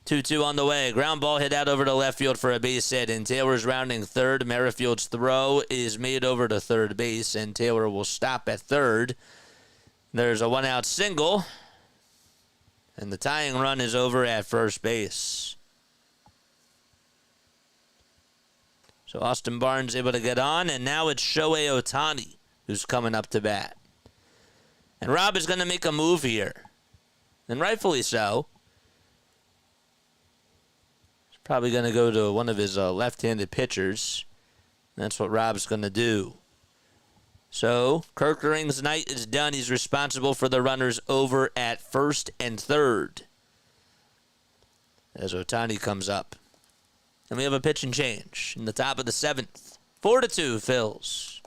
2-2 on the way. Ground ball hit out over to left field for a base hit, and Taylor's rounding third. Merrifield's throw is made over to third base, and Taylor will stop at third. There's a 1-out single, and the tying run is over at first base. So Austin Barnes able to get on, and now it's Shohei Ohtani who's coming up to bat. And Rob is going to make a move here, and rightfully so. Probably going to go to one of his left-handed pitchers. That's what Rob's going to do. So, Kerkering's night is done. He's responsible for the runners over at first and third. As Ohtani comes up. And we have a pitch and change in the top of the 7th. 4-2, Phils.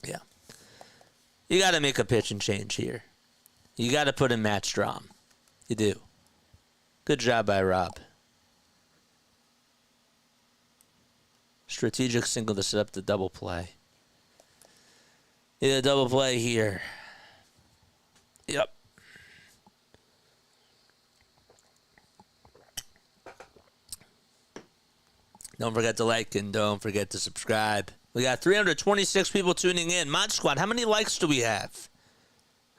Yeah. You got to make a pitch and change here. You got to put in Matt Strom. You do. Good job by Rob. Strategic single to set up the double play. Yeah, double play here. Yep. Don't forget to like and don't forget to subscribe. We got 326 people tuning in. Mod Squad, how many likes do we have?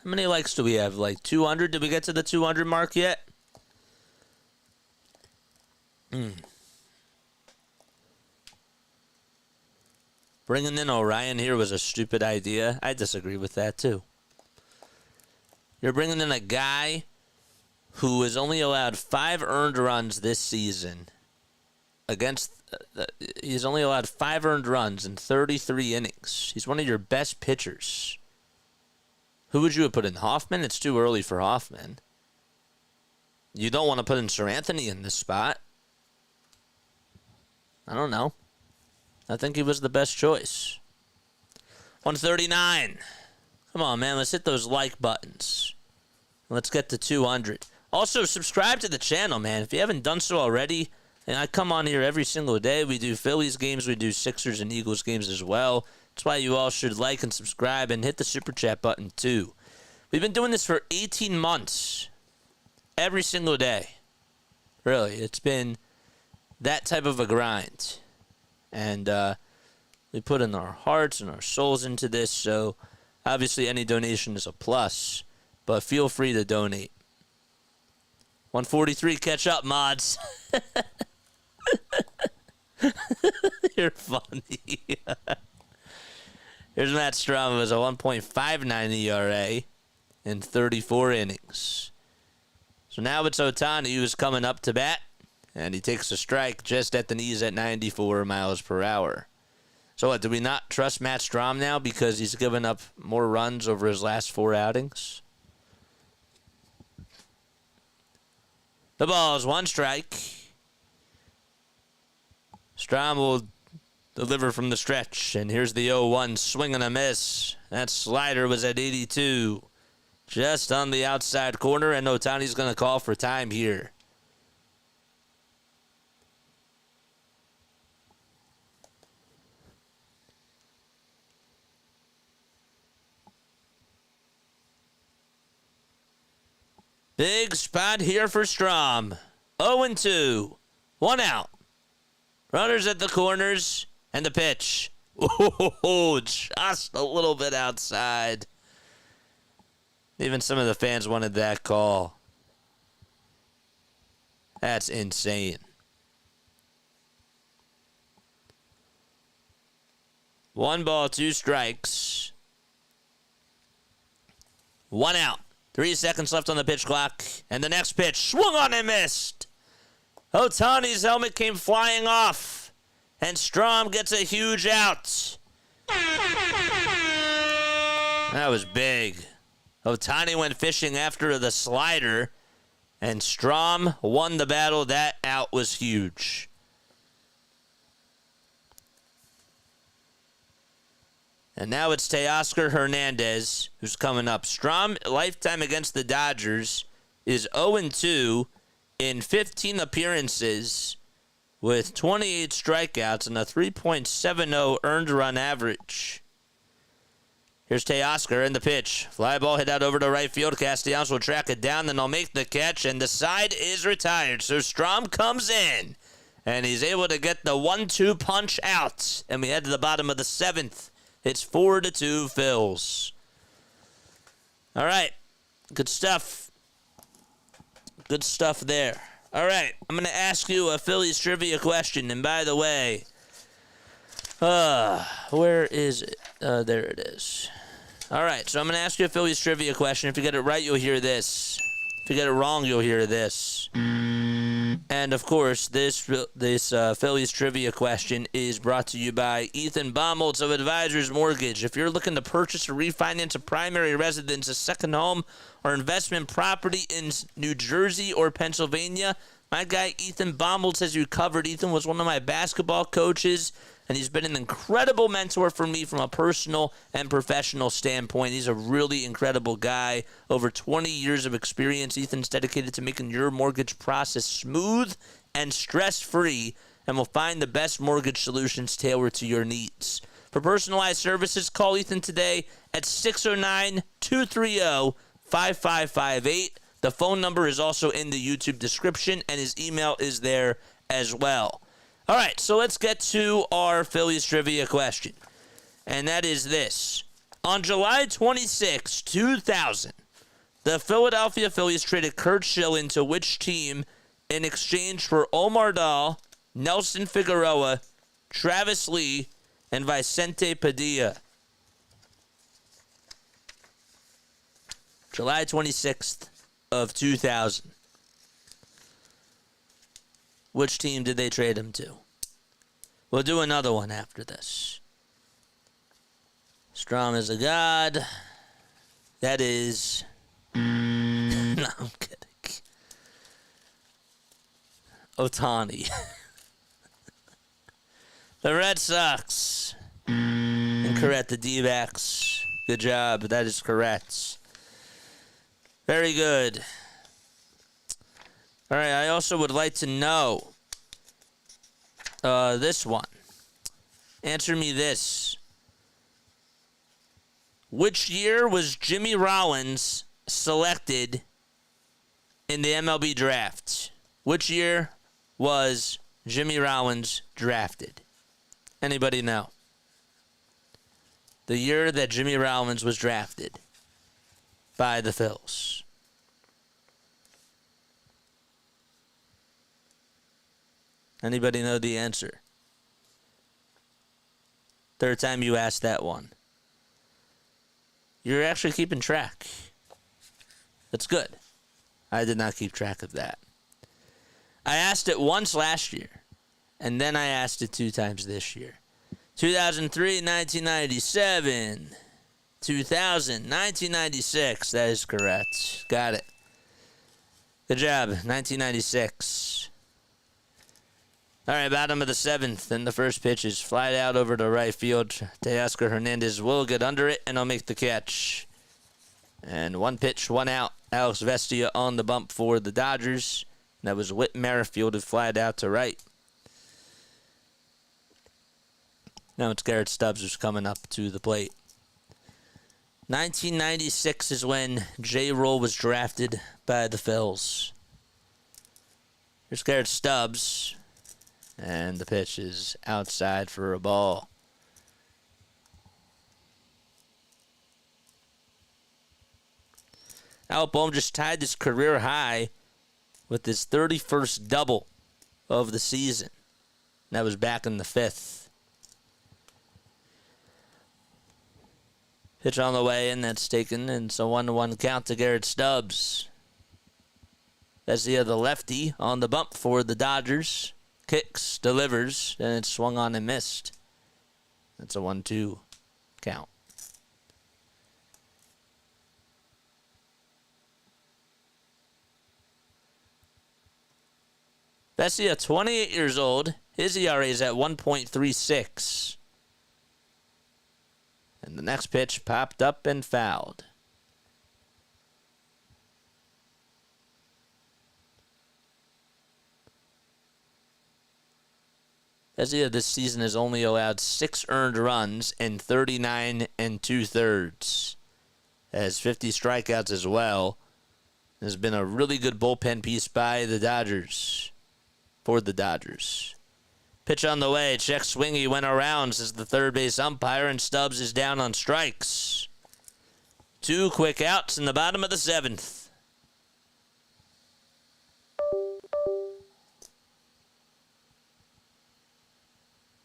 How many likes do we have? Like 200? Did we get to the 200 mark yet? Bringing in Orion here was a stupid idea. I disagree with that, too. You're bringing in a guy who has only allowed 5 earned runs this season against. He's only allowed 5 earned runs in 33 innings. He's one of your best pitchers. Who would you have put in? Hoffman? It's too early for Hoffman. You don't want to put in Sir Anthony in this spot. I don't know. I think he was the best choice. 139. Come on, man. Let's hit those like buttons. Let's get to 200. Also, subscribe to the channel, man. If you haven't done so already, and I come on here every single day. We do Phillies games. We do Sixers and Eagles games as well. That's why you all should like and subscribe and hit the Super Chat button, too. We've been doing this for 18 months. Every single day. Really. It's been that type of a grind. And we put in our hearts and our souls into this. So, obviously, any donation is a plus. But feel free to donate. 143, catch up, mods. You're funny. Here's Matt Strom with a 1.59 ERA in 34 innings. So now it's Ohtani who's coming up to bat, and he takes a strike just at the knees at 94 miles per hour. So what, do we not trust Matt Strom now because he's given up more runs over his last 4 outings? The ball is 1 strike. Strom will deliver from the stretch, and here's the 0-1 swing and a miss. That slider was at 82. Just on the outside corner, and Ohtani's going to call for time here. Big spot here for Strom. 0-2. 1 out. Runners at the corners, and the pitch. Oh, just a little bit outside. Even some of the fans wanted that call. That's insane. 1 ball, 2 strikes. 1 out. 3 seconds left on the pitch clock. And the next pitch, swung on and missed. Ohtani's helmet came flying off. And Strom gets a huge out. That was big. Ohtani went fishing after the slider. And Strom won the battle. That out was huge. And now it's Teoscar Hernandez who's coming up. Strom, lifetime against the Dodgers, is 0-2 in 15 appearances with 28 strikeouts and a 3.70 earned run average. Here's Teoscar in the pitch. Fly ball hit out over to right field. Castellanos will track it down, then they'll make the catch, and the side is retired. So Strom comes in, and he's able to get the 1-2 punch out. And we head to the bottom of the 7th. It's 4-2 Phils. All right. Good stuff. Good stuff there. All right. I'm going to ask you a Phillies trivia question. And by the way, where is it? There it is. All right. So I'm going to ask you a Phillies trivia question. If you get it right, you'll hear this. If you get it wrong, you'll hear this. And, of course, this Phillies trivia question is brought to you by Ethan Baumholtz of Advisors Mortgage. If you're looking to purchase or refinance a primary residence, a second home, or investment property in New Jersey or Pennsylvania, my guy Ethan Baumholtz has you covered. Ethan was one of my basketball coaches, and he's been an incredible mentor for me from a personal and professional standpoint. He's a really incredible guy. Over 20 years of experience. Ethan's dedicated to making your mortgage process smooth and stress-free, and will find the best mortgage solutions tailored to your needs. For personalized services, call Ethan today at 609-230-5558. The phone number is also in the YouTube description, and his email is there as well. All right, so let's get to our Phillies trivia question. And that is this. On July 26, 2000, the Philadelphia Phillies traded Curt Schilling to which team in exchange for Omar Dahl, Nelson Figueroa, Travis Lee, and Vicente Padilla? July 26th of 2000. Which team did they trade him to? We'll do another one after this. Strom is a god. That is... No, I'm kidding. Ohtani. The Red Sox. Incorrect. The D-backs. Good job. That is correct. Very good. All right, I also would like to know this one. Answer me this. Which year was Jimmy Rollins selected in the MLB draft? Which year was Jimmy Rollins drafted? Anybody know? The year that Jimmy Rollins was drafted by the Phillies. Anybody know the answer? Third time you asked that one. You're actually keeping track. That's good. I did not keep track of that. I asked it once last year, and then I asked it 2 times this year. 2003, 1997. 2000, 1996. That is correct. Got it. Good job. 1996. All right, bottom of the 7th, and the first pitch is flied out over to right field. Teoscar Hernandez will get under it, and he'll make the catch. And 1 pitch, 1 out. Alex Vestia on the bump for the Dodgers. That was Whit Merrifield who flied out to right. Now it's Garrett Stubbs who's coming up to the plate. 1996 is when J-Roll was drafted by the Phils. Here's Garrett Stubbs. And the pitch is outside for a ball. Alec Bohm just tied his career high with his 31st double of the season. That was back in the 5th. Pitch on the way in, that's taken, and it's a 1-1 count to Garrett Stubbs. That's the other lefty on the bump for the Dodgers. Kicks, delivers, and it's swung on and missed. That's a 1-2 count. Vestia, 28 years old. His ERA is at 1.36. And the next pitch popped up and fouled. Vestia this season has only allowed 6 earned runs in 39 2/3. Has 50 strikeouts as well. There's been a really good bullpen piece by the Dodgers. For the Dodgers. Pitch on the way. Check swing. He went around, says the third base umpire, and Stubbs is down on strikes. 2 quick outs in the bottom of the 7th.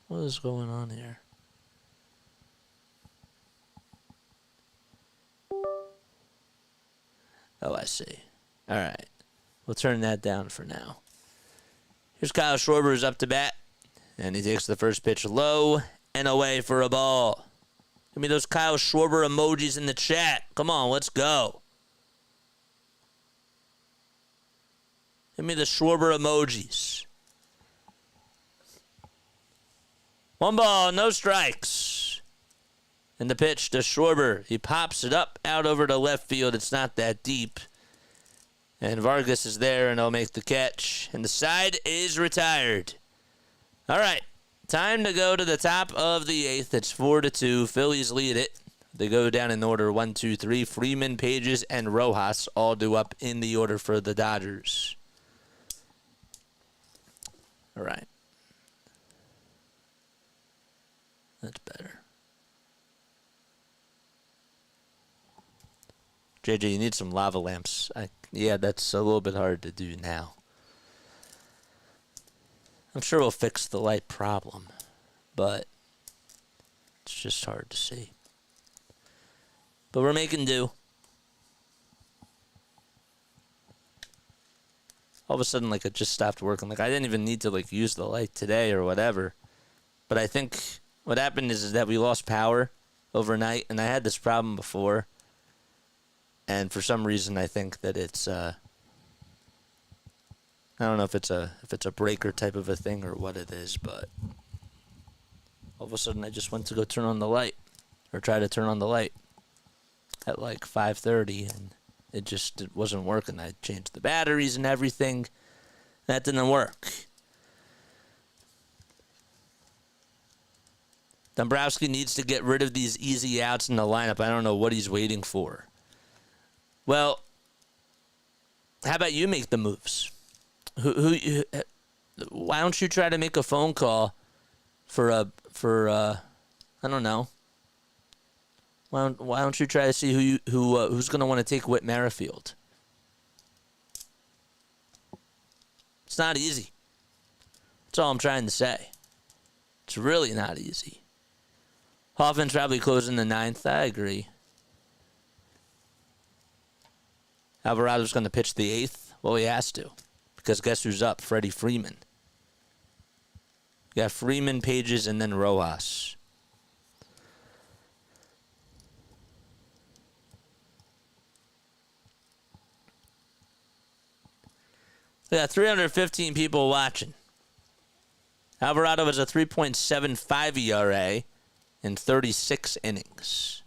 What is going on here? Oh, I see. All right. We'll turn that down for now. Here's Kyle Schwarber who's up to bat. And he takes the first pitch low and away for a ball. Give me those Kyle Schwarber emojis in the chat. Come on, let's go. Give me the Schwarber emojis. 1 ball, no strikes. And the pitch to Schwarber. He pops it up out over to left field. It's not that deep. And Vargas is there, and he'll make the catch. And the side is retired. All right, time to go to the top of the 8th. It's 4-2. Phillies lead it. They go down in order 1, 2, 3. Freeman, Pages, and Rojas all due up in the order for the Dodgers. All right. That's better. JJ, you need some lava lamps. Yeah, that's a little bit hard to do now. I'm sure we'll fix the light problem, but it's just hard to see. But we're making do. all of a sudden, like, it just stopped working. Like, I didn't even need to, like, use the light today or whatever. But I think what happened is that we lost power overnight, and I had this problem before. And for some reason, I think that it's, I don't know if it's a breaker type of a thing or what it is, but all of a sudden I just went to go turn on the light, or try to turn on the light at like 5:30, and it wasn't working. I changed the batteries and everything. That didn't work. Dombrowski needs to get rid of these easy outs in the lineup. I don't know what he's waiting for. Well, how about you make the moves? Why don't you try to make a phone call for I don't know. Why don't you try to see who's going to want to take Whit Merrifield? It's not easy. That's all I'm trying to say. It's really not easy. Hoffman's probably closing the ninth. I agree. Alvarado's going to pitch the eighth. Well, he has to. Because guess who's up? Freddie Freeman. You got Freeman, Pages, and then Rojas. We got 315 people watching. Alvarado has a 3.75 ERA in 36 innings.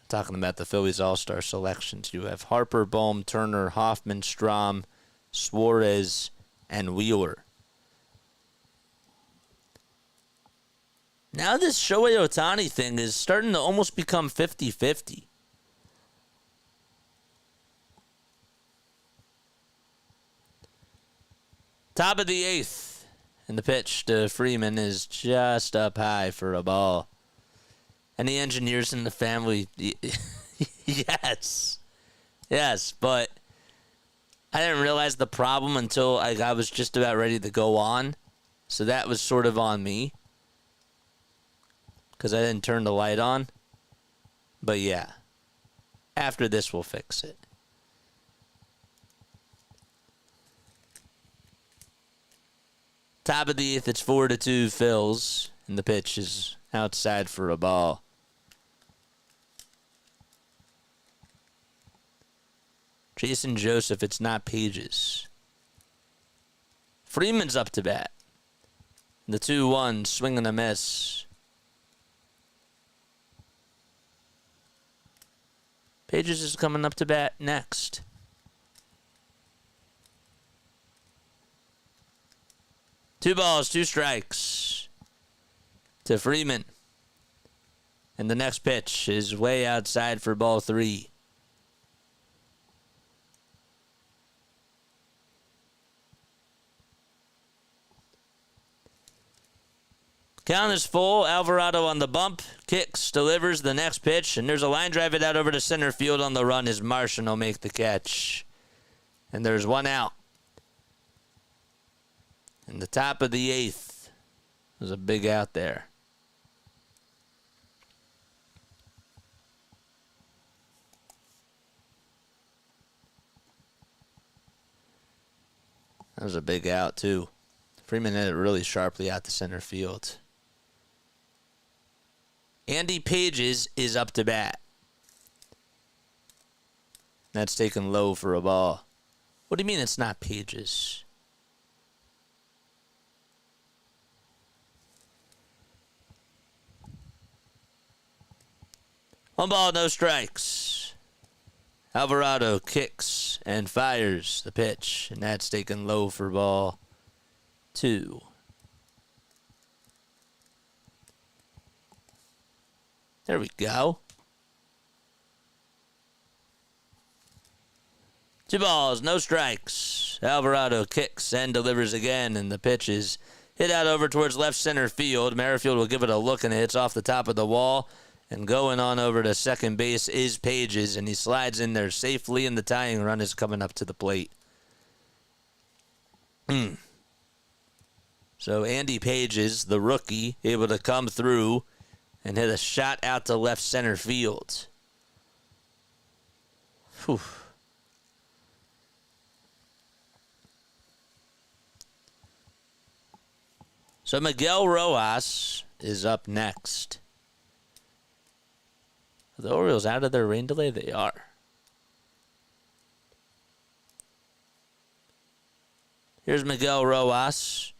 Talking about the Phillies All-Star selections, you have Harper, Bohm, Turner, Hoffman, Strahm, Suarez, and Wheeler. Now this Shohei Ohtani thing is starting to almost become 50-50. Top of the eighth, and the pitch to Freeman is just up high for a ball. Any engineers in the family? Yes. Yes, but I didn't realize the problem until I was just about ready to go on. So that was sort of on me. Because I didn't turn the light on. But yeah. After this, we'll fix it. Top of the eighth, it's 4-2 Phils. And the pitch is outside for a ball. Jason Joseph, it's not Pages. Freeman's up to bat. The 2-1, swing and a miss. Pages is coming up to bat next. Two balls, two strikes to Freeman. And the next pitch is way outside for ball 3. Count is full. Alvarado on the bump. Kicks, delivers the next pitch. And there's a line drive it out over to center field on the run as Martian will make the catch. And there's one out. In the top of the eighth. There's a big out there. That was a big out, too. Freeman hit it really sharply out to center field. Andy Pages is up to bat. That's taken low for a ball. What do you mean it's not Pages? One ball, no strikes. Alvarado kicks and fires the pitch, and that's taken low for ball 2. There we go. 2 balls, no strikes. Alvarado kicks and delivers again, and the pitch is hit out over towards left center field. Merrifield will give it a look, and it hits off the top of the wall. And going on over to second base is Pages, and he slides in there safely, and the tying run is coming up to the plate. So Andy Pages, the rookie, able to come through and hit a shot out to left center field. Whew. So Miguel Rojas is up next. Are the Orioles out of their rain delay? They are. Here's Miguel Rojas.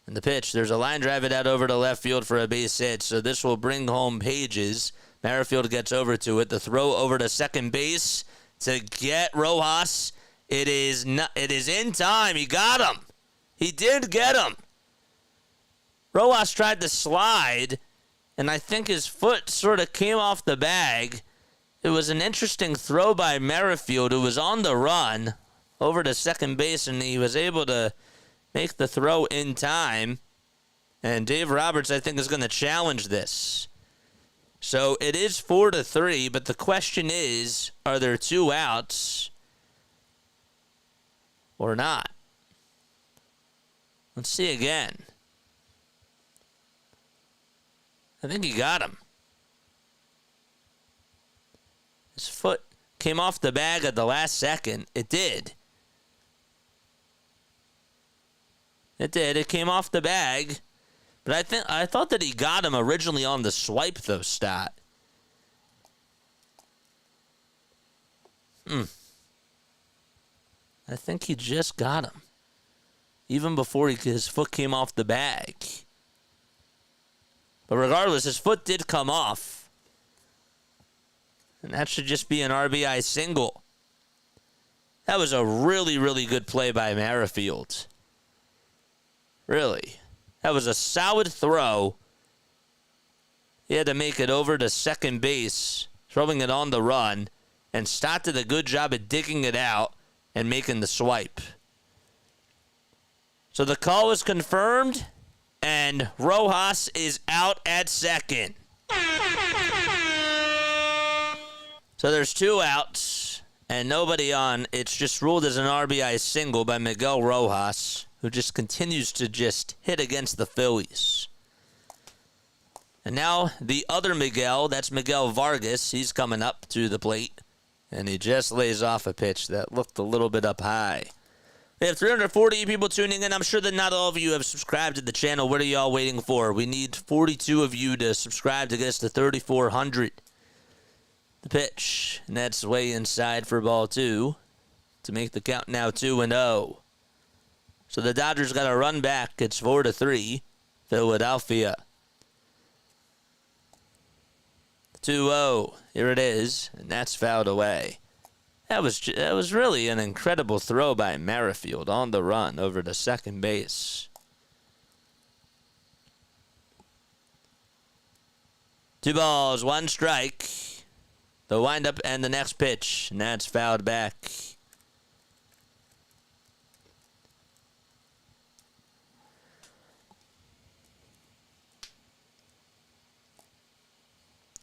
And the pitch. There's a line drive it out over to left field for a base hit. So this will bring home Pages. Merrifield gets over to it. The throw over to second base to get Rojas. It is in time. He got him. He did get him. Rojas tried to slide, and I think his foot sort of came off the bag. It was an interesting throw by Merrifield, who was on the run over to second base, and he was able to make the throw in time. And Dave Roberts, I think, is going to challenge this. So it is 4-3, but the question is, are there 2 outs or not? Let's see again. I think he got him. His foot came off the bag at the last second. It did. It did. It came off the bag. But I thought that he got him originally on the swipe, though, Stat. I think he just got him. Even before his foot came off the bag. But regardless, his foot did come off. And that should just be an RBI single. That was a really, really good play by Merrifield. Really. That was a solid throw. He had to make it over to second base, throwing it on the run, and Stott did a good job at digging it out and making the swipe. So the call was confirmed, and Rojas is out at second. So there's 2 outs and nobody on. It's just ruled as an RBI single by Miguel Rojas, who just continues to just hit against the Phillies. And now the other Miguel, that's Miguel Vargas. He's coming up to the plate, and he just lays off a pitch that looked a little bit up high. We have 340 people tuning in. I'm sure that not all of you have subscribed to the channel. What are y'all waiting for? We need 42 of you to subscribe to get us to 3,400. The pitch, and that's way inside for ball 2 to make the count now 2-0. So the Dodgers got a run back. It's 4-3, Philadelphia. 2-0. Here it is, and that's fouled away. That was really an incredible throw by Merrifield on the run over to second base. 2 balls, 1 strike. The windup and the next pitch, and that's fouled back.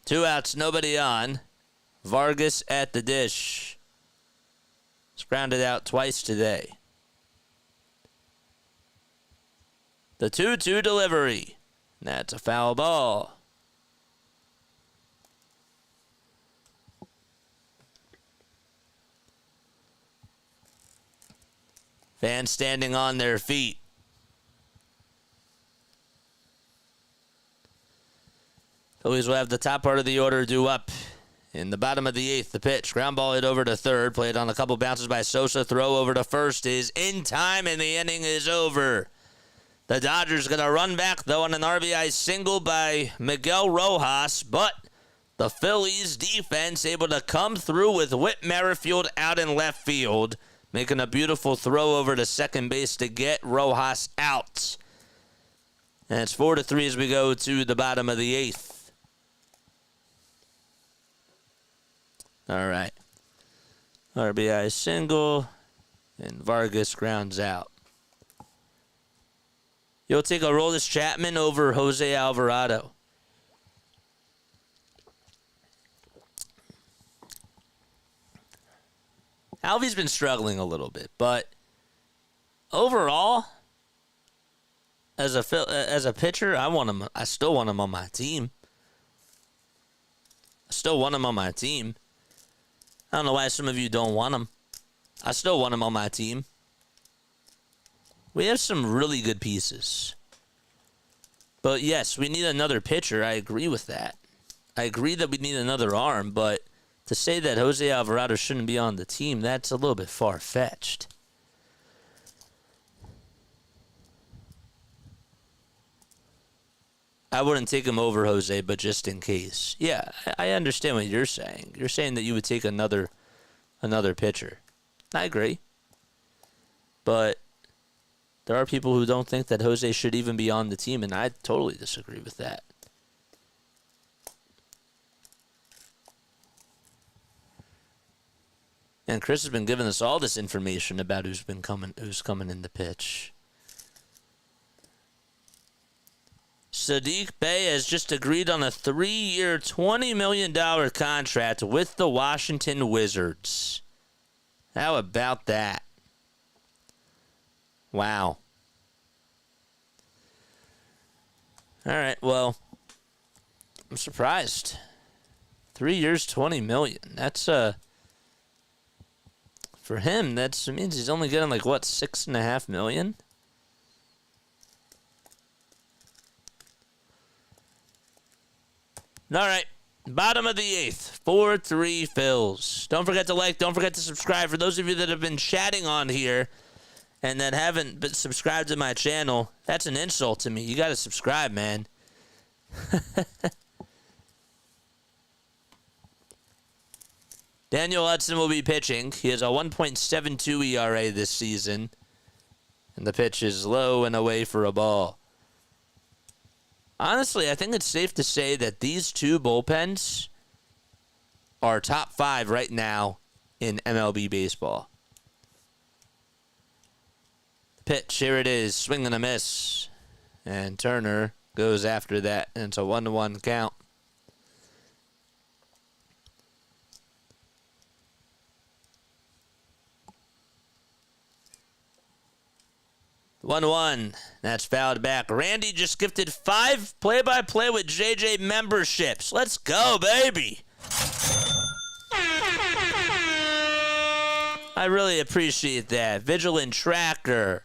Two outs, nobody on. Vargas at the dish. It's grounded out twice today. The 2-2 delivery. That's a foul ball. Fans standing on their feet. Phillies will have the top part of the order due up. In the bottom of the 8th, the pitch. Ground ball hit over to third. Played on a couple bounces by Sosa. Throw over to first is in time, and the inning is over. The Dodgers going to run back, though, on an RBI single by Miguel Rojas. But the Phillies defense able to come through with Whit Merrifield out in left field, making a beautiful throw over to second base to get Rojas out. And it's 4-3 as we go to the bottom of the 8th. All right. RBI single, and Vargas grounds out. You'll take a Aroldis Chapman over Jose Alvarado. Alvy's been struggling a little bit, but overall, as a pitcher, I want him. I still want him on my team. I don't know why some of you don't want him. I still want him on my team. We have some really good pieces. But yes, we need another pitcher. I agree with that. I agree that we need another arm, but to say that Jose Alvarado shouldn't be on the team, that's a little bit far-fetched. I wouldn't take him over Jose, but just in case. Yeah, I understand what you're saying. You're saying that you would take another pitcher. I agree. But there are people who don't think that Jose should even be on the team, and I totally disagree with that. And Chris has been giving us all this information about who's coming in the pitch. Sadiq Bey has just agreed on a 3-year, $20 million contract with the Washington Wizards. How about that? Wow. All right, well, I'm surprised. 3 years, $20 million. That's for him. That means he's only getting like what, $6.5 million. All right, bottom of the 8th, 4-3 Phils. Don't forget to like. Don't forget to subscribe. For those of you that have been chatting on here and that haven't been subscribed to my channel, that's an insult to me. You got to subscribe, man. Daniel Hudson will be pitching. He has a 1.72 ERA this season. And the pitch is low and away for a ball. Honestly, I think it's safe to say that these two bullpens are top 5 right now in MLB baseball. Pitch, here it is, swing and a miss. And Turner goes after that, and it's a 1-1 count. One. That's fouled back. Randy just gifted 5 play-by-play with JJ memberships. Let's go, baby. I really appreciate that. Vigilant Tracker.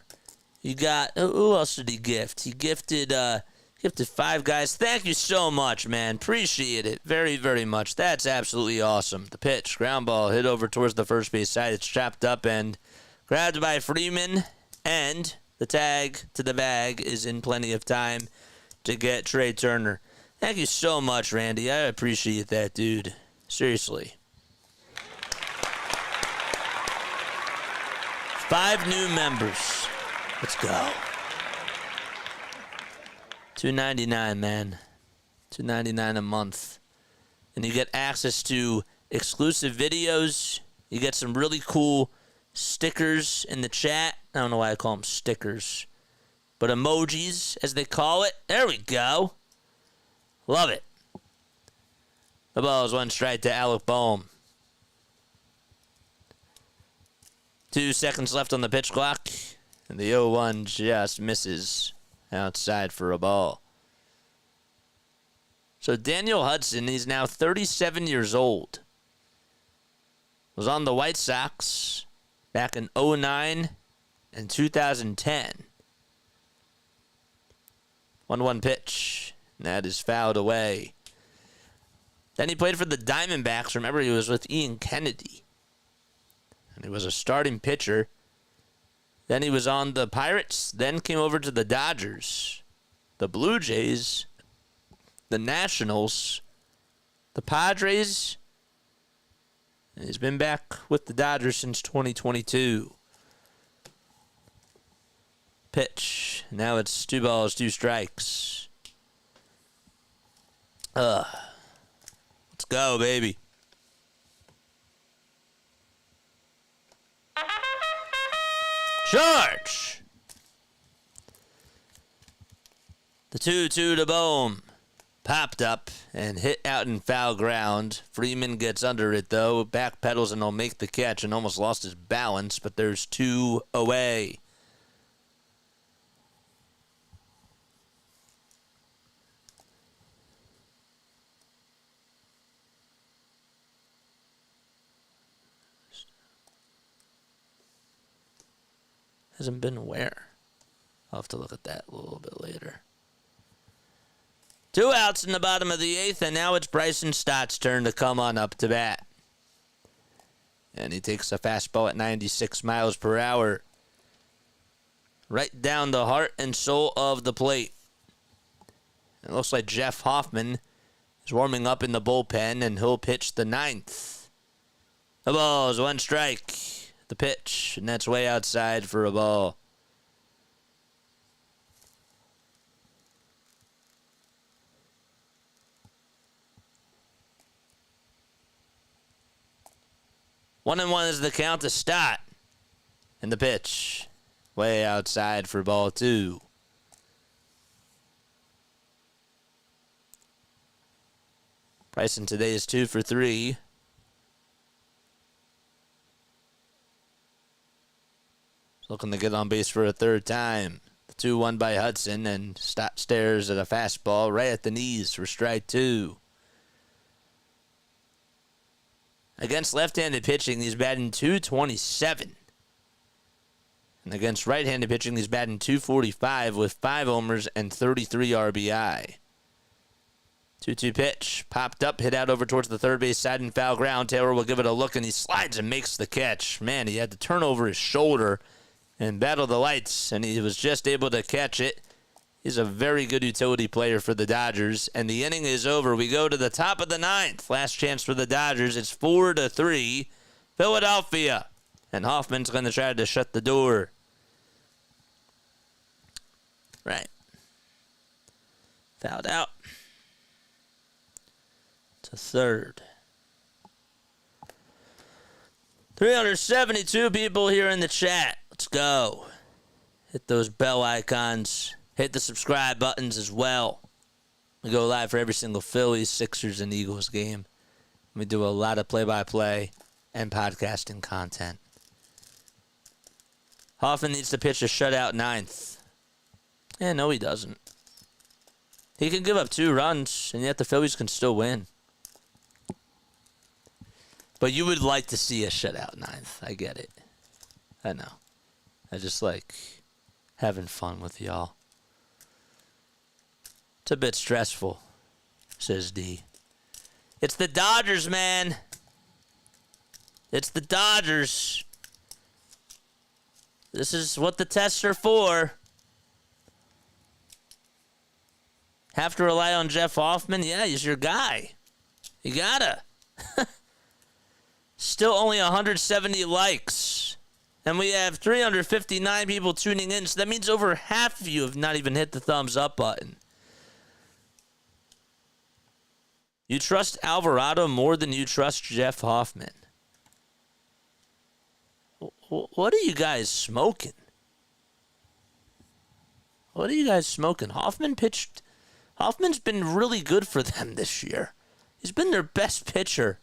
You got, who else did he gift? He gifted 5 guys. Thank you so much, man. Appreciate it very, very much. That's absolutely awesome. The pitch, ground ball, hit over towards the first base side. It's chopped up and grabbed by Freeman, and the tag to the bag is in plenty of time to get Trey Turner. Thank you so much, Randy. I appreciate that, dude. Seriously. 5 new members. Let's go. $2.99, man. $2.99 a month. And you get access to exclusive videos. You get some really cool stickers in the chat. I don't know why I call them stickers, but emojis, as they call it. There we go. Love it. The ball is 1 strike to Alec Boehm. 2 seconds left on the pitch clock, and the 0-1 just misses outside for a ball. So Daniel Hudson, he's now 37 years old. Was on the White Sox back in 2009 and 2010. 1-1 pitch. And that is fouled away. Then he played for the Diamondbacks. Remember, he was with Ian Kennedy. And he was a starting pitcher. Then he was on the Pirates. Then came over to the Dodgers, the Blue Jays, the Nationals, the Padres. And he's been back with the Dodgers since 2022. Pitch. Now it's 2 balls, 2 strikes. Let's go, baby. Charge! The 2-2 to Boehm. Popped up and hit out in foul ground. Freeman gets under it, though. Backpedals and he'll make the catch and almost lost his balance, but there's 2 away. Hasn't been where? I'll have to look at that a little bit later. 2 outs in the bottom of the 8th, and now it's Bryson Stott's turn to come on up to bat. And he takes a fastball at 96 miles per hour. Right down the heart and soul of the plate. It looks like Jeff Hoffman is warming up in the bullpen, and he'll pitch the 9th. The ball is 1 strike. The pitch, and that's way outside for a ball. One and one is the count to Stott. And the pitch, way outside for ball 2. Bryson today is 2 for 3. Looking to get on base for a 3rd time. The 2-1 by Hudson, and Stott stares at a fastball right at the knees for strike 2. Against left-handed pitching, he's batting .227. And against right-handed pitching, he's batting .245 with 5 homers and 33 RBI. 2-2 pitch. Popped up, hit out over towards the third base side and foul ground. Taylor will give it a look, and he slides and makes the catch. Man, he had to turn over his shoulder and battle the lights, and he was just able to catch it. He's a very good utility player for the Dodgers, and the inning is over. We go to the top of the 9th. Last chance for the Dodgers. It's 4-3, Philadelphia. And Hoffman's going to try to shut the door. Right. Fouled out. To third. 372 people here in the chat. Let's go. Hit those bell icons. Hit the subscribe buttons as well. We go live for every single Phillies, Sixers, and Eagles game. We do a lot of play-by-play and podcasting content. Hoffman needs to pitch a shutout 9th. No, he doesn't. He can give up 2 runs, and yet the Phillies can still win. But you would like to see a shutout 9th. I get it. I know. I just like having fun with y'all. It's a bit stressful, says D. It's the Dodgers, man. It's the Dodgers. This is what the tests are for. Have to rely on Jeff Hoffman? Yeah, he's your guy. You gotta. Still only 170 likes. And we have 359 people tuning in, so that means over half of you have not even hit the thumbs up button. You trust Alvarado more than you trust Jeff Hoffman. What are you guys smoking? What are you guys smoking? Hoffman's been really good for them this year. He's been their best pitcher.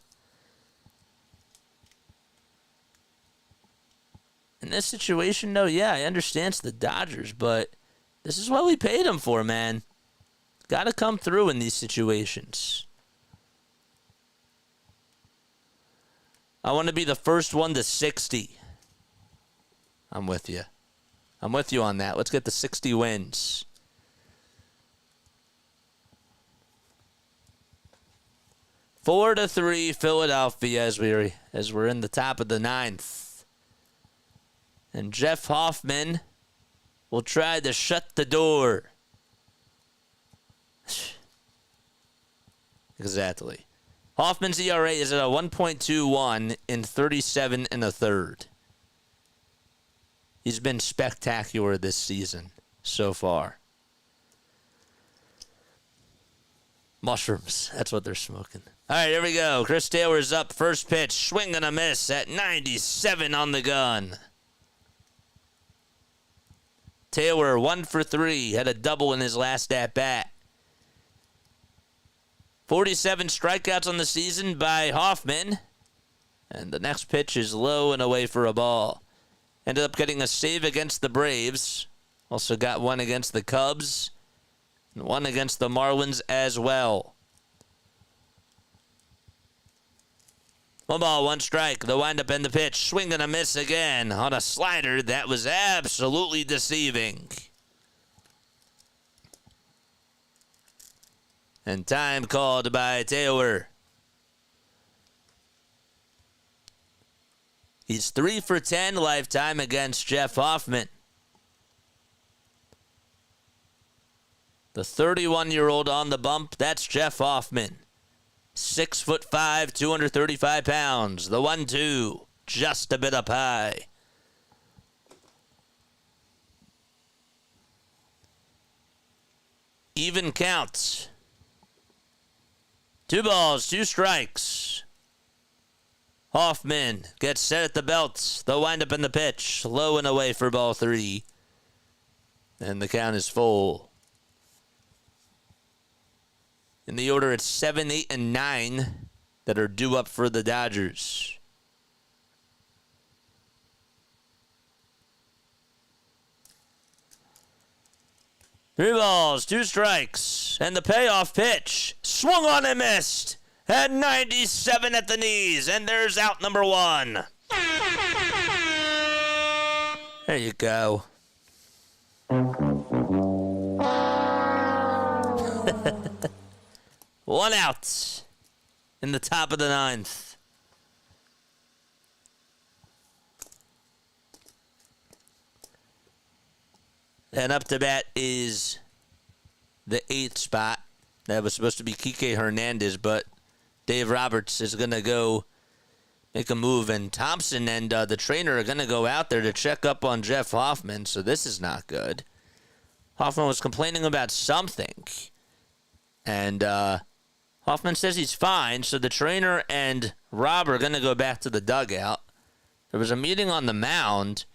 In this situation, though, yeah, I understand it's the Dodgers, but this is what we paid him for, man. Got to come through in these situations. I want to be the first one to 60. I'm with you. I'm with you on that. Let's get the 60 wins. Four to 3 Philadelphia as we're in the top of the 9th. And Jeff Hoffman will try to shut the door. Exactly. Hoffman's ERA is at a 1.21 in 37 1/3. He's been spectacular this season so far. Mushrooms, that's what they're smoking. All right, here we go. Chris Taylor's up. First pitch, swing and a miss at 97 on the gun. Taylor, 1 for 3, had a double in his last at-bat. 47 strikeouts on the season by Hoffman. And the next pitch is low and away for a ball. Ended up getting a save against the Braves. Also got one against the Cubs. And one against the Marlins as well. 1 strike. The windup and the pitch. Swing and a miss again on a slider that was absolutely deceiving. And time called by Taylor. He's 3 for 10 lifetime against Jeff Hoffman. The 31-year-old on the bump, that's Jeff Hoffman. 6'5", 235 pounds. The 1-2, just a bit up high. Even counts. 2 balls, 2 strikes. Hoffman gets set at the belt. The windup and the pitch. Low and away for ball 3. And the count is full. In the order, it's 7, 8, and 9 that are due up for the Dodgers. Three balls, 2 strikes, and the payoff pitch. Swung on and missed. At 97 at the knees, and there's out number 1. There you go. One out in the top of the 9th. And up to bat is the 8th spot. That was supposed to be Kike Hernandez, but Dave Roberts is going to go make a move, and Thompson and the trainer are going to go out there to check up on Jeff Hoffman, so this is not good. Hoffman was complaining about something, and Hoffman says he's fine, so the trainer and Rob are going to go back to the dugout. There was a meeting on the mound,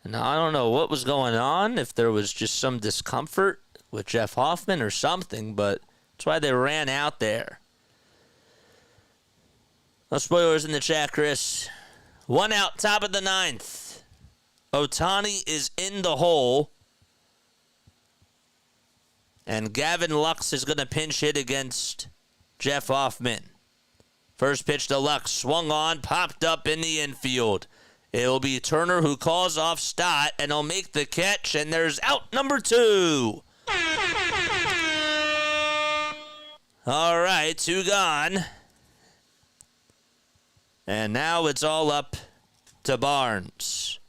and I don't know what was going on, if there was just some discomfort with Jeff Hoffman or something, but that's why they ran out there. No spoilers in the chat, Chris. 1 out, top of the 9th. Ohtani is in the hole. And Gavin Lux is going to pinch hit against Jeff Hoffman. First pitch to Lux, swung on, popped up in the infield. It'll be Turner who calls off Stott, and he'll make the catch, and there's out number 2. All right, 2 gone. And now it's all up to Barnes.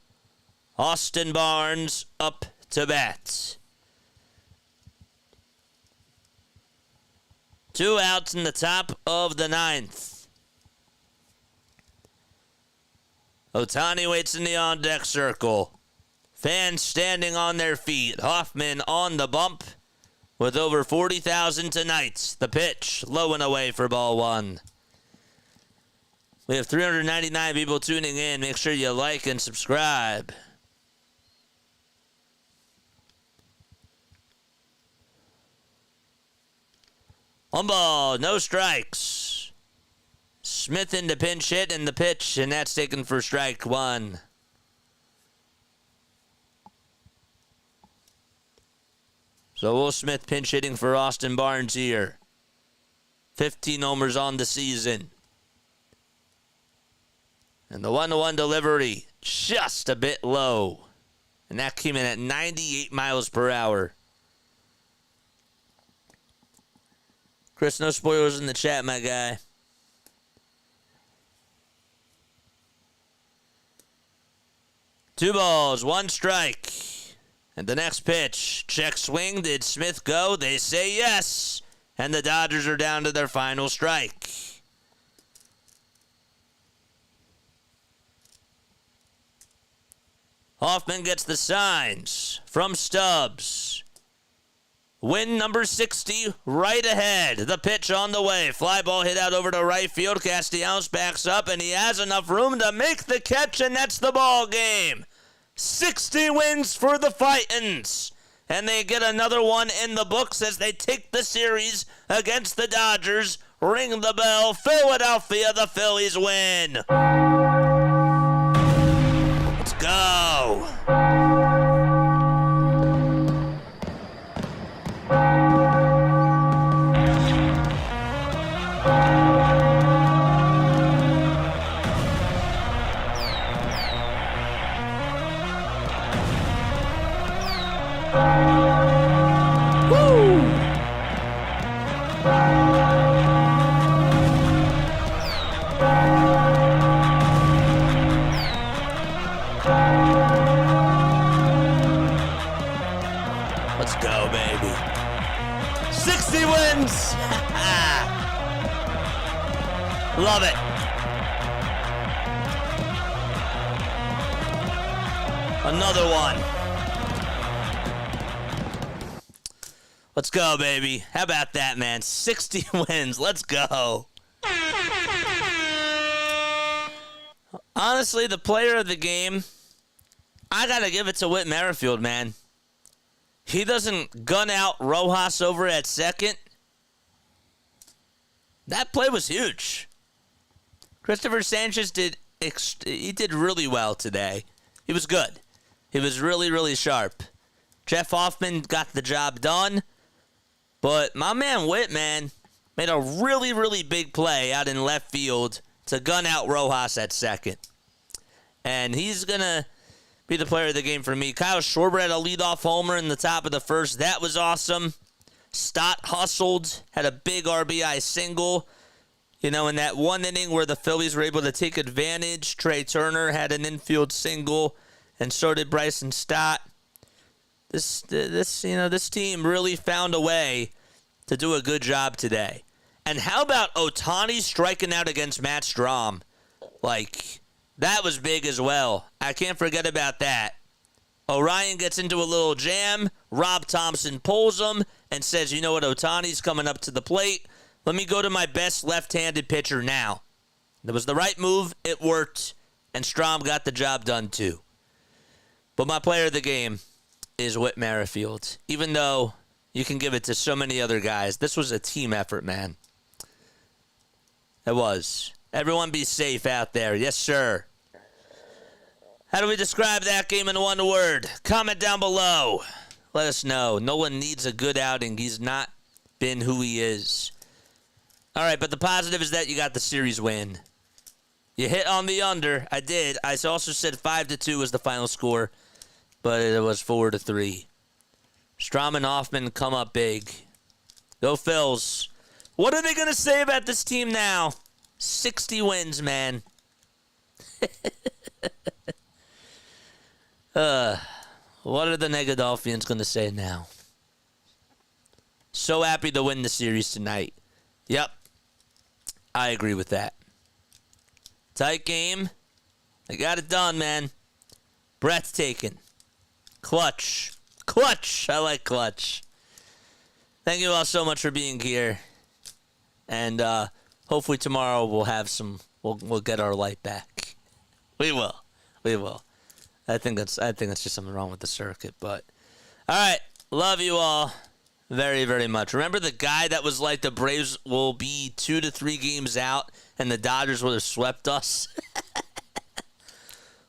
Austin Barnes up to bat. 2 outs in the top of the 9th. Ohtani waits in the on-deck circle. Fans standing on their feet. Hoffman on the bump with over 40,000 tonight. The pitch, low and away for ball 1. We have 399 people tuning in. Make sure you like and subscribe. One ball, no strikes. Smith into pinch hit and the pitch, and that's taken for strike 1. So Will Smith pinch hitting for Austin Barnes here. 15 homers on the season. And the 1-1 delivery, just a bit low. And that came in at 98 miles per hour. Chris, no spoilers in the chat, my guy. Two balls, 1 strike. And the next pitch, check swing. Did Smith go? They say yes. And the Dodgers are down to their final strike. Hoffman gets the signs from Stubbs. Win number 60 right ahead. The pitch on the way. Fly ball hit out over to right field. Castellanos backs up, and he has enough room to make the catch, and that's the ball game. 60 wins for the Titans. And they get another one in the books as they take the series against the Dodgers. Ring the bell. Philadelphia, the Phillies win. Let's go. Let's go, baby. 60 wins! Love it. Another one. Let's go, baby. How about that, man? 60 wins. Let's go. Honestly, the player of the game, I got to give it to Whit Merrifield, man. He doesn't gun out Rojas over at second. That play was huge. Christopher Sanchez did really well today. He was good. He was really, really sharp. Jeff Hoffman got the job done. But my man Whit, man, made a really, really big play out in left field to gun out Rojas at second. And he's going to be the player of the game for me. Kyle Schwarber had a leadoff homer in the top of the first. That was awesome. Stott hustled, had a big RBI single. You know, in that one inning where the Phillies were able to take advantage, Trey Turner had an infield single, and so did Bryson Stott. This team really found a way to do a good job today. And how about Ohtani striking out against Matt Strahm? Like, that was big as well. I can't forget about that. Orion gets into a little jam. Rob Thompson pulls him and says, you know what, Ohtani's coming up to the plate. Let me go to my best left-handed pitcher now. That was the right move. It worked. And Strahm got the job done too. But my player of the game is Whit Merrifield. Even though you can give it to so many other guys, this was a team effort, man. It was. Everyone be safe out there. Yes, sir. How do we describe that game in one word? Comment down below. Let us know. Nolan needs a good outing. He's not been who he is. All right, but the positive is that you got the series win. You hit on the under. I did. I also said 5-2 was the final score, but it was 4-3. Strahm and Hoffman come up big. Go Phils. What are they going to say about this team now? 60 wins, man. What are the Negadolphians going to say now? So happy to win the series tonight. Yep. I agree with that. Tight game. I got it done, man. Breathtaking. Clutch. Clutch. I like clutch. Thank you all so much for being here. And hopefully tomorrow we'll have some. We'll get our light back. We will. We will. I think that's just something wrong with the circuit. But all right. Love you all very, very much. Remember the guy that was like the Braves will be 2 to 3 games out and the Dodgers would have swept us?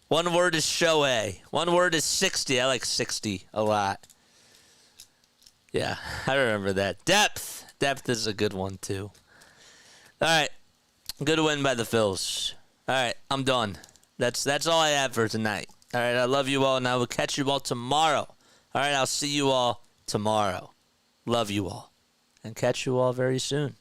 One word is shohei. One word is 60. I like 60 a lot. Yeah, I remember that. Depth. Depth is a good one, too. All right. Good win by the Phils. All right, I'm done. That's all I have for tonight. All right, I love you all, and I will catch you all tomorrow. All right, I'll see you all tomorrow. Love you all. And catch you all very soon.